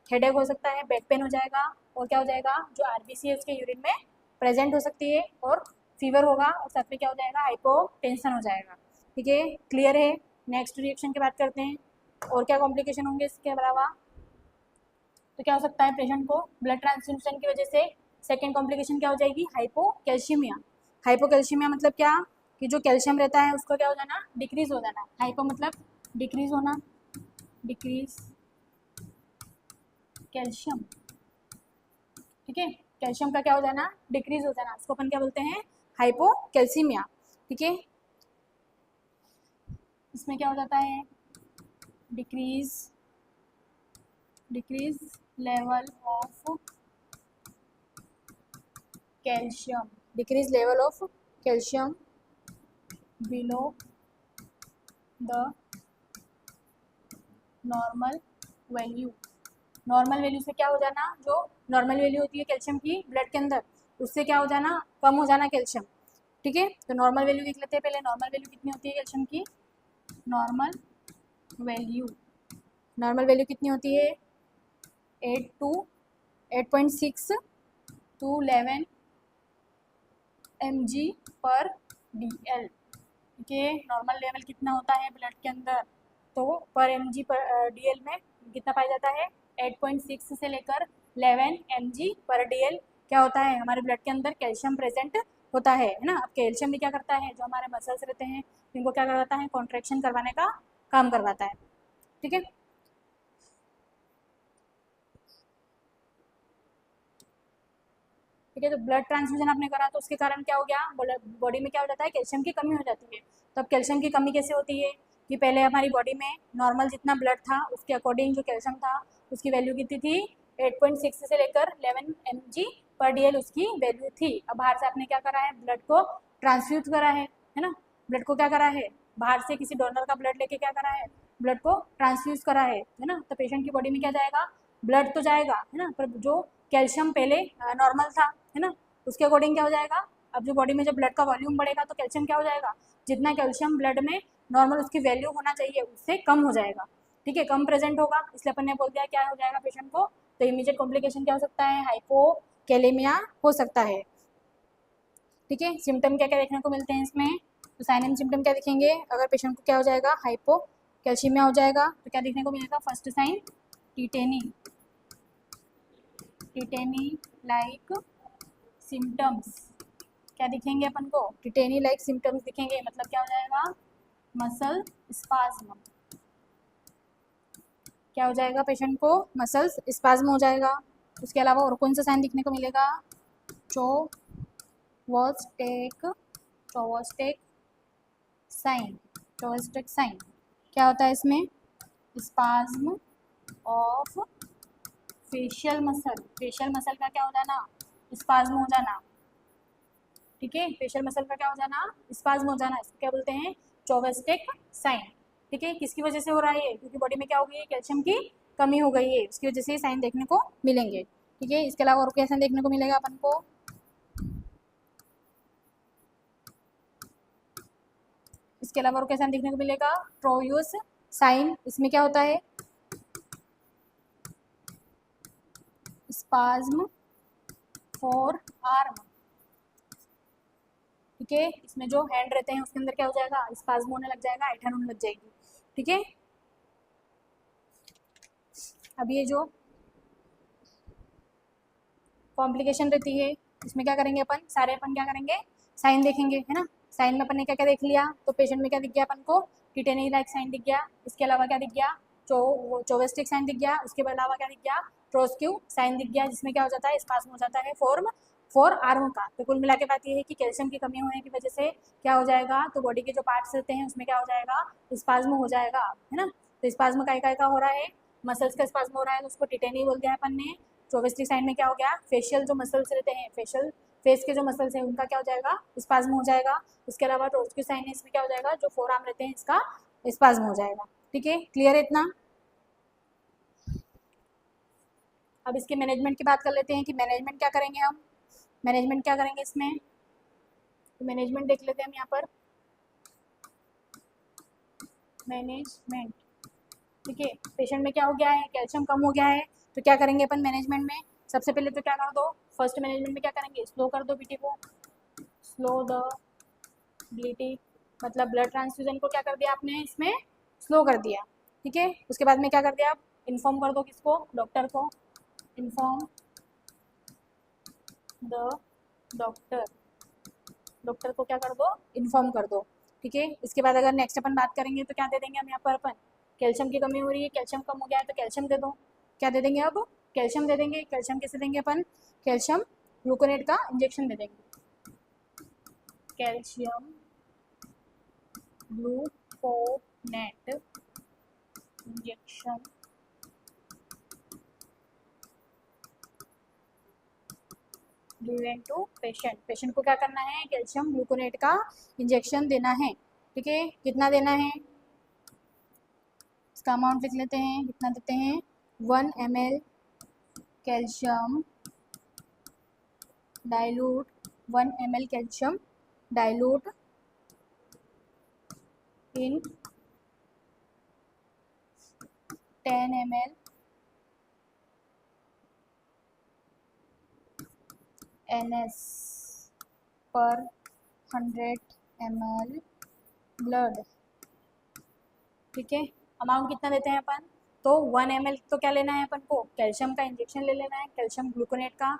हेडेक हो सकता है, बैक पेन हो जाएगा, और क्या हो जाएगा, जो आरबीसी है उसके यूरिन में प्रेजेंट हो सकती है, और फीवर होगा, और साथ में क्या हो जाएगा, हाइपोटेंशन हो जाएगा, ठीक है। क्लियर है। नेक्स्ट रिएक्शन की बात करते हैं, और क्या कॉम्प्लिकेशन होंगे इसके अलावा। तो क्या हो सकता है, पेशेंट को ब्लड ट्रांसफ्यूजन की वजह से सेकेंड कॉम्प्लिकेशन क्या हो जाएगी, हाइपोकैल्शियमिया। हाइपोकैल्शियमिया मतलब क्या, कि जो कैल्शियम रहता है उसका क्या हो जाना, डिक्रीज हो जाना। हाइपो मतलब डिक्रीज होना, डिक्रीज कैल्शियम, ठीक है। कैल्शियम का क्या हो जाना, डिक्रीज हो जाना, उसको अपन क्या बोलते हैं, हाइपोकैल्सीमिया, ठीक है। इसमें क्या हो जाता है, decrease level of calcium, decrease level of calcium below the normal value. Normal value से क्या हो जाना, जो नॉर्मल वैल्यू होती है कैल्शियम की ब्लड के अंदर, उससे क्या हो जाना, कम हो जाना कैल्शियम, ठीक है। तो नॉर्मल वैल्यू देख लेते हैं पहले, नॉर्मल वैल्यू कितनी होती है कैल्शियम की, नॉर्मल वैल्यू कितनी होती है, 8.6 to 11 mg/dl, ठीक है। नॉर्मल लेवल कितना होता है ब्लड के अंदर, तो पर mg/dl में कितना पाया जाता है, 8.6 से लेकर 11 mg/dl क्या होता है, हमारे ब्लड के अंदर कैल्शियम प्रेजेंट होता है ना। अब कैल्शियम भी क्या करता है, जो हमारे मसल्स रहते हैं इनको क्या करवाता है, कॉन्ट्रैक्शन करवाने का काम करवाता है, ठीक है। ठीक है, तो ब्लड ट्रांसफ्यूजन आपने करा तो उसके कारण क्या हो गया, बॉडी में क्या हो जाता है, कैल्शियम की कमी हो जाती है। तो अब कैल्शियम की कमी कैसे होती है, कि पहले हमारी बॉडी में नॉर्मल जितना ब्लड था उसके अकॉर्डिंग जो कैल्शियम था उसकी वैल्यू कितनी थी, 8.6 से लेकर 11 mg/dl उसकी वैल्यू थी। अब बाहर से आपने क्या करा है, ब्लड को ट्रांसफ्यूज करा है ना, ब्लड को क्या करा है, बाहर से किसी डोनर का ब्लड लेके क्या करा है, ब्लड को ट्रांसफ्यूज करा है ना। तो पेशेंट की बॉडी में क्या जाएगा, ब्लड तो जाएगा है ना, पर जो कैल्शियम पहले नॉर्मल था है ना, उसके अकॉर्डिंग क्या हो जाएगा, अब जो बॉडी में जब ब्लड का वॉल्यूम बढ़ेगा तो कैल्शियम क्या हो जाएगा, जितना कैल्शियम ब्लड में नॉर्मल उसकी वैल्यू होना चाहिए उससे कम हो जाएगा, ठीक है, कम प्रेजेंट होगा। इसलिए अपन ने बोल दिया क्या हो जाएगा पेशेंट को, तो इमीडिएट कॉम्प्लिकेशन क्या हो सकता है, हाइपोकैलेमिया हो सकता है, ठीक है। सिम्टम क्या क्या देखने को मिलते हैं इसमें, तो साइन एंड सिम्टम क्या दिखेंगे, अगर पेशेंट को क्या हो जाएगा, हाइपोकैल्शियमिया हो जाएगा तो क्या देखने को मिलेगा, first sign tetany like symptoms, क्या दिखेंगे अपन को, टिटेनी लाइक सिम्टम्स दिखेंगे, मतलब क्या हो जाएगा, मसल स्पाज्म, क्या हो जाएगा पेशेंट को, मसल्स स्पाज्म हो जाएगा। उसके अलावा और कौन सा साइन दिखने को मिलेगा, चोवस्टेक साइन, क्या होता है इसमें, स्पाज्म ऑफ फेशियल मसल का क्या हो जाना, स्पाज्म हो जाना, ठीक है। फेशियल मसल का क्या हो जाना, स्पाज्म हो जाना, इसको क्या बोलते हैं, चोवस्टेक साइन, ठीक है। किसकी वजह से हो रहा है ये, क्योंकि बॉडी में क्या हो गई है, कैल्शियम की कमी हो गई है, उसकी वजह से ये साइन देखने को मिलेंगे। ठीक है, इसके अलावा और क्या साइन देखने को मिलेगा अपन को? इसके अलावा और क्या साइन देखने को मिलेगा? ट्रोयूस साइन। इसमें क्या होता है? Spasm for arm. ठीक है, इसमें जो हैंड रहते हैं उसके अंदर क्या हो जाएगा? स्पाज्म होने लग जाएगा, ऐठन होने लग जाएगी। ठीक है, अब ये जो कॉम्प्लिकेशन रहती है इसमें क्या करेंगे अपन? सारे अपन क्या करेंगे? साइन देखेंगे, है ना। साइन में अपन ने क्या क्या देख लिया? तो पेशेंट में क्या दिख गया अपन को? टिटेनी लाइक साइन दिख गया। इसके अलावा क्या दिख गया? चोवेस्टिक साइन दिख गया। उसके अलावा क्या दिख गया? ट्रोस्क्यू साइन दिख गया, जिसमें क्या हो जाता है? स्पाज्म हो जाता है फॉर्म फॉर आर्म का। तो कुल मिला के बात ये है कि कैल्शियम की कमी होने की वजह से क्या हो जाएगा? तो बॉडी के जो पार्ट्स रहते हैं उसमें क्या हो जाएगा? स्पाज्म हो जाएगा, है ना। तो स्पाज्म काय का हो रहा है? मसल्स का स्पाज्म हो रहा है, तो उसको टिटेनी बोल दिया अपन ने। चोवेस्टिक साइन में क्या हो गया? फेशियल जो मसल्स रहते हैं, फेस के जो मसल्स हैं उनका क्या हो जाएगा? स्पाज्म हो जाएगा। इसके अलावा ट्रोस्क्यू साइन है, इसमें क्या हो जाएगा? जो फोर आर्म रहते हैं इसका स्पाज्म हो जाएगा। ठीक है, क्लियर है इतना? अब इसके मैनेजमेंट की बात कर लेते हैं कि मैनेजमेंट क्या करेंगे हम? मैनेजमेंट क्या करेंगे इसमें? तो मैनेजमेंट देख लेते हैं हम यहाँ पर। मैनेजमेंट, ठीक है, पेशेंट में क्या हो गया है? कैल्शियम कम हो गया है, तो क्या करेंगे अपन मैनेजमेंट में? सबसे पहले तो क्या कर दो? फर्स्ट मैनेजमेंट में क्या करेंगे? स्लो कर दो बीटी को, स्लो द ब्लीडिंग, मतलब ब्लड ट्रांसफ्यूजन को क्या कर दिया आपने? इसमें स्लो कर दिया। ठीक है, उसके बाद में क्या कर दिया आप? इन्फॉर्म कर दो किसको? डॉक्टर को। इन्फॉर्म द डॉक्टर, डॉक्टर को क्या कर दो? इन्फॉर्म कर दो। ठीक है, इसके बाद अगर नेक्स्ट अपन बात करेंगे तो क्या दे देंगे हम यहाँ पर? अपन कैल्शियम की कमी हो रही है, कैल्शियम कम हो गया है, तो कैल्शियम दे दो। क्या दे देंगे अब? कैल्शियम दे देंगे। कैल्शियम कैसे देंगे अपन? कैल्शियम ग्लूकोनेट का इंजेक्शन दे देंगे। Calcium gluconate injection given to patient. Patient को क्या करना है? कैल्शियम ग्लूकोनेट का इंजेक्शन देना है। ठीक है, कितना देना है? इसका अमाउंट लिख लेते हैं, कितना देते हैं? 1 ml calcium dilute, 1 ml calcium dilute in 10 ml NS पर 100 ml ब्लड। ठीक है, अमाउंट कितना देते हैं अपन? तो 1 ml तो क्या लेना है अपन को? कैल्शियम का इंजेक्शन ले लेना है, कैल्शियम ग्लूकोनेट का।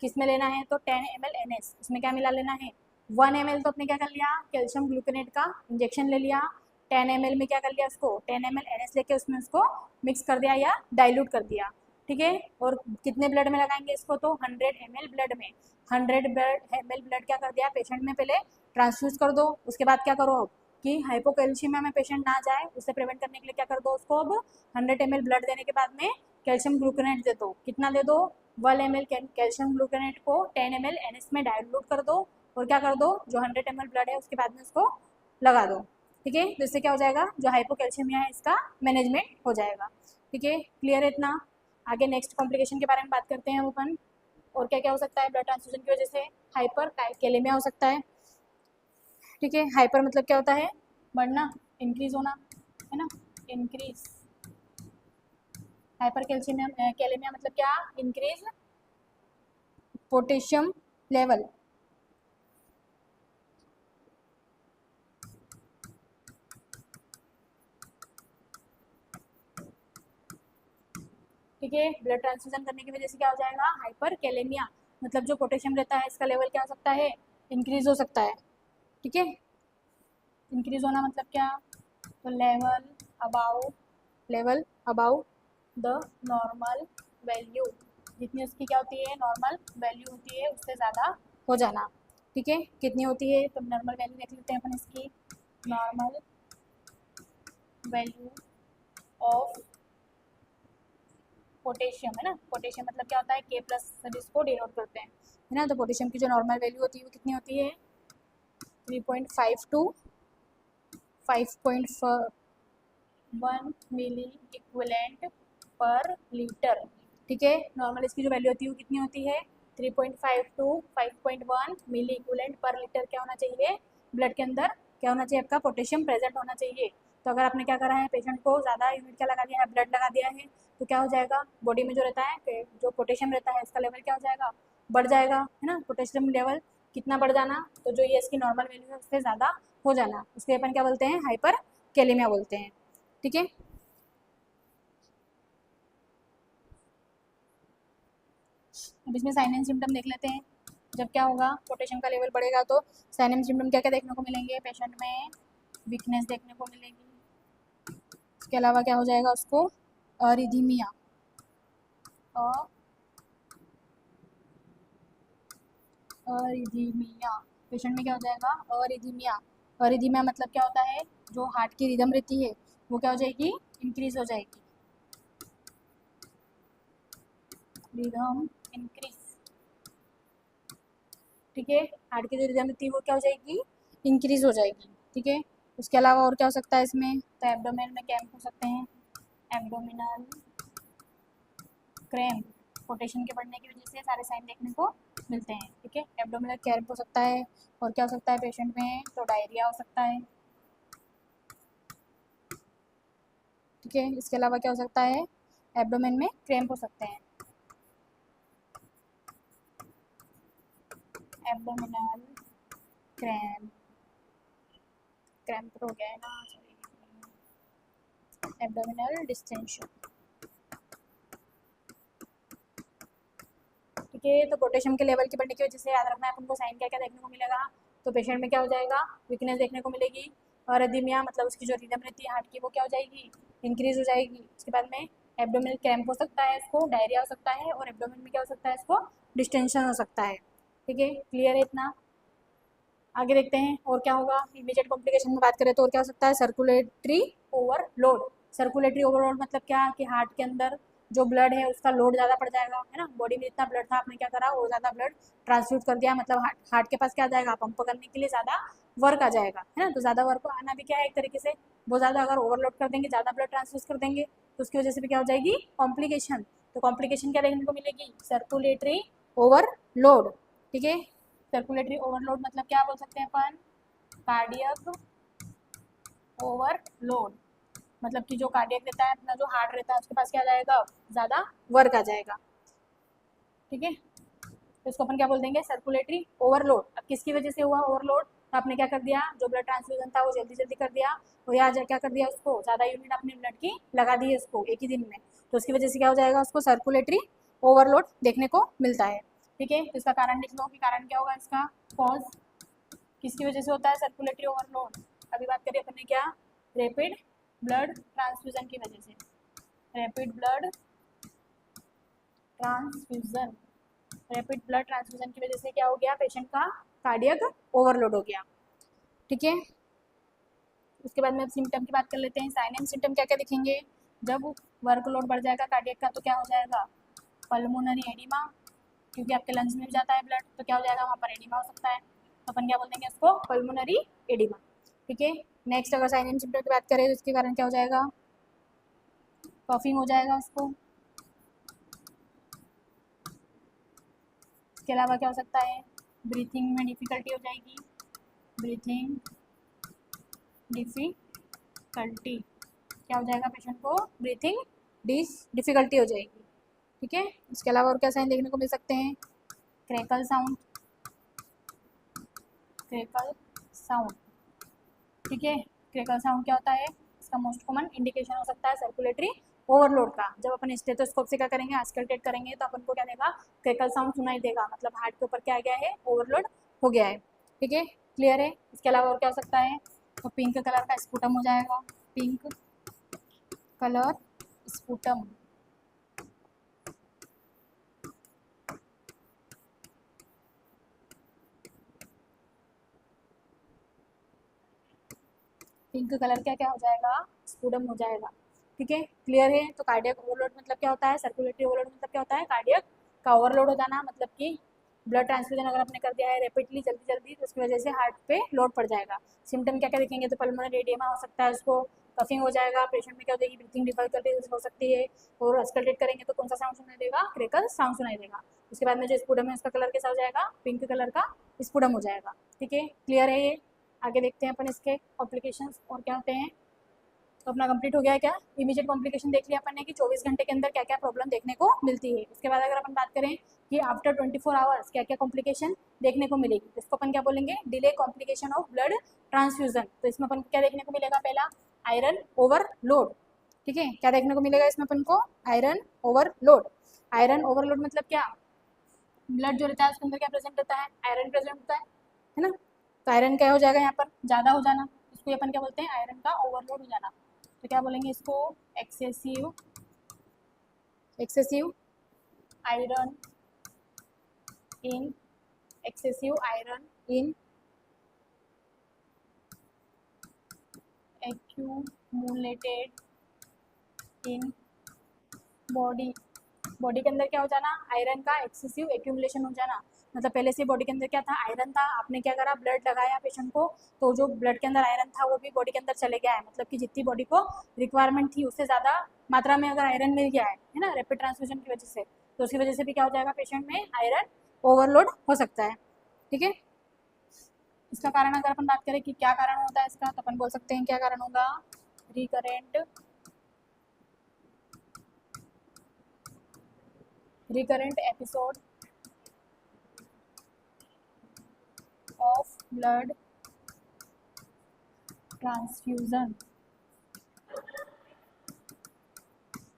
किस में लेना है? तो 10 ml NS, उसमें क्या मिला लेना है? 1 ml तो अपने क्या कर लिया? कैल्शियम ग्लूकोनेट का इंजेक्शन ले लिया। 10 ml में क्या कर लिया? उसको 10 ml NS लेके उसमें उसको मिक्स कर दिया या डाइल्यूट कर दिया। ठीक है, और कितने ब्लड में लगाएंगे इसको? तो 100 ml ब्लड में। 100 ml ब्लड क्या कर दिया पेशेंट में? पहले ट्रांसफ्यूज कर दो। उसके बाद क्या करो अब कि हाइपोकैल्शियमिया में पेशेंट ना जाए, उसे प्रिवेंट करने के लिए क्या कर दो? उसको अब 100 ml ब्लड देने के बाद में कैल्शियम ग्लूकोनेट दे दो। कितना दे दो? 1 ml कैल्शियम ग्लूकोनेट को 10 ml NS में डाइल्यूट कर दो, और क्या कर दो? जो 100 ml ब्लड है उसके बाद में उसको लगा दो। ठीक है, तो इससे क्या हो जाएगा? जो हाइपोकैल्शियमिया है इसका मैनेजमेंट हो जाएगा। ठीक है, क्लियर है इतना? आगे नेक्स्ट कॉम्प्लिकेशन के बारे में बात करते हैं हम अपन। और क्या क्या हो सकता है ब्लड ट्रांसफ्यूजन की वजह से? हाइपर कैलेमिया हो सकता है। ठीक है, हाइपर मतलब क्या होता है? बढ़ना, इंक्रीज होना, है ना, इंक्रीज। हाइपर कैल्शियमिया कैलेमिया मतलब क्या? Increase potassium level. ठीक है, ब्लड ट्रांसफ्यूजन करने की वजह से क्या हो जाएगा? हाइपर कैलेमिया, मतलब जो पोटेशियम रहता है इसका लेवल क्या हो सकता है? इंक्रीज हो सकता है। ठीक है, इंक्रीज होना मतलब क्या? तो level about the normal value, जितनी उसकी क्या होती है? नॉर्मल वैल्यू होती है उससे ज़्यादा हो जाना। ठीक है, कितनी होती है? तो नॉर्मल वैल्यू देख लेते हैं अपन इसकी। नॉर्मल वैल्यू ऑफ पोटेशियम, है ना, पोटेशियम मतलब क्या होता है? K प्लस सभी इसको डिनोट करते हैं, है ना। तो पोटेशियम की जो नॉर्मल वैल्यू होती है वो कितनी होती है? 3.5 to 5.1 milliequivalent per litre. ठीक है, नॉर्मल इसकी जो वैल्यू होती है वो कितनी होती है 3.5 to 5.1 milliequivalent per litre क्या होना चाहिए, ब्लड के अंदर क्या होना चाहिए, आपका पोटेशियम प्रेजेंट होना चाहिए। तो अगर आपने क्या करा है, पेशेंट को ज़्यादा यूनिट क्या लगा दिया है, ब्लड लगा दिया है, तो क्या हो जाएगा, बॉडी में जो रहता है जो पोटेशियम रहता है इसका लेवल क्या हो जाएगा, बढ़ जाएगा, है ना। पोटेशियम लेवल कितना बढ़ जाना, तो जो ये इसकी नॉर्मल वैल्यू है उससे ज़्यादा हो जाना, उसके अपन क्या बोलते हैं, हाइपर कैलेमिया बोलते हैं। ठीक है, अब इसमें साइन एंड सिम्टम देख लेते हैं। जब क्या होगा, पोटेशियम का लेवल बढ़ेगा तो साइन एंड सिम्टम क्या क्या देखने को मिलेंगे, पेशेंट में वीकनेस देखने को मिलेगी। इसके अलावा क्या हो जाएगा, उसको अरिथमिया अरिथमिया पेशेंट में क्या हो जाएगा, अरिथमिया। अरिथमिया मतलब क्या होता है, जो हार्ट की रिदम रहती है वो क्या हो जाएगी, इंक्रीज हो जाएगी, रिदम इंक्रीज। ठीक है, हार्ट की जो रिदम रहती है वो क्या हो जाएगी, इंक्रीज हो जाएगी। ठीक है, उसके अलावा और क्या हो सकता है इसमें, तो एब्डोमेन में क्रैम्प हो सकते हैं, एब्डोमिनल क्रैम्प, पोटेशियम के बढ़ने की वजह से सारे साइन देखने को मिलते हैं। ठीक है, एब्डोमिनल क्रैम्प हो सकता है, और क्या हो सकता है पेशेंट में, तो डायरिया हो सकता है। ठीक है, इसके अलावा क्या हो सकता है, एब्डोमेन में क्रैम्प हो सकते हैं, एब्डोमिनल क्रैम्प, क्रैम्प हो गया है ना, सॉरी, एब्डोमिनल डिस्टेंशन। ठीक है, तो पोटेशियम के लेवल की बढ़ने की वजह से याद रखना है अपन को साइन क्या क्या देखने को मिलेगा, तो पेशेंट में क्या हो जाएगा, वीकनेस देखने को मिलेगी, और अदीमिया मतलब उसकी जो रिदम रहती है हार्ट की वो क्या हो जाएगी, इंक्रीज हो जाएगी। उसके बाद में एब्डोमिनल क्रैम्प हो सकता है, इसको डायरिया हो सकता है, और एब्डोमिन में क्या हो सकता है, इसको डिस्टेंशन हो सकता है। ठीक है, क्लियर है इतना। आगे देखते हैं और क्या होगा, इमीडिएट कॉम्प्लिकेशन में बात करें तो और क्या हो सकता है, सर्कुलेटरी ओवरलोड। सर्कुलेटरी ओवरलोड मतलब क्या, कि हार्ट के अंदर जो ब्लड है उसका लोड ज़्यादा पड़ जाएगा, है ना। बॉडी में जितना ब्लड था आपने क्या करा, वो ज़्यादा ब्लड ट्रांसफ्यूज कर दिया, मतलब हार्ट के पास क्या आ जाएगा, पंप करने के लिए ज़्यादा वर्क आ जाएगा, है ना। तो ज़्यादा वर्क आना भी क्या है, एक तरीके से बहुत ज़्यादा अगर ओवरलोड कर देंगे, ज़्यादा ब्लड ट्रांसफ्यूज कर देंगे तो उसकी वजह से भी क्या हो जाएगी, कॉम्प्लिकेशन। तो कॉम्प्लिकेशन क्या देखने को मिलेगी, सर्कुलेटरी ओवरलोड। ठीक है, सर्कुलेटरी ओवरलोड मतलब क्या बोल सकते हैं अपन, कार्डियक ओवरलोड, मतलब कि जो कार्डियक रहता है अपना, जो हार्ट रहता है उसके पास क्या आ जाएगा, ज़्यादा वर्क आ जाएगा। ठीक है, तो इसको अपन क्या बोल देंगे, सर्कुलेटरी ओवरलोड। अब किसकी वजह से हुआ ओवरलोड, तो आपने क्या कर दिया, जो ब्लड ट्रांसफ्यूजन था वो जल्दी जल्दी कर दिया, और यहाँ क्या कर दिया, उसको ज़्यादा यूनिट अपने ब्लड की लगा दी है उसको एक ही दिन में, तो उसकी वजह से क्या हो जाएगा, उसको सर्कुलेटरी ओवरलोड देखने को मिलता है। ठीक है, तो इसका कारण लिख लो कि कारण क्या होगा, इसका कॉज किसकी वजह से होता है सर्कुलेटरी ओवरलोड। अभी बात करिए अपन ने क्या, रैपिड ब्लड ट्रांसफ्यूजन की वजह से, rapid blood transfusion, rapid blood transfusion की वजह से क्या हो गया, पेशेंट का कार्डियक ओवरलोड हो गया। ठीक है, उसके बाद में अब सिम्टम की बात कर लेते हैं। साइन एंड सिम्टम क्या क्या दिखेंगे, जब वर्कलोड बढ़ जाएगा कार्डियक का तो क्या हो जाएगा, पल्मोनरी एडिमा, क्योंकि आपके लंग्स में भी जाता है ब्लड तो क्या हो जाएगा, वहाँ पर एडिमा हो सकता है, तो अपन क्या बोल देंगे इसको, पल्मोनरी एडिमा। ठीक है, नेक्स्ट अगर साइन एंड सिम्टम की बात करें तो इसके कारण क्या हो जाएगा, कॉफिंग हो जाएगा उसको। इसके अलावा क्या हो सकता है, ब्रीथिंग में डिफ़िकल्टी हो जाएगी, ब्रीथिंग डिफ़िकल्टी, क्या हो जाएगा पेशेंट को, ब्रीथिंग डिफ़िकल्टी हो जाएगी। ठीक है, इसके अलावा और क्या साइन देखने को मिल सकते हैं, क्रैकल साउंड, क्रैकल साउंड। ठीक है, क्रैकल साउंड क्या होता है, इसका मोस्ट कॉमन इंडिकेशन हो सकता है सर्कुलेटरी ओवरलोड का। जब अपन स्टेथोस्कोप से क्या करेंगे, आस्कल्टेट करेंगे तो अपन को क्या देगा, क्रैकल साउंड सुनाई देगा, मतलब हार्ट के ऊपर क्या आ गया है, ओवरलोड हो गया है। ठीक है, क्लियर है। इसके अलावा और क्या हो सकता है, तो पिंक कलर का स्पूटम हो जाएगा, pink colour sputum. Pink colour क्या क्या हो जाएगा, स्पूटम हो जाएगा। ठीक है, क्लियर है। तो कार्डियक ओवरलोड मतलब क्या होता है, सर्कुलेटरी ओवरलोड मतलब क्या होता है, कार्डियक का ओवरलोड हो जाना, मतलब कि ब्लड ट्रांसफ्यूजन अगर आपने कर दिया है रैपिडली जल्दी जल्दी तो उसकी वजह से हार्ट पे लोड पड़ जाएगा। सिम्टम क्या क्या दिखेंगे, तो पल्मोनरी एडिमा हो सकता है उसको, कफिंग हो जाएगा, पेशेंट में क्या हो जाएगी, ब्रीथिंग डिफिकल्टी हो सकती है, और अस्कल्टेट करेंगे तो कौन सा साउंड सुनाई देगा, क्रेकल साउंड सुनाई देगा। उसके बाद में जो स्पुडम है उसका कलर कैसा हो जाएगा, पिंक कलर का स्पुडम हो जाएगा। ठीक है, क्लियर है ये। आगे देखते हैं अपन इसके कॉम्प्लिकेशंस और क्या होते हैं। तो अपना कंप्लीट हो गया है क्या, इमीडिएट कॉम्प्लिकेशन देख लिया अपन ने कि 24 घंटे के अंदर क्या क्या प्रॉब्लम देखने को मिलती है। उसके बाद अगर अपन बात करें कि आफ्टर 24 आवर्स क्या क्या कॉम्प्लिकेशन देखने को मिलेगी, तो इसको अपन क्या बोलेंगे, delay complication of blood transfusion. तो इसमें अपन क्या देखने को मिलेगा, पहला आयरन ओवरलोड। ठीक है, क्या देखने को मिलेगा इसमें अपन को, आयरन ओवरलोड। आयरन ओवरलोड मतलब क्या, ब्लड जो रहता है उसके अंदर क्या प्रेजेंट रहता है, आयरन प्रेजेंट होता है ना। तो आयरन क्या हो जाएगा यहाँ पर, ज़्यादा हो जाना, इसको अपन क्या बोलते हैं, आयरन का ओवरलोड हो जाना। तो क्या बोलेंगे इसको, excessive iron in accumulated in body के अंदर क्या हो जाना, आयरन का एक्सेसिव एक्यूमुलेशन हो जाना। मतलब पहले से बॉडी के अंदर क्या था, आयरन था, आपने क्या करा, ब्लड लगाया पेशेंट को, तो जो ब्लड के अंदर आयरन था वो भी बॉडी के अंदर चले गया है। मतलब कि जितनी बॉडी को रिक्वायरमेंट थी उससे ज़्यादा मात्रा में अगर आयरन मिल गया है ना, रैपिड ट्रांसफ्यूजन की वजह से, तो उसकी वजह से भी क्या हो जाएगा, पेशेंट में आयरन ओवरलोड हो सकता है। ठीक है, इसका कारण अगर अपन बात करें कि क्या कारण होता है इसका, तो अपन बोल सकते हैं क्या कारण होगा, recurrent episode of blood transfusion.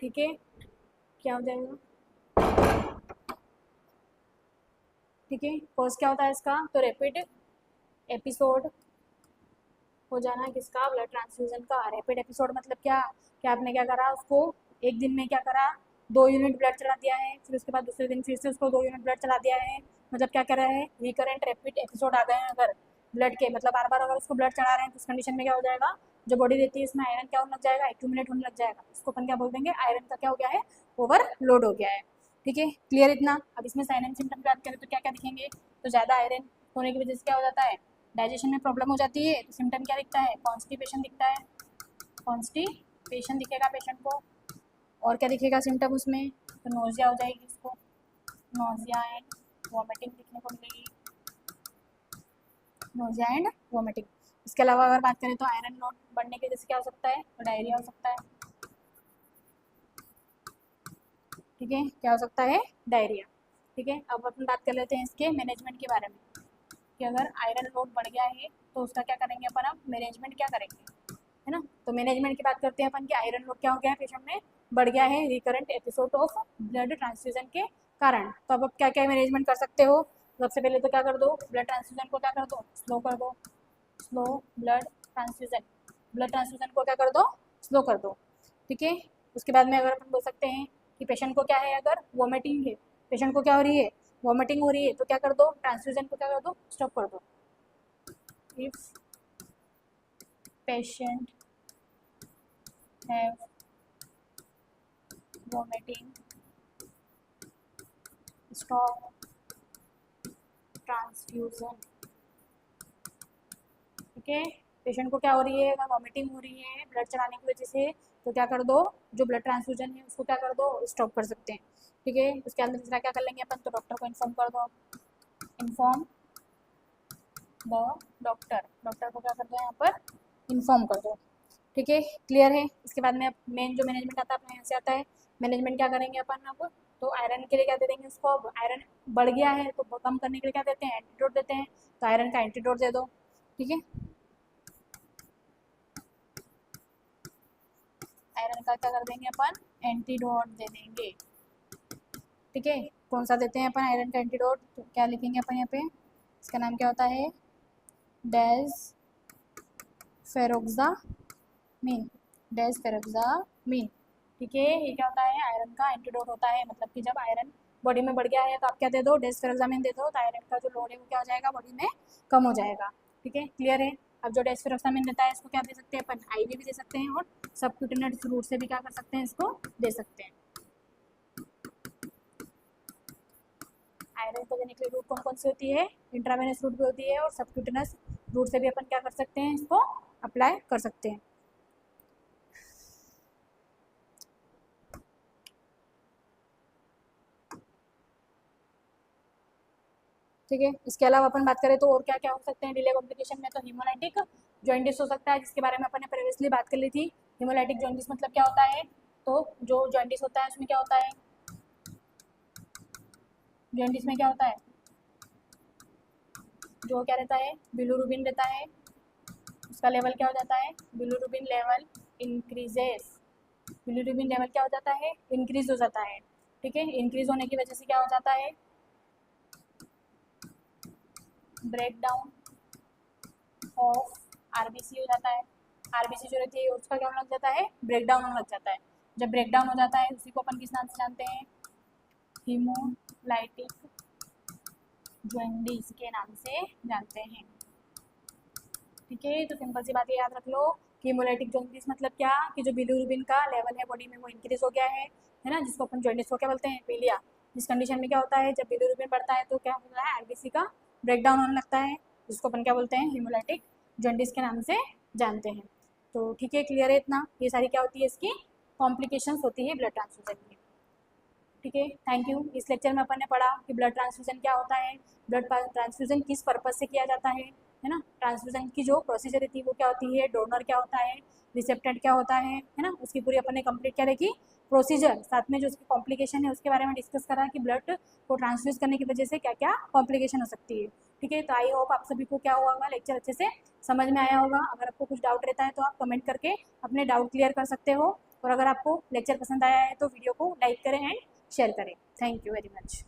ठीक है, क्या हो जाएगा, ठीक है, कॉज क्या होता है इसका, तो रैपिड एपिसोड हो जाना है किसका, ब्लड ट्रांसफ्यूजन का। रैपिड एपिसोड मतलब क्या, कि आपने क्या करा, उसको एक दिन में क्या करा, 2 यूनिट ब्लड चला दिया है, फिर उसके बाद दूसरे दिन फिर से उसको 2 यूनिट ब्लड चला दिया है। मतलब क्या कर रहा है, रिकरेंट रैपिड एपिसोड आ गए हैं अगर ब्लड के, मतलब बार बार अगर उसको ब्लड चढ़ा रहे हैं तो उस कंडीशन में क्या हो जाएगा, जो बॉडी रहती है इसमें आयरन क्या होने लग जाएगा, एक्यूमुलेट होने लग जाएगा। इसको अपन क्या बोल देंगे, आयरन का क्या हो गया है, ओवरलोड हो गया है। ठीक है, क्लियर इतना। अब इसमें साइन एंड सिम्टम की बात करें तो क्या क्या दिखेंगे, तो ज़्यादा आयरन होने की वजह से क्या हो जाता है, डाइजेशन में प्रॉब्लम हो जाती है। तो सिम्टम क्या दिखता है, कॉन्स्टिपेशन दिखता है, कॉन्स्टिपेशन दिखेगा पेशेंट को। और क्या दिखेगा सिम्टम उसमें, तो नोजिया हो जाएगी इसको, नोजिया एंड वॉमिटिंग दिखने को मिलेगी, नोजिया एंड वॉमिटिंग। इसके अलावा अगर बात करें तो आयरन लोड बढ़ने की वजह से क्या हो सकता है, तो डायरिया हो सकता है। ठीक है, क्या हो सकता है, डायरिया। ठीक है, अब अपन बात कर लेते हैं इसके मैनेजमेंट के बारे में, कि अगर आयरन लोड बढ़ गया है तो उसका क्या करेंगे अपन, अब मैनेजमेंट क्या करेंगे, है ना। तो मैनेजमेंट की बात करते हैं अपन कि आयरन लोड क्या हो गया है, पेशेंट में बढ़ गया है recurrent episode of blood transfusion के कारण। तो अब क्या क्या मैनेजमेंट कर सकते हो, सबसे पहले तो क्या कर दो, ब्लड ट्रांसफ्यूजन को क्या कर दो, स्लो कर दो, स्लो ब्लड ट्रांसफ्यूजन को क्या कर दो, स्लो कर दो। ठीक है, उसके बाद में अगर अपन बोल सकते हैं कि पेशेंट को क्या है, अगर वॉमिटिंग है, पेशेंट को क्या हो रही है, वॉमिटिंग हो रही है, तो क्या कर दो, ट्रांसफ्यूजन को क्या कर दो, स्टॉप कर दो। If patient have vomiting, stop transfusion. ठीक है, पेशेंट को क्या हो रही है, अगर वॉमिटिंग हो रही है ब्लड चढ़ाने की वजह से, तो क्या कर दो, जो ब्लड ट्रांसफ्यूजन है उसको क्या कर दो, स्टॉप कर सकते हैं। ठीक है, उसके अंदर दूसरा क्या कर लेंगे अपन, तो डॉक्टर को इन्फॉर्म कर दो, इन्फॉर्म द डॉक्टर को क्या कर दो, यहाँ पर इन्फॉर्म कर दो। ठीक है, क्लियर है। इसके बाद में अब मेन जो मैनेजमेंट आता है अपने यहाँ से आता है, मैनेजमेंट क्या करेंगे अपन अब, तो आयरन के लिए क्या दे देंगे उसको, अब आयरन बढ़ गया है तो कम करने के लिए क्या देते हैं, एंटीडोट देते हैं। तो आयरन का एंटीडोट दे दो। ठीक है, आयरन का क्या कर देंगे अपन, एंटीडोट दे देंगे। ठीक है, कौन सा देते हैं अपन आयरन का एंटीडोट, तो क्या लिखेंगे अपन यहाँ पे, इसका नाम क्या होता है, डेज फेरोक्सामीन, डेस्फेरोक्सामीन। ठीक है, ये क्या होता है, आयरन का एंटीडोट होता है। मतलब कि जब आयरन बॉडी में बढ़ गया है तो आप क्या दे दो, डेस्फेरोक्सामीन दे दो, तो आयरन का जो लोड है वो क्या हो जाएगा, बॉडी में कम हो जाएगा। ठीक है, क्लियर है। अब जो डेस्फेरोक्सामीन देता है इसको क्या दे सकते हैं अपन, आईवी भी दे सकते हैं, और सबक्यूटेनियस रूट से भी क्या कर सकते हैं, इसको दे सकते हैं। आयरन को देने के लिए रूट कौन कौन सी होती है, इंट्रावेनस रूट भी होती है, और सबक्यूटेनियस रूट से भी अपन क्या कर सकते हैं, इसको अप्लाई कर सकते हैं। ठीक है। इसके अलावा अपन बात करें तो और क्या क्या हो सकते हैं डिले कॉम्प्लिकेशन में, तो हीमोलाइटिक जॉइंटिस हो सकता है, जिसके बारे में अपन ने प्रीवियसली बात कर ली थी। हीमोलाइटिक जॉइंटिस मतलब क्या होता है, तो जो जॉइंटिस होता है उसमें क्या होता है, जॉइंटिस में क्या होता है, जो क्या रहता है, बिलिरुबिन रहता है, उसका लेवल क्या हो जाता है, bilirubin level increases, bilirubin level क्या हो जाता है, इंक्रीज हो जाता है। ठीक है, इंक्रीज होने की वजह से क्या हो जाता है, ब्रेक डाउन ऑफ आरबीसी हो जाता है, आरबीसी जो रहती है उसका क्या होने लग जाता है, ब्रेक डाउन होने लग जाता है। जब ब्रेक डाउन हो जाता है उसी को अपन किस नाम से जानते हैं, हीमोलाइटिक जॉइंटिस के नाम से जानते हैं। ठीक है, तो सिंपल सी बात याद रख लो कि हीमोलाइटिक जॉइंटिस मतलब क्या, कि जो बिलिरुबिन का लेवल है बॉडी में वो इंक्रीज हो गया है ना, जिसको अपन जॉइंटिस को क्या बोलते हैं, पीलिया। इस कंडीशन में क्या होता है, जब बिलिरुबिन बढ़ता है तो क्या होता है, आरबीसी का ब्रेक डाउन होने लगता है, जिसको अपन क्या बोलते हैं, हीमोलाइटिक जॉइंटिस के नाम से जानते हैं। तो ठीक है, क्लियर है इतना, ये सारी क्या होती है, इसकी कॉम्प्लिकेशंस होती है ब्लड ट्रांसफ्यूजन की। ठीक है, थैंक यू। इस लेक्चर में अपन ने पढ़ा कि ब्लड ट्रांसफ्यूजन क्या होता है, ब्लड ट्रांसफ्यूजन किस पर्पज से किया जाता है ना, ट्रांसफ्यूजन की जो प्रोसीजर रहती है वो क्या होती है, डोनर क्या होता है, रिसेप्टेंट क्या होता है ना, उसकी पूरी अपन ने कंप्लीट क्या देखी प्रोसीजर, साथ में जो उसकी कॉम्प्लिकेशन है उसके बारे में डिस्कस करा कि ब्लड को ट्रांसफ्यूज करने की वजह से क्या क्या कॉम्प्लिकेशन हो सकती है। ठीक है, तो आई होप आप सभी को क्या हुआ होगा, लेक्चर अच्छे से समझ में आया होगा। अगर आपको कुछ डाउट रहता है तो आप कमेंट करके अपने डाउट क्लियर कर सकते हो, और अगर आपको लेक्चर पसंद आया है तो वीडियो को लाइक करें एंड शेयर करें। Thank you very much.